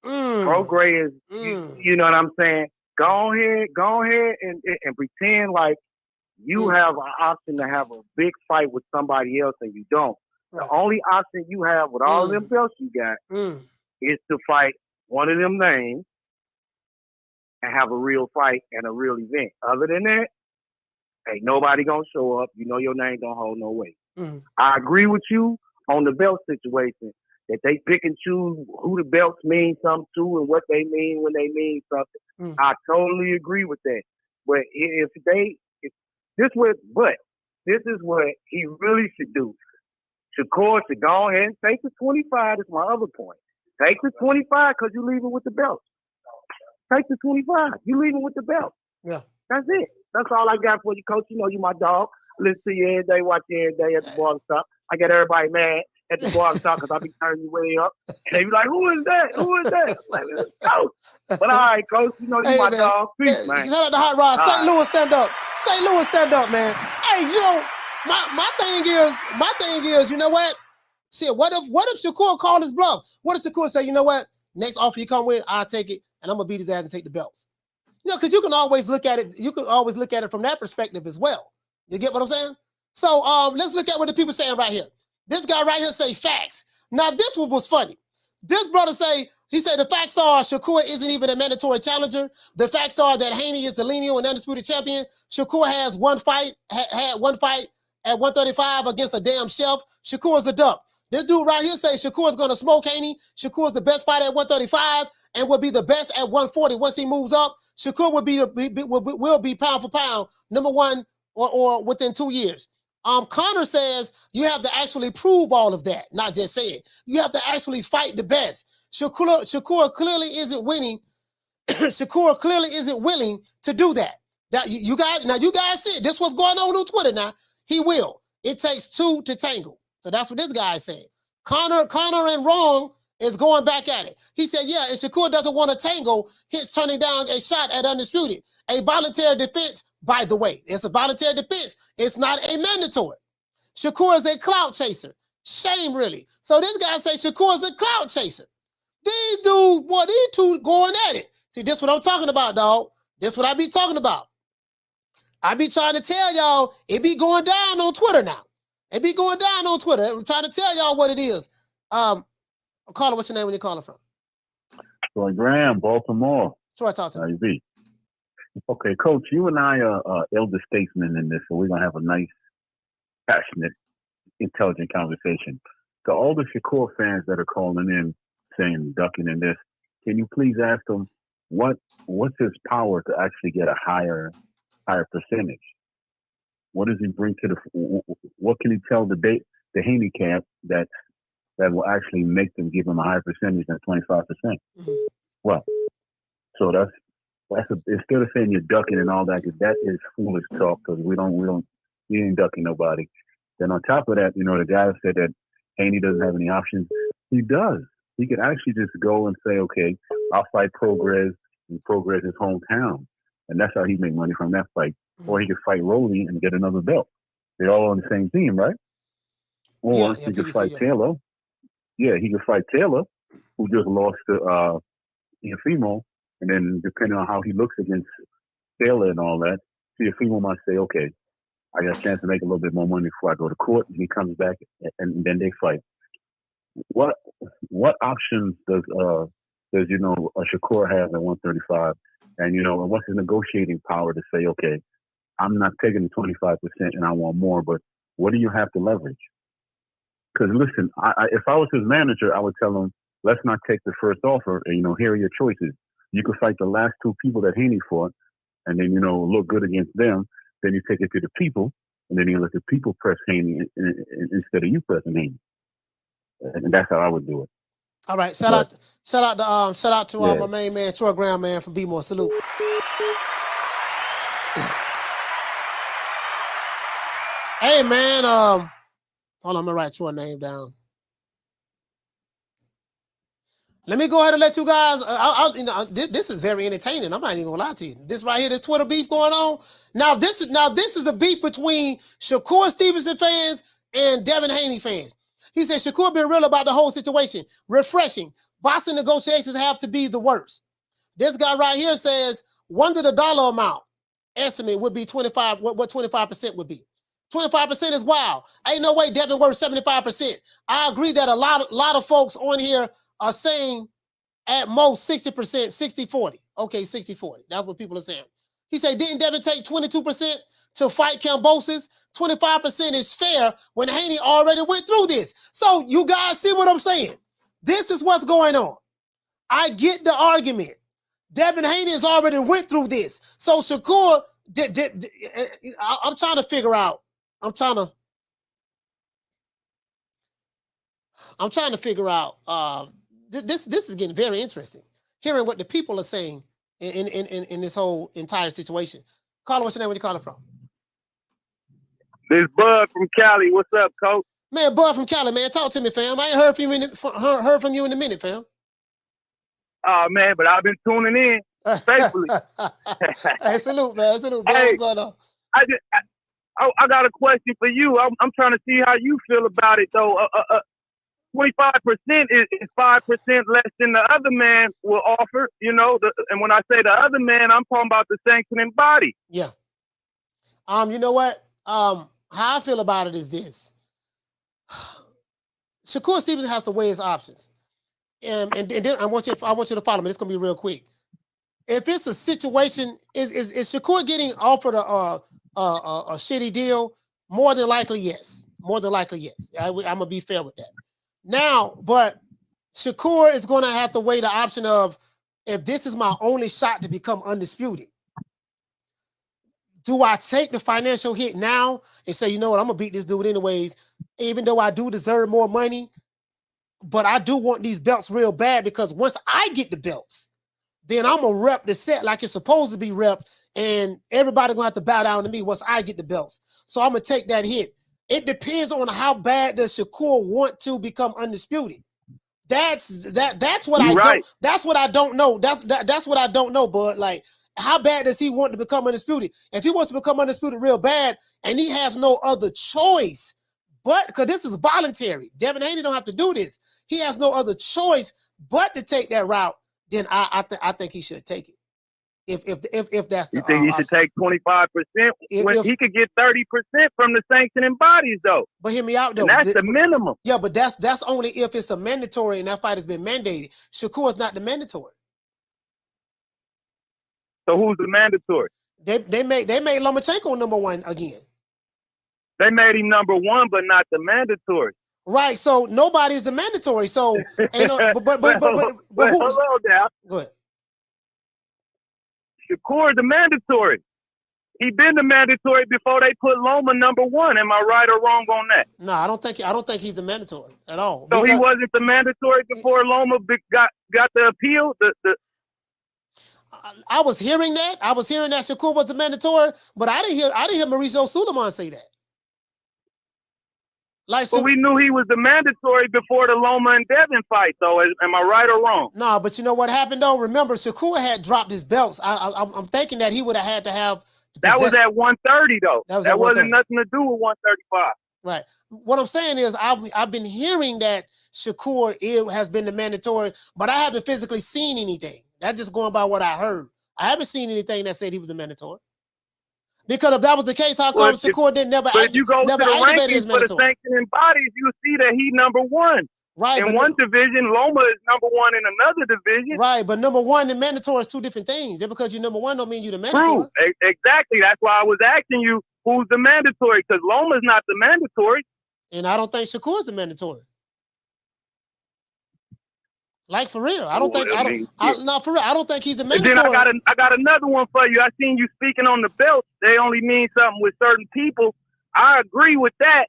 Prograde is, you know what I'm saying? Go ahead and pretend like you have an option to have a big fight with somebody else and you don't. The only option you have with all of them belts you got is to fight one of them names and have a real fight and a real event. Other than that, ain't nobody gonna show up. You know your name don't hold no weight. I agree with you on the belt situation, that they pick and choose who the belts mean something to and what they mean when they mean something. I totally agree with that. But this is what he really should do. Shakur should go ahead and take the 25. That's my other point. Take the 25 because you're leaving with the belt. Take the 25. You're leaving with the belt. Yeah. That's it. That's all I got for you, Coach. You know you my dog. Listen to you every day, watch you every day at the barbershop. I get everybody mad at the barbershop because I be turning you way up. And they be like, who is that? Who is that? Like, let's go. But all right, Coach, you know you my dog. Peace, man. Shout out to Hot Rod. St. Louis, stand up. St. Louis, stand up, man. Hey, you know, my thing is, you know what? Shit, what if Shakur called his bluff? What if Shakur say, you know what? Next offer you come with, I'll take it, and I'm gonna beat his ass and take the belts. You know, because you can always look at it. You can always look at it from that perspective as well. You get what I'm saying? So let's look at what the people saying right here. This guy right here say facts. Now this one was funny. This brother he said the facts are Shakur isn't even a mandatory challenger. The facts are that Haney is the lineal and undisputed champion. Shakur has one fight, had one fight at 135 against a damn shelf. Shakur's a duck. This dude right here says Shakur's gonna smoke Haney. Shakur's the best fighter at 135 and will be the best at 140 once he moves up. Shakur will be pound for pound number one or within 2 years. Connor says you have to actually prove all of that, not just say it. You have to actually fight the best. Shakur clearly isn't winning. Shakur clearly isn't willing to do that. You guys see it. This what's going on Twitter now. He will. It takes two to tangle. So that's what this guy is saying. Connor and Wrong is going back at it. He said, yeah, if Shakur doesn't want to tangle, he's turning down a shot at undisputed. A voluntary defense, by the way. It's a voluntary defense. It's not a mandatory. Shakur is a clout chaser. Shame, really. So this guy says Shakur is a clout chaser. These dudes, boy, these two going at it. See, this what I'm talking about, dog. This what I be talking about. I be trying to tell y'all, it be going down on Twitter now. It be going down on Twitter. I'm trying to tell y'all what it is. Caller, what's your name when you're calling from? Troy Graham, Baltimore. Troy, talk to me. be? Okay, Coach, you and I are elder statesmen in this, so we're going to have a nice, passionate, intelligent conversation. To all the Shakur fans that are calling in saying ducking in this, can you please ask them what's his power to actually get a higher percentage? What does he bring to what can he tell the Haney camp that will actually make them give him a higher percentage than 25%? Well, so that's instead of saying you're ducking and all that, because that is foolish talk, because we ain't ducking nobody. Then on top of that, you know, the guy said that Haney doesn't have any options. He does. He could actually just go and say, okay, I'll fight Progress, and Progress is hometown. And that's how he make money from that fight. Or he could fight Rolly and get another belt. They're all on the same team, right? Or he could fight Taylor. Yeah, he could fight Taylor, who just lost to Teofimo. And then depending on how he looks against Taylor and all that, Teofimo might say, okay, I got a chance to make a little bit more money before I go to court. And he comes back and then they fight. What options does Shakur have at 135? And, you know, what's his negotiating power to say, okay, I'm not taking the 25% and I want more, but what do you have to leverage? Because listen, if I was his manager, I would tell him, let's not take the first offer. And, you know, here are your choices. You could fight the last two people that Haney fought and then, you know, look good against them. Then you take it to the people and then you let the people press Haney instead of you pressing Haney. And that's how I would do it. All right. Shout out to my main man, Troy Graham, man, from B-More. Salute. Hey, man. Hold on, I'm gonna write your name down. Let me go ahead and let you guys. This is very entertaining. I'm not even gonna lie to you. This right here, this Twitter beef going on. Now this is a beef between Shakur Stevenson fans and Devin Haney fans. He said Shakur been real about the whole situation. Refreshing. Boxing negotiations have to be the worst. This guy right here says wonder the dollar amount estimate would be 25. What 25% would be? 25% is wild. Ain't no way Devin worth 75%. I agree that a lot of folks on here are saying at most 60%, 60-40. Okay, 60-40. That's what people are saying. He said, didn't Devin take 22% to fight Kambosos, 25% is fair when Haney already went through this. So you guys see what I'm saying? This is what's going on. I get the argument. Devin Haney has already went through this. So Shakur, I'm trying to figure out. I'm trying to figure out. This is getting very interesting. Hearing what the people are saying in this whole entire situation. Caller, what's your name? Where you calling from? This Bud from Cali. What's up, Coach? Man, Bud from Cali, man. Talk to me, fam. I ain't heard from you in a minute, fam. Oh, man, but I've been tuning in faithfully. Hey, salute, man. Salute, man. Hey, what's going on? I got a question for you. I'm trying to see how you feel about it, though. 25% is 5% less than the other man will offer, you know. And when I say the other man, I'm talking about the sanctioning body. Yeah. You know what? How I feel about it is this. Shakur Stevenson has to weigh his options. And then I want you to follow me. It's gonna be real quick. If it's a situation, is Shakur getting offered a shitty deal? More than likely, yes. More than likely, yes. I'm gonna be fair with that. Now, but Shakur is gonna have to weigh the option of, if this is my only shot to become undisputed, do I take the financial hit now and say, you know what, I'm gonna beat this dude anyways, even though I do deserve more money, but I do want these belts real bad, because once I get the belts, then I'm gonna rep the set like it's supposed to be repped, and everybody gonna have to bow down to me once I get the belts. So I'm gonna take that hit. It depends on how bad does Shakur want to become undisputed. That's what I don't. That's what I don't know. That's what I don't know, bud. Like, how bad does he want to become undisputed? If he wants to become undisputed real bad, and he has no other choice, but because this is voluntary, Devin Haney don't have to do this. He has no other choice but to take that route. Then I think he should take it. If that's the, you think he should take 25% when he could get 30% from the sanctioning bodies, though? But hear me out, though. And that's the minimum. Yeah, but that's only if it's a mandatory and that fight has been mandated. Shakur is not the mandatory. So who's the mandatory? They made Lomachenko number one again. They made him number one, but not the mandatory. Right. So nobody's the mandatory. So but hold on now. Go ahead. Shakur the mandatory. He been the mandatory before they put Loma number one. Am I right or wrong on that? No, I don't think he's the mandatory at all. So he wasn't the mandatory before Loma got the appeal. I was hearing that. I was hearing that Shakur was the mandatory, but I didn't hear Mauricio Suleiman say that. Like, but we knew he was the mandatory before the Loma and Devin fight, though. Am I right or wrong? No, but you know what happened, though? Remember, Shakur had dropped his belts. I'm thinking that he would have had to have... That was at 130, though. That wasn't nothing to do with 135. Right. What I'm saying is I've been hearing that Shakur has been the mandatory, but I haven't physically seen anything. That's just going by what I heard. I haven't seen anything that said he was the mandatory. Because if that was the case, how come Shakur didn't never? But if you go to the rankings for the sanctioning bodies, you see that he number one. Right. In one division, Loma is number one in another division. Right, but number one and mandatory is two different things. Just because you're number one don't mean you're the mandatory. True. Exactly. That's why I was asking you who's the mandatory, because Loma's not the mandatory. And I don't think Shakur's the mandatory. Like, for real, I don't think for real, I don't think he's the mandatory. And then I got another one for you. I seen you speaking on the belts. They only mean something with certain people. I agree with that,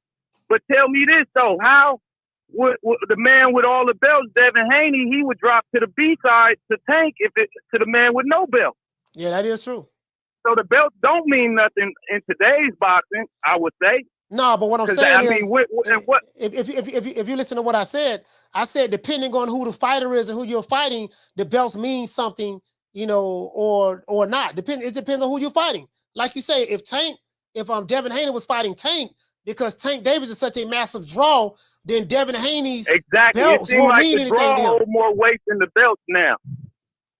but tell me this though: how would the man with all the belts, Devin Haney, he would drop to the B side to Tank to the man with no belt? Yeah, that is true. So the belts don't mean nothing in today's boxing, I would say. No, but what I'm saying if you listen to what I said depending on who the fighter is and who you're fighting, the belts mean something, you know, or not. It depends on who you're fighting. Like you say, if Devin Haney was fighting Tank, because Tank Davis is such a massive draw, then Devin Haney's belts won't mean anything to him. Hold more weight than the belts now.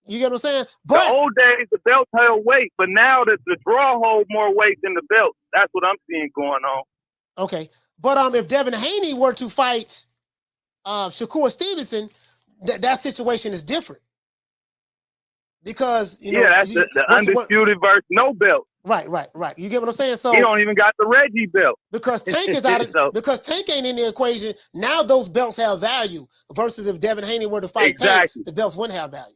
You get what I'm saying? But the old days, the belts held weight, but now the draw hold more weight than the belts. That's what I'm seeing going on. Okay, but if Devin Haney were to fight Shakur Stevenson, that situation is different because that's the undisputed versus no belt. Right. You get what I'm saying? So he don't even got the Reggie belt because Tank is out of because Tank ain't in the equation. Now those belts have value versus if Devin Haney were to fight Tank, the belts wouldn't have value.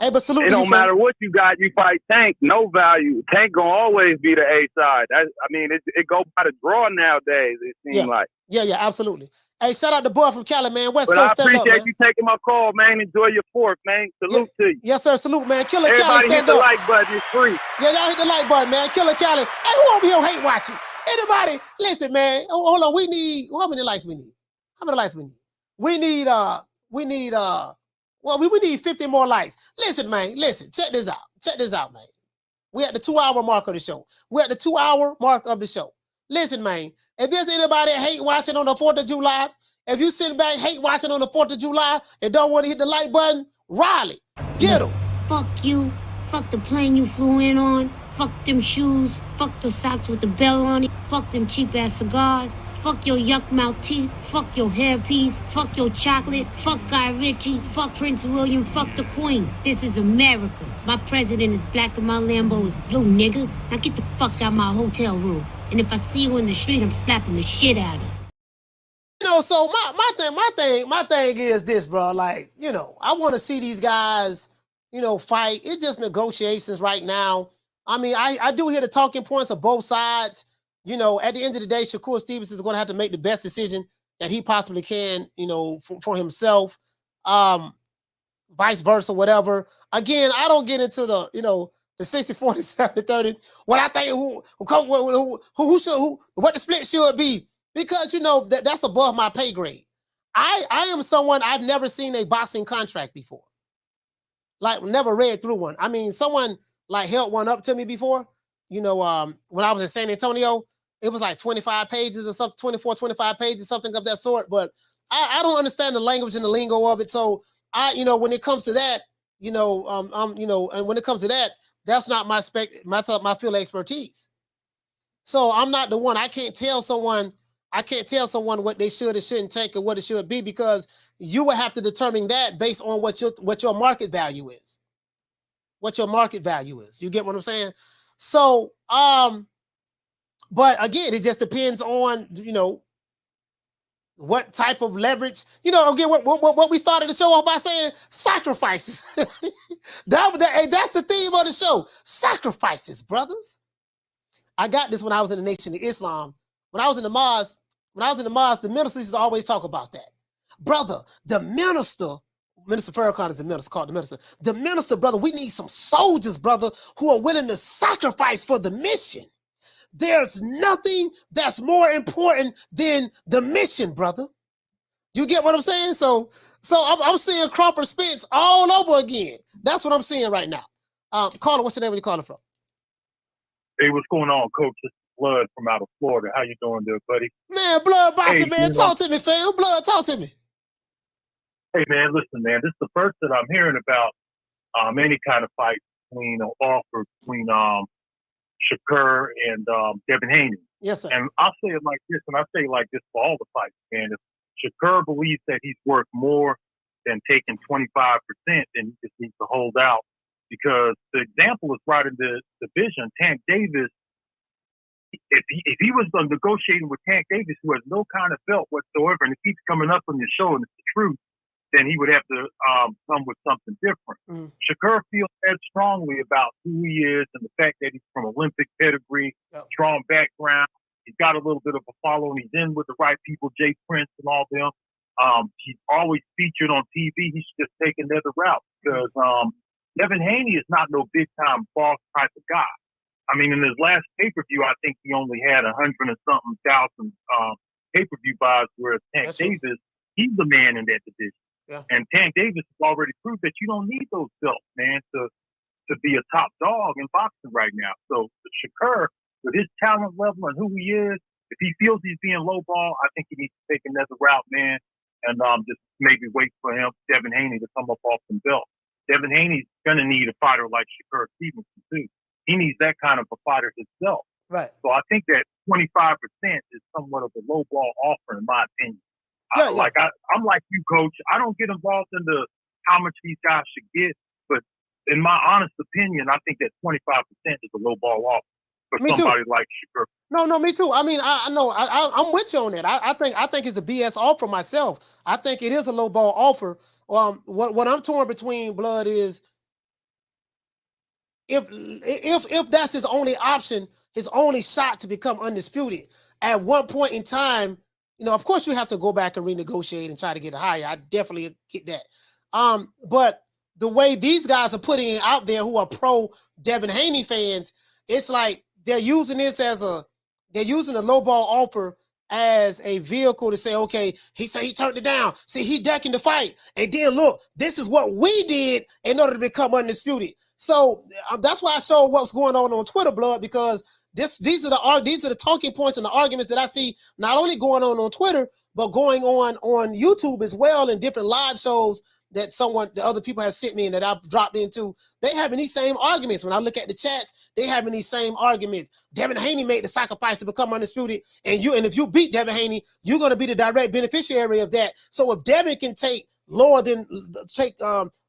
Hey, but salute. It don't matter what you got. You fight Tank, no value. Tank gonna always be the A side. It go by the draw nowadays. It seems like. Yeah, absolutely. Hey, shout out the boy from Cali, man. West But Coast, I stand up, appreciate man. you taking my call, man. Enjoy your fourth, man. Salute to you. Yes, sir. Salute, man. Killer Cali, Everybody stand hit the up. like button. It's free. Yeah, y'all hit the like button, man. Killer Cali. Hey, who over here hate watching? Anybody? Listen, man. Hold on. We need. How many likes we need? How many likes we need? We need. Well, we need 50 more likes. Listen, man. Listen. Check this out. Check this out, man. We're at the 2-hour mark of the show. We're at the 2-hour mark of the show. Listen, man. If there's anybody that hate watching on the 4th of July, if you sit back, hate watching on the 4th of July, and don't want to hit the like button, Riley, get him. Fuck you. Fuck the plane you flew in on. Fuck them shoes. Fuck the socks with the bell on it. Fuck them cheap-ass cigars. Fuck your yuck mouth teeth. Fuck your hairpiece. Fuck your chocolate. Fuck Guy Ritchie. Fuck Prince William. Fuck the Queen. This is America. My president is black and my Lambo is blue, nigga. Now get the fuck out my hotel room. And if I see you in the street, I'm slapping the shit out of you. You know, so my thing is this, bro. Like, you know, I want to see these guys, you know, fight. It's just negotiations right now. I mean, I do hear the talking points of both sides. You know, at the end of the day, Shakur Stevenson is going to have to make the best decision that he possibly can, you know, for himself. Vice versa, whatever. Again, I don't get into the, you know, the 60-40, 70-30. What I think what the split should be. Because, you know, that's above my pay grade. I am someone, I've never seen a boxing contract before. Like, never read through one. I mean, someone, like, held one up to me before. You know, when I was in San Antonio, it was like 25 pages or something, 24, 25 pages, something of that sort. But I don't understand the language and the lingo of it. So, you know, when it comes to that, you know, you know, and when it comes to that, that's not my my field of expertise. So I'm not the one. I can't tell someone what they should or shouldn't take or what it should be, because you will have to determine that based on what your market value is. What your market value is. You get what I'm saying? So, but again, it just depends on, you know, what type of leverage, you know, again, what we started the show off by saying, sacrifices. That's the theme of the show. Sacrifices, brothers. I got this when I was in the Nation of Islam. When I was in the mosque, the ministers used to always talk about that. Brother, the minister, Minister Farrakhan is the minister, called the minister. The minister, brother, we need some soldiers, brother, who are willing to sacrifice for the mission. There's nothing that's more important than the mission, brother. You get what I'm saying? So I'm seeing Cropper Spence all over again. That's what I'm seeing right now. Caller, what's your name? Where you calling from? Hey, what's going on, Coach? This is Blood from out of Florida. How you doing there, buddy? Man, Blood Bossy, hey, man. Talk to me, fam. Blood, talk to me. Hey, man, listen, man. This is the first that I'm hearing about any kind of fight between or offer between Shakur and Devin Haney. Yes, sir. And I'll say it like this, and I say it like this for all the fights, man. If Shakur believes that he's worth more than taking 25%, then he just needs to hold out. Because the example is right in the division. Tank Davis, if he was negotiating with Tank Davis, who has no kind of belt whatsoever, and it keeps coming up on your show and it's the truth, then he would have to come with something different. Shakur feels that strongly about who he is and the fact that he's from Olympic pedigree, strong background. He's got a little bit of a following. He's in with the right people, Jay Prince and all them. He's always featured on TV. He should just take another route because Devin Haney is not no big-time boss type of guy. I mean, in his last pay-per-view, I think he only had 100 and something thousand pay-per-view buys, whereas Tank Davis, he's the man in that division. Yeah. And Tank Davis has already proved that you don't need those belts, man, to be a top dog in boxing right now. So Shakur, with his talent level and who he is, if he feels he's being lowball, I think he needs to take another route, man, and just maybe wait for Devin Haney, to come up off some belts. Devin Haney's going to need a fighter like Shakur Stevenson, too. He needs that kind of a fighter himself. Right. So I think that 25% is somewhat of a lowball offer, in my opinion. I'm like you, Coach. I don't get involved in how much these guys should get, but in my honest opinion, I think that 25% is a low ball offer for Me somebody too. like Shakur. No, me too. I mean, I know I'm with you on that. I think it's a BS offer myself. I think it is a low ball offer. What I'm torn between, Blood, is if that's his only option, his only shot to become undisputed. At one point in time, you know, of course you have to go back and renegotiate and try to get higher. I definitely get that. But the way these guys are putting it out there, who are pro Devin Haney fans, it's like they're using this as they're using a low ball offer as a vehicle to say, okay, he said he turned it down. See, he decking the fight. And then look, this is what we did in order to become undisputed. So that's why I showed what's going on Twitter, Blood, because these are the talking points and the arguments that I see not only going on Twitter, but going on YouTube as well, in different live shows that the other people have sent me and that I've dropped into. They having these same arguments. When I look at the chats, they having these same arguments. Devin Haney made the sacrifice to become undisputed, and if you beat Devin Haney, you're going to be the direct beneficiary of that. So if Devin can take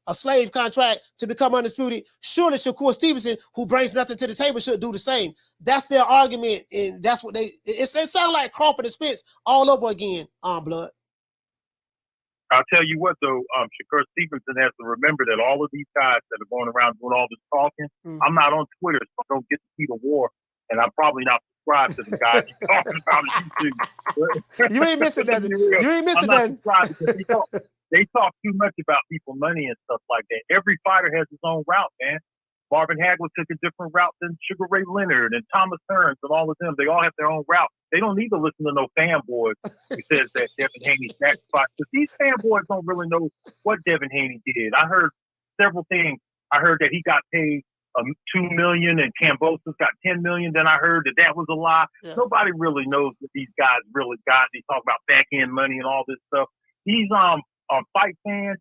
a slave contract to become undisputed, surely Shakur Stevenson, who brings nothing to the table, should do the same. That's their argument, and that's what it sounds like Crawford and Spence all over again, Blood. I'll tell you what, though, Shakur Stevenson has to remember that all of these guys that are going around doing all this talking, I'm not on Twitter, so I don't get to see the war, and I'm probably not subscribed to the guys you're talking about on YouTube. You ain't missing nothing. You ain't missing nothing. They talk too much about people, money, and stuff like that. Every fighter has his own route, man. Marvin Hagler took a different route than Sugar Ray Leonard and Thomas Hearns and all of them. They all have their own route. They don't need to listen to no fanboys who says that Devin Haney sacrificed. Because these fanboys don't really know what Devin Haney did. I heard several things. I heard that he got paid $2 million and Kambosos got $10 million. Then I heard that was a lie. Yeah. Nobody really knows what these guys really got. They talk about back end money and all this stuff. These fight fans,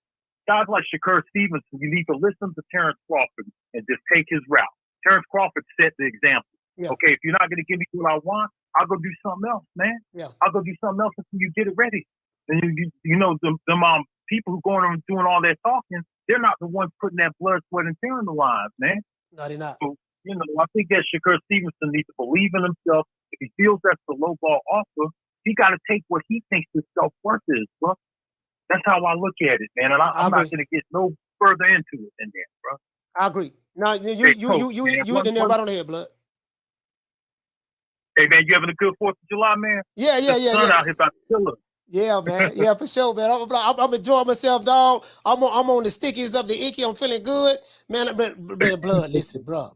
guys like Shakur Stevenson, you need to listen to Terrence Crawford and just take his route. Terrence Crawford set the example. Yeah. Okay, if you're not going to give me what I want, I'll go do something else, man. Yeah. I'll go do something else until you get it ready. And you know, them people who going on doing all that talking, they're not the ones putting that blood, sweat, and tear in the lines, man. No, they're not. So, you know, I think that Shakur Stevenson needs to believe in himself. If he feels that's the low ball offer, he got to take what he thinks his self-worth is, bro. That's how I look at it, man. And I'm not going to get no further into it than that, bro. I agree. No, you hit the nail right on the head, Blood. Hey, man, you having a good 4th of July, man? Yeah. Sun out here about to kill us. Yeah, man. Yeah, for sure, man. I'm enjoying myself, dog. I'm on the stickies of the icky. I'm feeling good, man. Blood, listen, bro.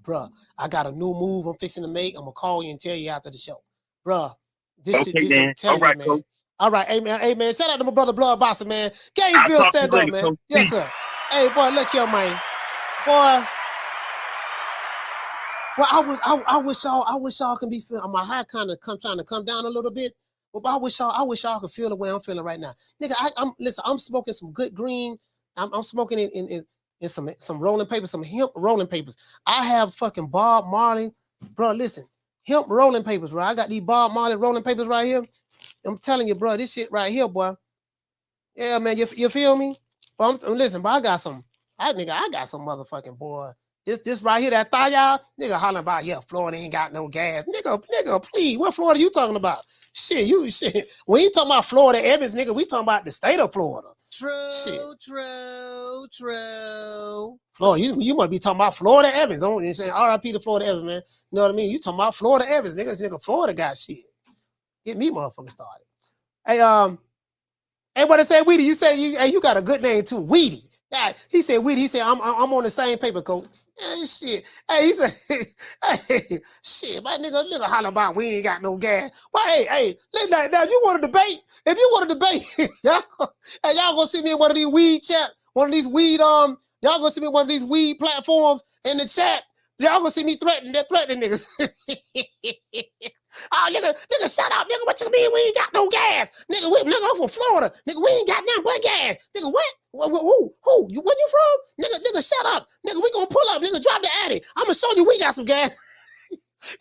I got a new move I'm fixing to make. I'm gonna call you and tell you after the show, bro. This man. All right, man. Coach. All right, hey man. Shout out to my brother Blood Bossa, man. Gainesville, stand up, man. Coach. Yes, sir. Hey, boy, look here, man. Boy. Well, I wish y'all can be feeling. My high kind of trying to come down a little bit. But I wish y'all could feel the way I'm feeling right now, nigga. I'm smoking some good green. I'm smoking in some rolling papers, some hemp rolling papers. I have fucking Bob Marley, bro. Listen, hemp rolling papers, bro. I got these Bob Marley rolling papers right here. I'm telling you, bro, this shit right here, boy. Yeah, man, you feel me? But listen, but I got some motherfucking boy. This right here, that thigh, y'all, nigga hollering about, yeah, Florida ain't got no gas. Nigga, please, what Florida you talking about? Shit. We ain't talking about Florida Evans, nigga. We talking about the state of Florida. True. Florida, you might be talking about Florida Evans. Don't you say RIP to Florida Evans, man. You know what I mean? You talking about Florida Evans, nigga. Florida got shit. Get me motherfucking started. Hey, what I say, Weedy? You say you got a good name too, Weedy. Yeah, he said Weedy. He said I'm on the same paper, coach. Yeah, shit. Hey, he said, hey, shit, my nigga holler about we ain't got no gas. But hey, now if you want to debate, y'all gonna see me in one of these weed chat, y'all gonna see me in one of these weed platforms in the chat. Y'all gonna see me threatening niggas. Oh, nigga, shut up, nigga. What you mean we ain't got no gas? Nigga, I'm from Florida. Nigga, we ain't got nothing but gas. Nigga, what? Who? Where you from? Nigga, shut up. Nigga, we gonna pull up. Nigga, drop the addy. I'm gonna show you we got some gas.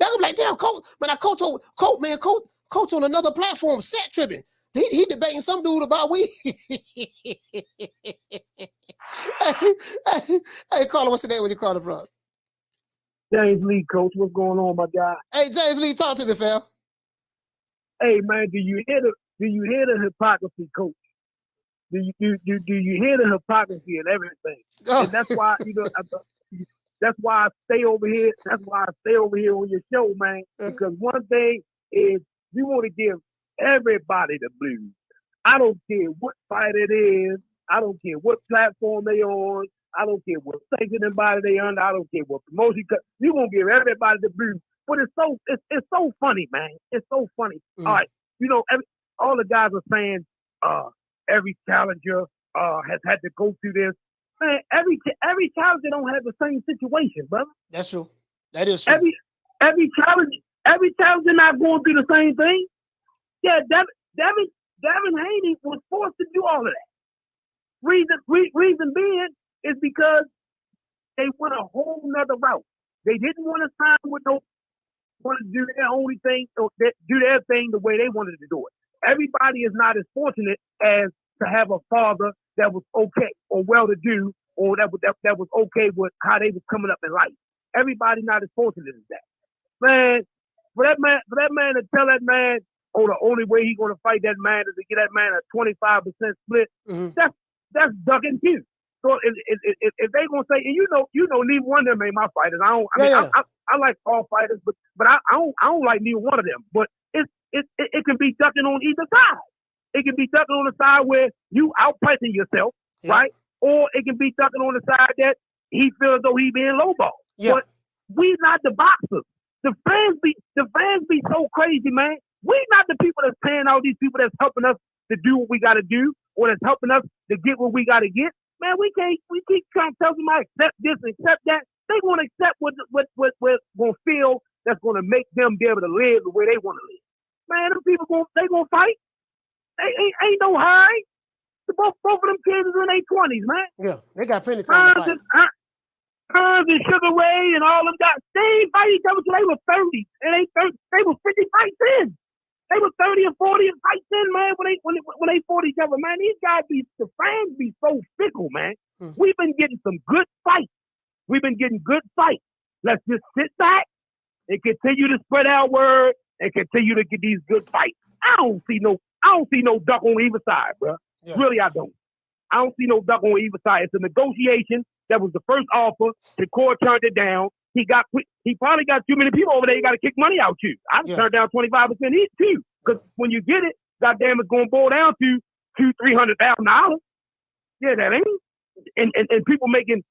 Y'all gonna be like, damn, coach. Man, Coach on another platform, set tripping. He debating some dude about weed. Hey, Carla, what's your name when you call it from? James Lee, coach. What's going on, my guy? Hey, James Lee, talk to me, fam. Hey, man, do you hear the hypocrisy, coach? Do you hear the hypocrisy and everything? Oh. And that's why that's why I stay over here. That's why I stay over here on your show, man. Because one thing is you want to give everybody the blues. I don't care what fight it is. I don't care what platform they on. I don't care what sanctioning body they under. I don't care what promotion. You gonna give everybody the blues. But it's so funny, man. It's so funny. All right, all the guys are saying every challenger has had to go through this. Man, every challenger don't have the same situation, brother. That's true. That is true. Every challenger not going through the same thing. Yeah, Devin Haney was forced to do all of that. Reason being is because they went a whole nother route. They didn't want to sign with want to do their only thing, or do their thing the way they wanted to do it. Everybody is not as fortunate as to have a father that was okay or well-to-do, or that was okay with how they was coming up in life. Everybody not as fortunate as that. Man, for that man to tell that man, the only way he's gonna fight that man is to get that man a 25% split. That's ducking too. So if they gonna say, and you know, neither one of them ain't my fighters. I like all fighters, but I don't like neither one of them. But it can be ducking on either side. It can be ducking on the side where you outpricing yourself, right? Or it can be ducking on the side that he feels as though he being lowball. But we not the boxers. The fans be so crazy, man. We not the people that's paying all these people that's helping us to do what we got to do, or that's helping us to get what we got to get. Man, we keep trying to tell somebody accept this, accept that. They want to accept what going to feel that's going to make them be able to live the way they want to live. Man, them people they gonna fight. They ain't no hurry. Both of them kids is in their 20s, man. Yeah, they got plenty of time to fight. Hearns and Sugar Ray and all them guys, they ain't fight each other till they were 30, and they was 50 fights in. They were 30 and 40 and fights in, man. When they fought each other, man, these guys the fans be so fickle, man. We've been getting some good fights. Let's just sit back and continue to spread our word and continue to get these good fights. I don't see no duck on either side, bro. Yeah. Really, I don't. I don't see no duck on either side. It's a negotiation. That was the first offer. Shakur turned it down. He probably got too many people over there. You got to kick money out you. I turned down 25% each too, because when you get it, goddamn, it's going to boil down to $200,000-$300,000. Yeah, that ain't. And people making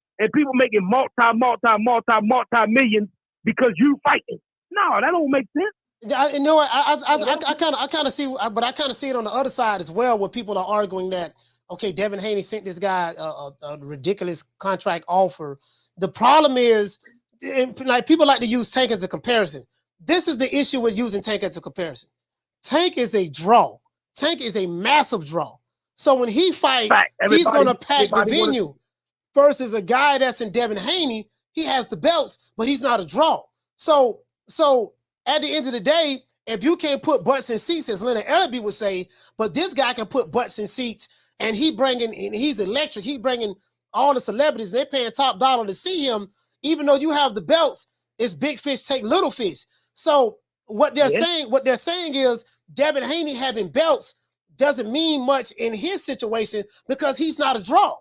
multi millions because you fighting. No, that don't make sense. Yeah, you know what? I kind of see, but I kind of see it on the other side as well, where people are arguing that, okay, Devin Haney sent this guy a ridiculous contract offer. The problem is, like, people like to use Tank as a comparison. This is the issue with using Tank as a comparison. Tank is a draw. Tank is a massive draw. So when he fights, he's going to pack the venue. Versus a guy that's in Devin Haney, he has the belts, but he's not a draw. So at the end of the day, if you can't put butts in seats, as Leonard Ellerby would say, but this guy can put butts in seats, and he's electric. He bringing all the celebrities. They're paying top dollar to see him. Even though you have the belts, it's big fish take little fish. So what they're saying is Devin Haney having belts doesn't mean much in his situation because he's not a draw.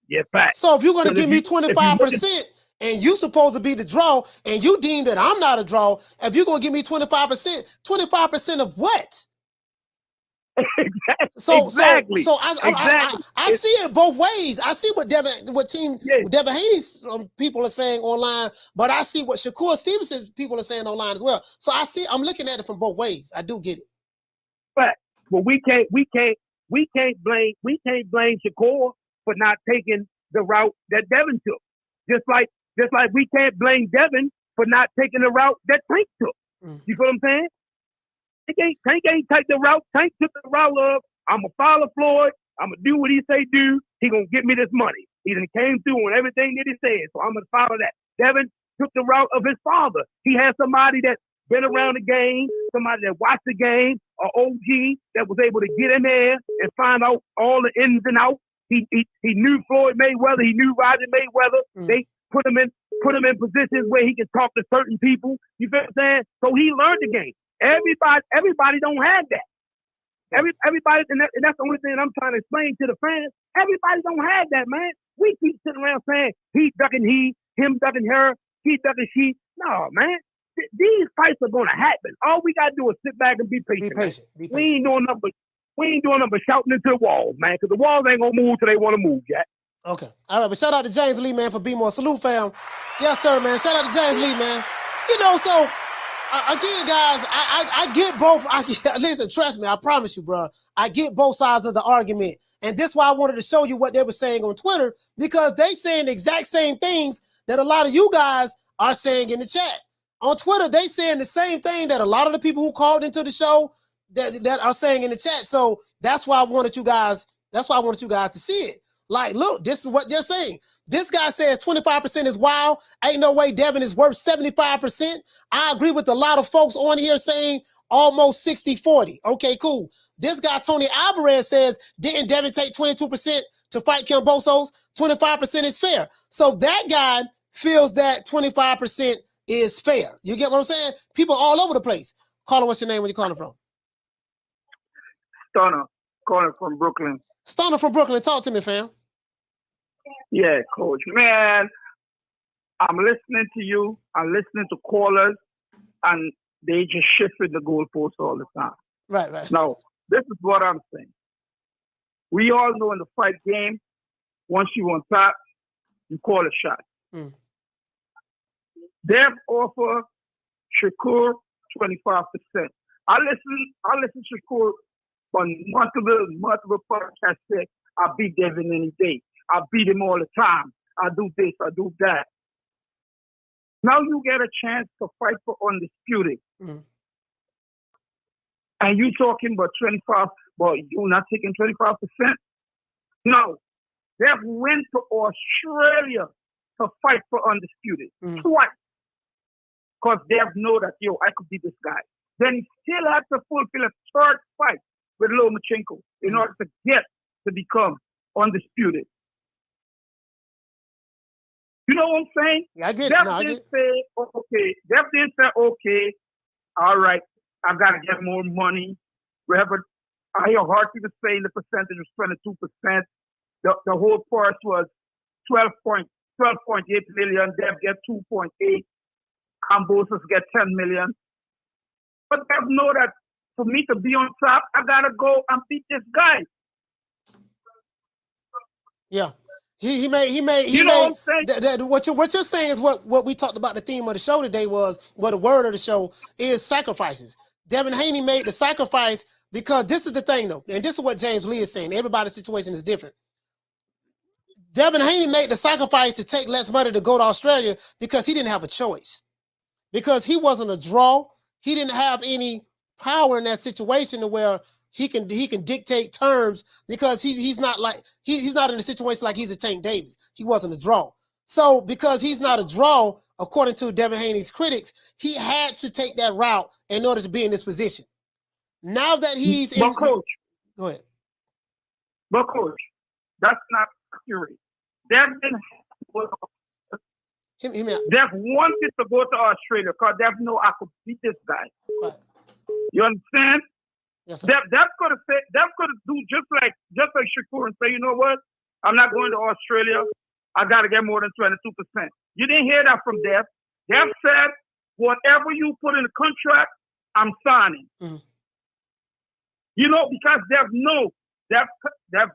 Yeah, fact. So if you're going to give me 25%, and you supposed to be the draw, and you deem that I'm not a draw, if you're going to give me 25% of what? Exactly. So I see it both ways. I see what Devin Haney's people are saying online, but I see what Shakur Stevenson people are saying online as well. So I'm looking at it from both ways. I do get it. But we can't blame Shakur for not taking the route that Devin took. Just like we can't blame Devin for not taking the route that Tank took. You feel what I'm saying? Tank ain't take the route. Tank took the route of, I'm going to follow Floyd. I'm going to do what he say do. He going to get me this money. He done came through on everything that he said, so I'm going to follow that. Devin took the route of his father. He had somebody that been around the game, somebody that watched the game, an OG that was able to get in there and find out all the ins and outs. He knew Floyd Mayweather. He knew Roger Mayweather. They put him in positions where he could talk to certain people. You feel what I'm saying? So he learned the game. Everybody don't have that. Everybody, and that's the only thing I'm trying to explain to the fans. Everybody don't have that, man. We keep sitting around saying he ducking him ducking her, he ducking she. No, man. These fights are gonna happen. All we gotta do is sit back and be patient. Be patient. We ain't doing nothing but shouting into the walls, man, because the walls ain't gonna move till they want to move, Jack. Okay. All right, but shout out to James Lee, man, for being more. Salute, fam. Yes, sir, man. Shout out to James Lee, man. You know, so again, guys, I get both. Listen, trust me, I promise you, bro. I get both sides of the argument. And this is why I wanted to show you what they were saying on Twitter, because they saying the exact same things that a lot of you guys are saying in the chat. On Twitter, they saying the same thing that a lot of the people who called into the show that are saying in the chat. So that's why I wanted you guys to see it. Like, look, this is what they're saying. This guy says 25% is wild. Ain't no way Devin is worth 75%. I agree with a lot of folks on here saying almost 60-40. Okay, cool. This guy, Tony Alvarez, says, didn't Devin take 22% to fight Kambosos? 25% is fair. So that guy feels that 25% is fair. You get what I'm saying? People all over the place. Caller, what's your name? Where you calling from? Stunner, calling from Brooklyn. Stunner from Brooklyn. Talk to me, fam. Yeah, coach. Man, I'm listening to you. I'm listening to callers, and they just shifting the goalposts all the time. Right. Now, this is what I'm saying. We all know in the fight game, once you on top, you call a shot. They've offered Shakur 25%. I listen to Shakur on multiple podcasts say, I beat Devin any day. I beat him all the time. I do this, I do that. Now you get a chance to fight for undisputed. And you talking about 25, but you're not taking 25%? No. They've went to Australia to fight for undisputed twice. Because they know that, I could beat this guy. Then he still had to fulfill a third fight with Lomachenko in order to get to become undisputed. You know what I'm saying? Yeah, I get it. Dev didn't say, okay, all right, I got to get more money. Whatever. I hear Hartley was saying the percentage was 22%. The whole purse was 12.8 million. Dev get 2.8. Kambosos get 10 million. But Dev know that for me to be on top, I got to go and beat this guy. Yeah. He made what you're saying is what we talked about. The theme of the show today was, the word of the show is sacrifices. Devin Haney made the sacrifice because this is the thing though, and this is what James Lee is saying. Everybody's situation is different. Devin Haney made the sacrifice to take less money to go to Australia because he didn't have a choice. Because he wasn't a draw. He didn't have any power in that situation to where he can dictate terms, because he's not in a situation like he's a Tank Davis. He wasn't a draw. So because he's not a draw, according to Devin Haney's critics, he had to take that route in order to be in this position. Now that he's Coach, go ahead. But coach, that's not accurate. Devin wanted to go to Australia because Dev know I could beat this guy. Right. You understand? Yes, sir. Dev could do just like Shakur and say, you know what? I'm not going to Australia. I got to get more than 22%. You didn't hear that from Dev. Dev said, whatever you put in the contract, I'm signing. You know, because Dev knows Dev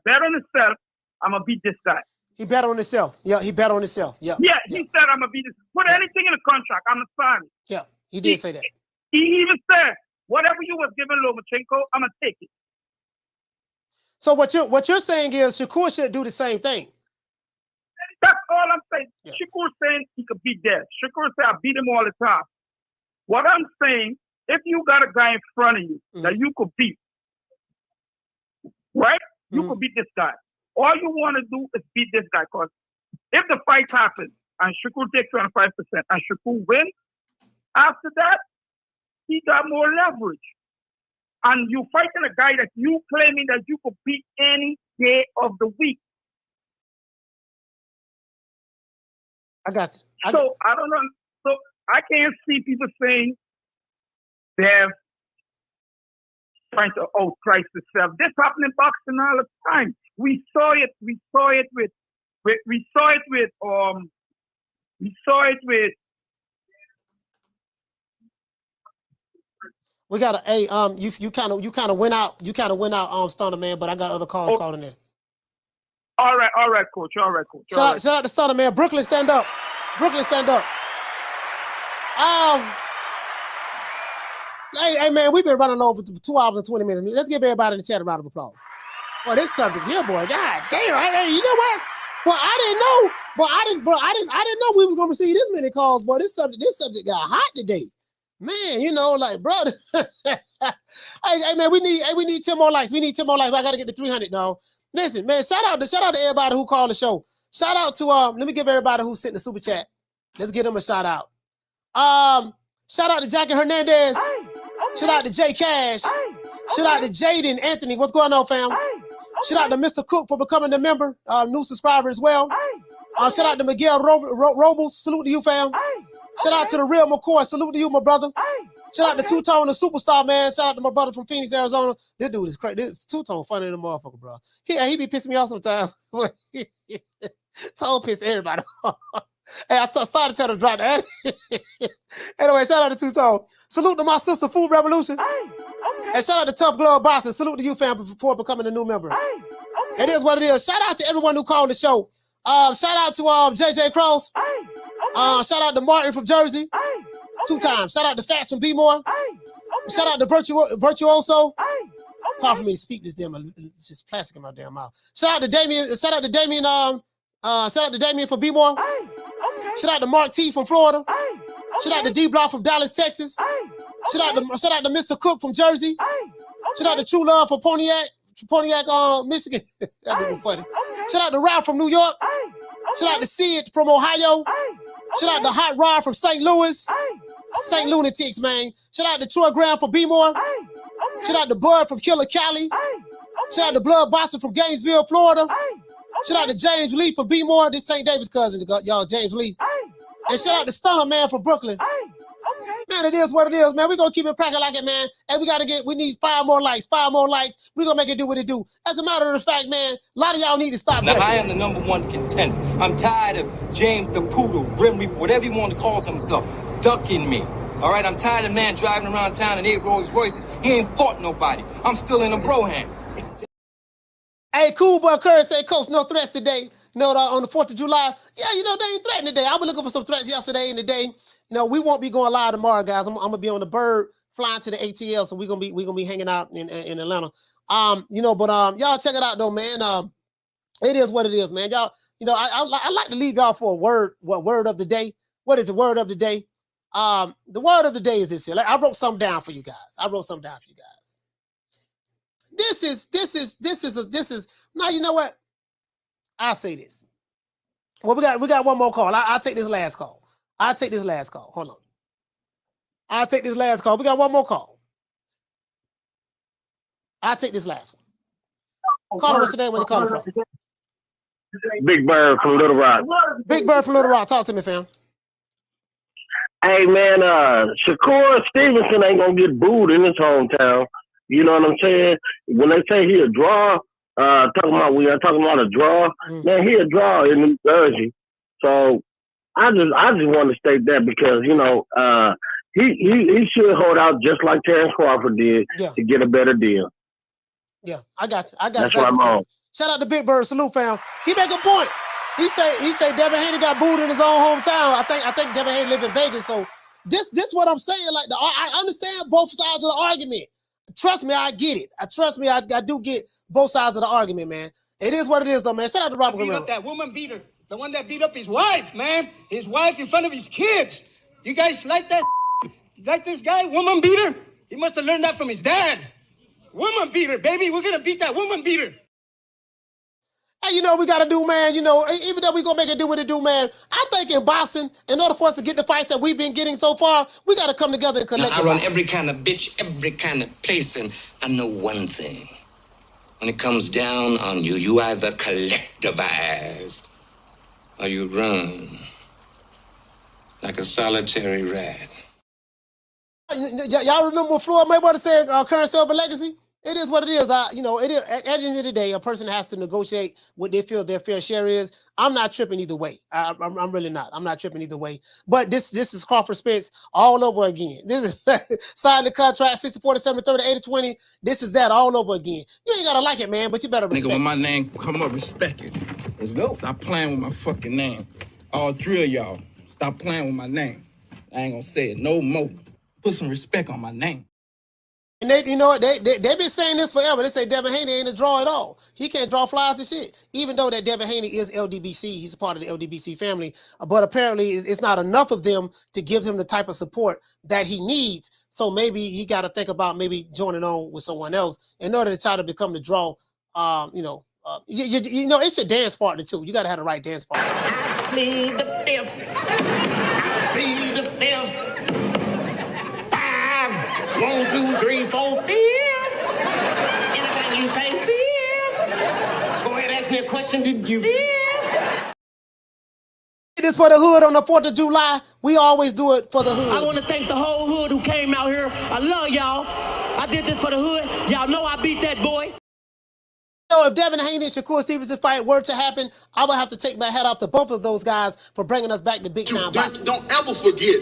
bet on himself. I'm gonna beat this guy. He bet on himself. Yeah, he bet on himself. Yeah. He said I'm gonna beat this. Put anything in the contract, I'm gonna sign it. Yeah, he did say that. He even said, whatever you was giving Lomachenko, I'm gonna take it. So what you're saying is Shakur should do the same thing. That's all I'm saying. Yeah. Shakur saying he could beat Dev. Shakur said I beat him all the time. What I'm saying, if you got a guy in front of you that you could beat, right? You could beat this guy. All you want to do is beat this guy, because if the fight happens and Shakur takes 25% and Shakur wins, after that, he got more leverage. And you fighting a guy that you claiming that you could beat any day of the week. I got you. I don't know. So I can't see people saying they're trying to outprice themselves. This happens in boxing all the time. We saw it with We got a you kind of went out Stunner Man, but I got other calls calling in. All right, coach. Shout out to Stunner Man. Brooklyn, stand up. Hey man, we've been running over 2 hours and 20 minutes. Let's give everybody in the chat a round of applause. Boy, this subject here, boy. God damn. Hey, you know what? Well, I didn't know we was gonna receive this many calls, boy. This subject got hot today. Man, you know, like, brother. hey, man, we need 10 more likes. I gotta get to 300, dog. Listen, man, shout out to everybody who called the show. Shout out to let me give everybody who sent the super chat. Let's give them a shout out. Shout out to Jackie Hernandez. Shout out to Jay Cash. Shout out to Jaden Anthony. What's going on, fam? Shout out to Mr. Cook for becoming a member, new subscriber as well. Shout out to Miguel Robles. Salute to you, fam. Shout out to the Real McCoy. Salute to you, my brother. Shout out to Two-Tone, the superstar, man. Shout out to my brother from Phoenix, Arizona. This dude is crazy. This Two-Tone funny than a motherfucker, bro. He be pissing me off sometimes. Tone piss everybody off. Hey, I started telling him to drop that. Anyway, shout out to Two-Tone. Salute to my sister, Food Revolution. And shout out to Tough Glove Boston. Salute to you, fam, for becoming a new member. It is what it is. Shout out to everyone who called the show. Shout out to JJ Cross. Shout out to Martin from Jersey. 2 times. Shout out to Fats from B-More. Shout out to Virtuoso. It's hard for me to speak this damn. It's just plastic in my damn mouth. Shout out to Damien. Shout out to Damien from B-More. Shout out to Mark T from Florida. Shout out to D-Block from Dallas, Texas. Shout out to Mr. Cook from Jersey. Shout out to True Love from Pontiac, Michigan. That'd be funny. Shout out to Ralph from New York. Shout out to Sid from Ohio. Shout out to Hot Rod from St. Louis. St. Lunatics, man. Shout out to Troy Graham from B-More. Shout out to Bud from Killer Cali. Shout out to Blood Boston from Gainesville, Florida. Shout out to James Lee from B-More. This St. David's cousin, y'all, James Lee. And shout out to Stunner Man from Brooklyn. Man, it is what it is, man. We're going to keep it cracking like it, man. And we need 5 more likes. We're going to make it do what it do. As a matter of fact, man, a lot of y'all need to stop Now, that. I am the #1 contender. I'm tired of James the Poodle, Grim Reaper, whatever you want to call himself, ducking me. All right, I'm tired of man driving around town in 8 Rolls Royces. He ain't fought nobody. I'm still in a Broham. Hey, Cool Boy Curry say, Coach, no threats today. You know, on the 4th of July. Yeah, you know, they ain't threatening today. I was looking for some threats yesterday and today. You know, we won't be going live tomorrow, guys. I'm gonna be on the bird flying to the ATL, so we're gonna be hanging out in Atlanta. You know, but y'all check it out though, man. It is what it is, man. Y'all, you know, I like to leave y'all for a word. What word of the day? What is the word of the day? The word of the day is this here. Like, I wrote something down for you guys. This is now, you know what? I'll say this. Well, we got one more call. I'll take this last call. Hold on. I'll take this last call. We got one more call. I'll take this last one. Call what's the name? Where you calling from? Big Bird from Little Rock. Big Bird from Little Rock. Talk to me, fam. Hey, man, Shakur Stevenson ain't going to get booed in his hometown. You know what I'm saying? When they say he a draw, we are talking about a draw. Man, he a draw in New Jersey. So I just want to state that because, you know, he should hold out just like Terrence Crawford did to get a better deal. Yeah, I got you. That's what I'm on. Shout out to Big Bird. Salute, fam. He make a point. He say Devin Haney got booed in his own hometown. I think Devin Haney live in Vegas. So this what I'm saying. Like, I understand both sides of the argument. Trust me, I get it. I do get both sides of the argument, man. It is what it is, though, man. Shout out to Robert Beat Guerrero. up that woman beater, the one that beat up his wife, man. His wife in front of his kids. You guys like that? Like this guy, woman beater? He must have learned that from his dad. Woman beater, baby. We're gonna beat that woman beater. Hey, you know we gotta do, man. You know, even though we gonna make it do what it do, man. I think in boxing, in order for us to get the fights that we've been getting so far, we gotta come together and collect. I run every kind of bitch, every kind of place, and I know one thing. When it comes down on you, you either collectivize or you run like a solitary rat. Y'all remember what Floyd Mayweather said? Current silver legacy. It is what it is. You know, it is, at the end of the day, a person has to negotiate what they feel their fair share is. I'm not tripping either way. I'm really not. I'm not tripping either way. But this is Crawford Spence all over again. This is sign the contract 60-40, 70-30, 80-20. This is that all over again. You ain't gotta like it, man, but you better respect. Nigga, when my name come up, respect it. Let's go. Stop playing with my fucking name. All three of y'all, stop playing with my name. I ain't gonna say it no more. Put some respect on my name. And they, you know what, they've been saying this forever. They say Devin Haney ain't a draw at all. He can't draw flies to shit. Even though that Devin Haney is LDBC, he's a part of the LDBC family. But apparently it's not enough of them to give him the type of support that he needs. So maybe he got to think about maybe joining on with someone else in order to try to become the draw. You know, it's your dance partner too. You got to have the right dance partner. I plead the fifth. I plead the fifth. 1, 2, 3, 4, 5. Anything you say, 5. Go ahead, ask me a question. Did you? 5. This for the hood on the 4th of July. We always do it for the hood. I want to thank the whole hood who came out here. I love y'all. I did this for the hood. Y'all know I beat that boy. So if Devin Haney and Shakur Stevenson fight were to happen, I would have to take my hat off to both of those guys for bringing us back to big time boxing. Don't ever forget,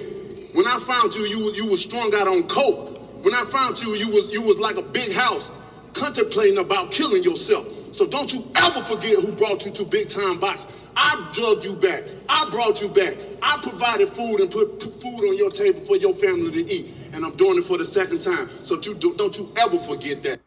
when I found you, you was strung out on coke. When I found you, you was like a big house, contemplating about killing yourself. So don't you ever forget who brought you to big time boxing. I drugged you back. I brought you back. I provided food and put food on your table for your family to eat. And I'm doing it for the second time. So don't you ever forget that.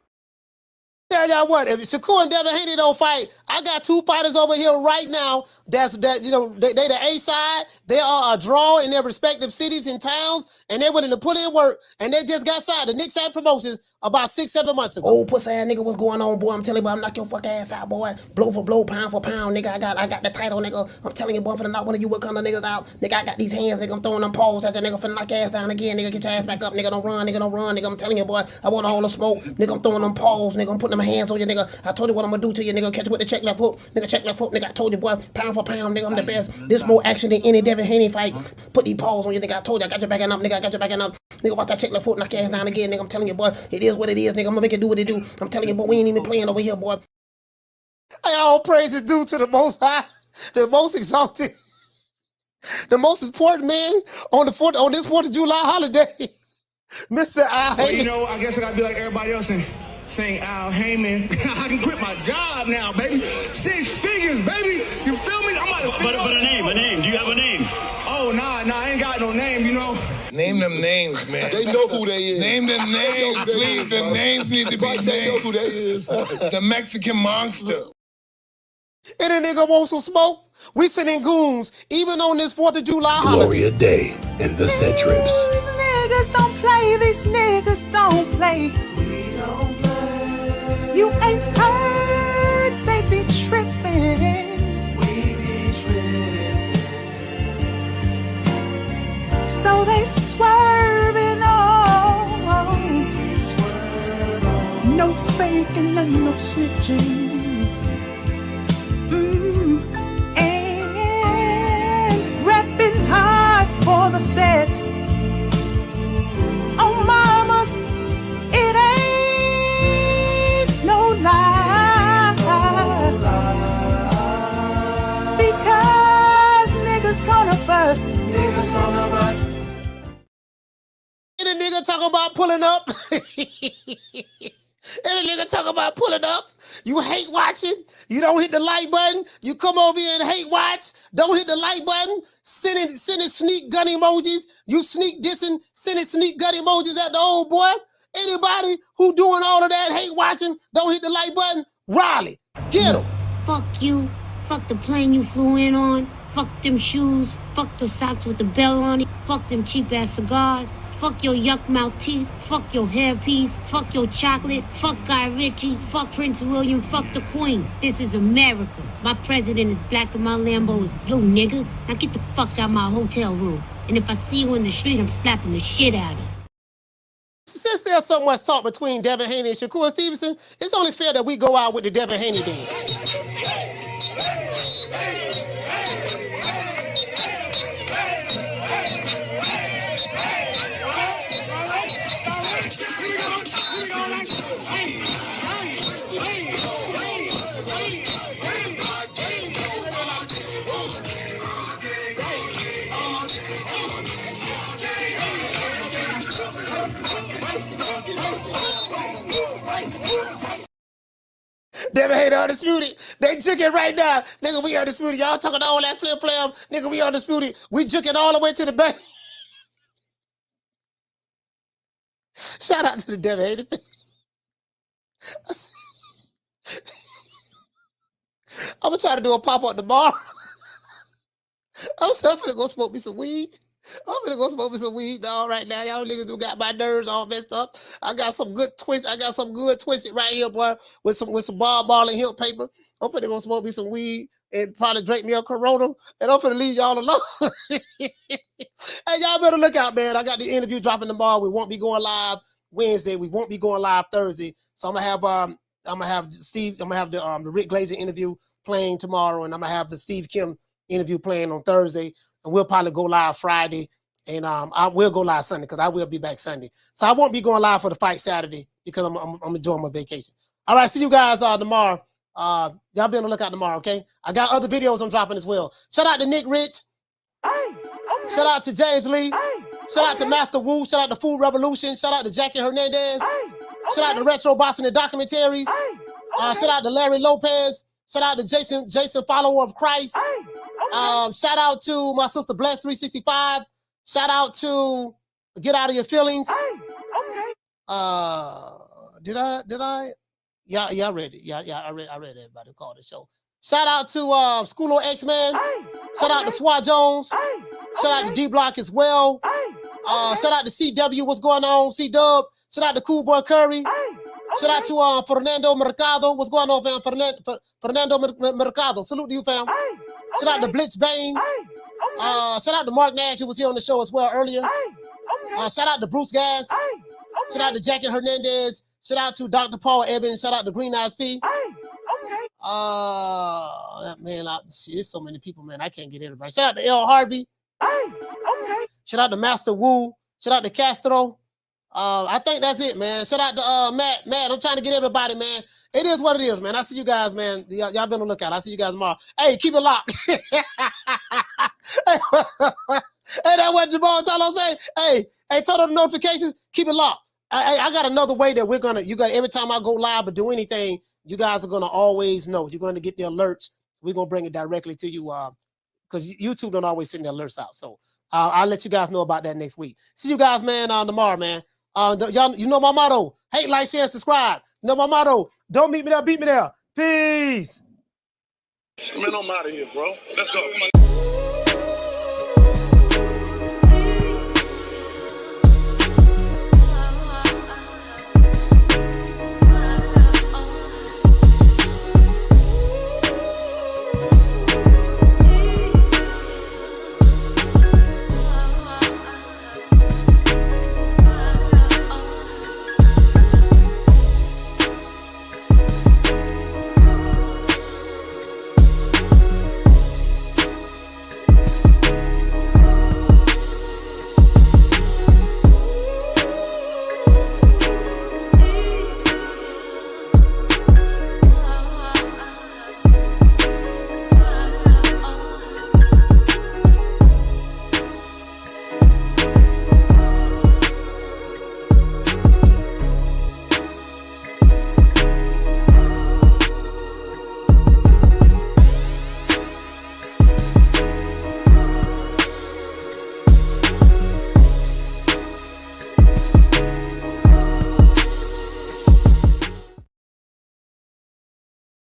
Tell y'all what, if Shakur and Devin Haney don't fight, I got 2 fighters over here right now they the A side. They are a draw in their respective cities and towns, and they're willing to put in work, and they just got signed. The Nick Side Promotions about 6-7 months ago. Old pussy ass nigga, what's going on, boy? I'm telling you, boy, I'm knock your fuck ass out, boy. Blow for blow, pound for pound, nigga. I got the title, nigga. I'm telling you, boy, for the knock one of you what kind of niggas out. Nigga, I got these hands, nigga. I'm throwing them paws at the nigga for knock your ass down again, nigga. Get your ass back up, nigga. Don't run, nigga. Don't run, nigga. I'm telling you, boy, I want a hole of smoke, nigga. I'm throwing them paws, nigga. I'm putting them hands on you, nigga. I told you what I'm gonna do to you, nigga. Catch you with the check left hook, nigga. Check left hook, nigga. I told you, boy, pound for pound, nigga. I'm the best. This more action than any Devin Haney fight. Put these paws on you, nigga. I told you, I got your back up, nigga. I got your back up. Nigga, watch that check left foot, knock your ass down again, nigga. I'm telling you, boy, it is what it is, nigga. I'm gonna make it do what it do. I'm telling you, boy, we ain't even playing over here, boy. Hey, all praise is due to the Most High, the most exalted, the most important man on this 4th of July holiday, Mr. Al Heyman. Well, you know, I guess I gotta be like everybody else and saying Al Heyman. I can quit my job now, baby. 6 figures, baby. You feel me? But a name. Do you have a name? Oh, nah, I ain't got no name, you know. Name them names, man. They know who they is. Name them names, please. The names need to be named. They know who they is. The Mexican monster. And a nigga want some smoke? We sending goons, even on this 4th of July holiday. Gloria Day and the Set Trips. These niggas don't play. These niggas don't play. We don't play. You ain't heard. They be tripping. We be tripping. So they swerving on. Swerve on. No faking and no snitching. And repping hard for the set. Oh, mamas, it ain't no lie. Because niggas gonna bust. Niggas gonna bust. And a nigga talk about pulling up. And a nigga talk about pulling up. You hate watching. You don't hit the like button. You come over here and hate watch. Don't hit the like button. Sending sneak gun emojis. You sneak dissing, sending sneak gun emojis at the old boy. Anybody who doing all of that hate watching, don't hit the like button. Riley, get him. Fuck you. Fuck the plane you flew in on. Fuck them shoes. Fuck the socks with the bell on it. Fuck them cheap ass cigars. fuck your yuck mouth teeth, fuck your hairpiece, fuck your chocolate, fuck Guy Ritchie, fuck Prince William, fuck the Queen. This is America. My president is black and my Lambo is blue, nigga. Now get the fuck out my hotel room. And if I see you in the street, I'm slapping the shit out of you. Since there's so much talk between Devin Haney and Shakur Stevenson, it's only fair that we go out with the Devin Haney dance. Devin Haney undisputed. They juking right now. Nigga, we undisputed. Y'all talking all that flip-flam. Nigga, we undisputed. We juking all the way to the bank. Shout out to the Devin Haney thing. I'm going to try to do a pop-up tomorrow. I'm gonna go smoke me some weed. Dog, right now. Y'all niggas who got my nerves all messed up. I got some good twisted right here, boy, with some Bob Marley hemp paper. I'm finna go smoke me some weed and probably drink me a Corona, and I'm finna leave y'all alone. Hey, y'all better look out, man. I got the interview dropping tomorrow. We won't be going live Wednesday. We won't be going live Thursday. So I'm gonna have the Rick Glazer interview playing tomorrow, and I'm gonna have the Steve Kim interview playing on Thursday. And we'll probably go live Friday, and I will go live Sunday because I will be back Sunday. So I won't be going live for the fight Saturday because I'm enjoying my vacation. All right, see you guys tomorrow. Y'all be on the lookout tomorrow, okay? I got other videos I'm dropping as well. Shout out to Nick Rich. Shout out to James Lee. Shout out to Master Wu. Shout out to Food Revolution. Shout out to Jackie Hernandez. Shout out to Retro Boss and the Documentaries. Shout out to Larry Lopez. Shout out to Jason Follower of Christ. Shout out to my sister Bless 365. Shout out to Get Out of Your Feelings. Did I? Yeah, I read it. Yeah, I read everybody who called the show. Shout out to School of X-Men. Shout out to Swat Jones. Shout out to D-Block as well. Shout out to CW. What's going on, C-Dub? Shout out to Cool Boy Curry. Shout out to Fernando Mercado. What's going on, fam? Fernando Mercado. Salute to you, fam. Shout out to Blitz Bane. Shout out to Mark Nash, who was here on the show as well earlier. Shout out to Bruce Gas. Shout out to Jackie Hernandez. Shout out to Dr. Paul Evans. Shout out to Green Eyes P. Man, there's so many people, man. I can't get everybody. Shout out to L. Harvey. Shout out to Master Wu. Shout out to Castro. I think that's it, man. Shout out to Matt. Matt, I'm trying to get everybody, man. It is what it is, man. I see you guys, man. Y'all been on the lookout. I see you guys tomorrow. Hey, keep it locked. Hey, that's what Jamal Talo say. Hey, turn on the notifications. Keep it locked. I got another way that every time I go live or do anything, you guys are gonna always know. You're gonna get the alerts. We're gonna bring it directly to you because YouTube don't always send the alerts out. So I'll let you guys know about that next week. See you guys, man, tomorrow, man. Y'all, you know my motto. Hate, like, share, subscribe. You know my motto. Don't meet me there, beat me there. Peace. Man, I'm out of here, bro. Let's go. Come on.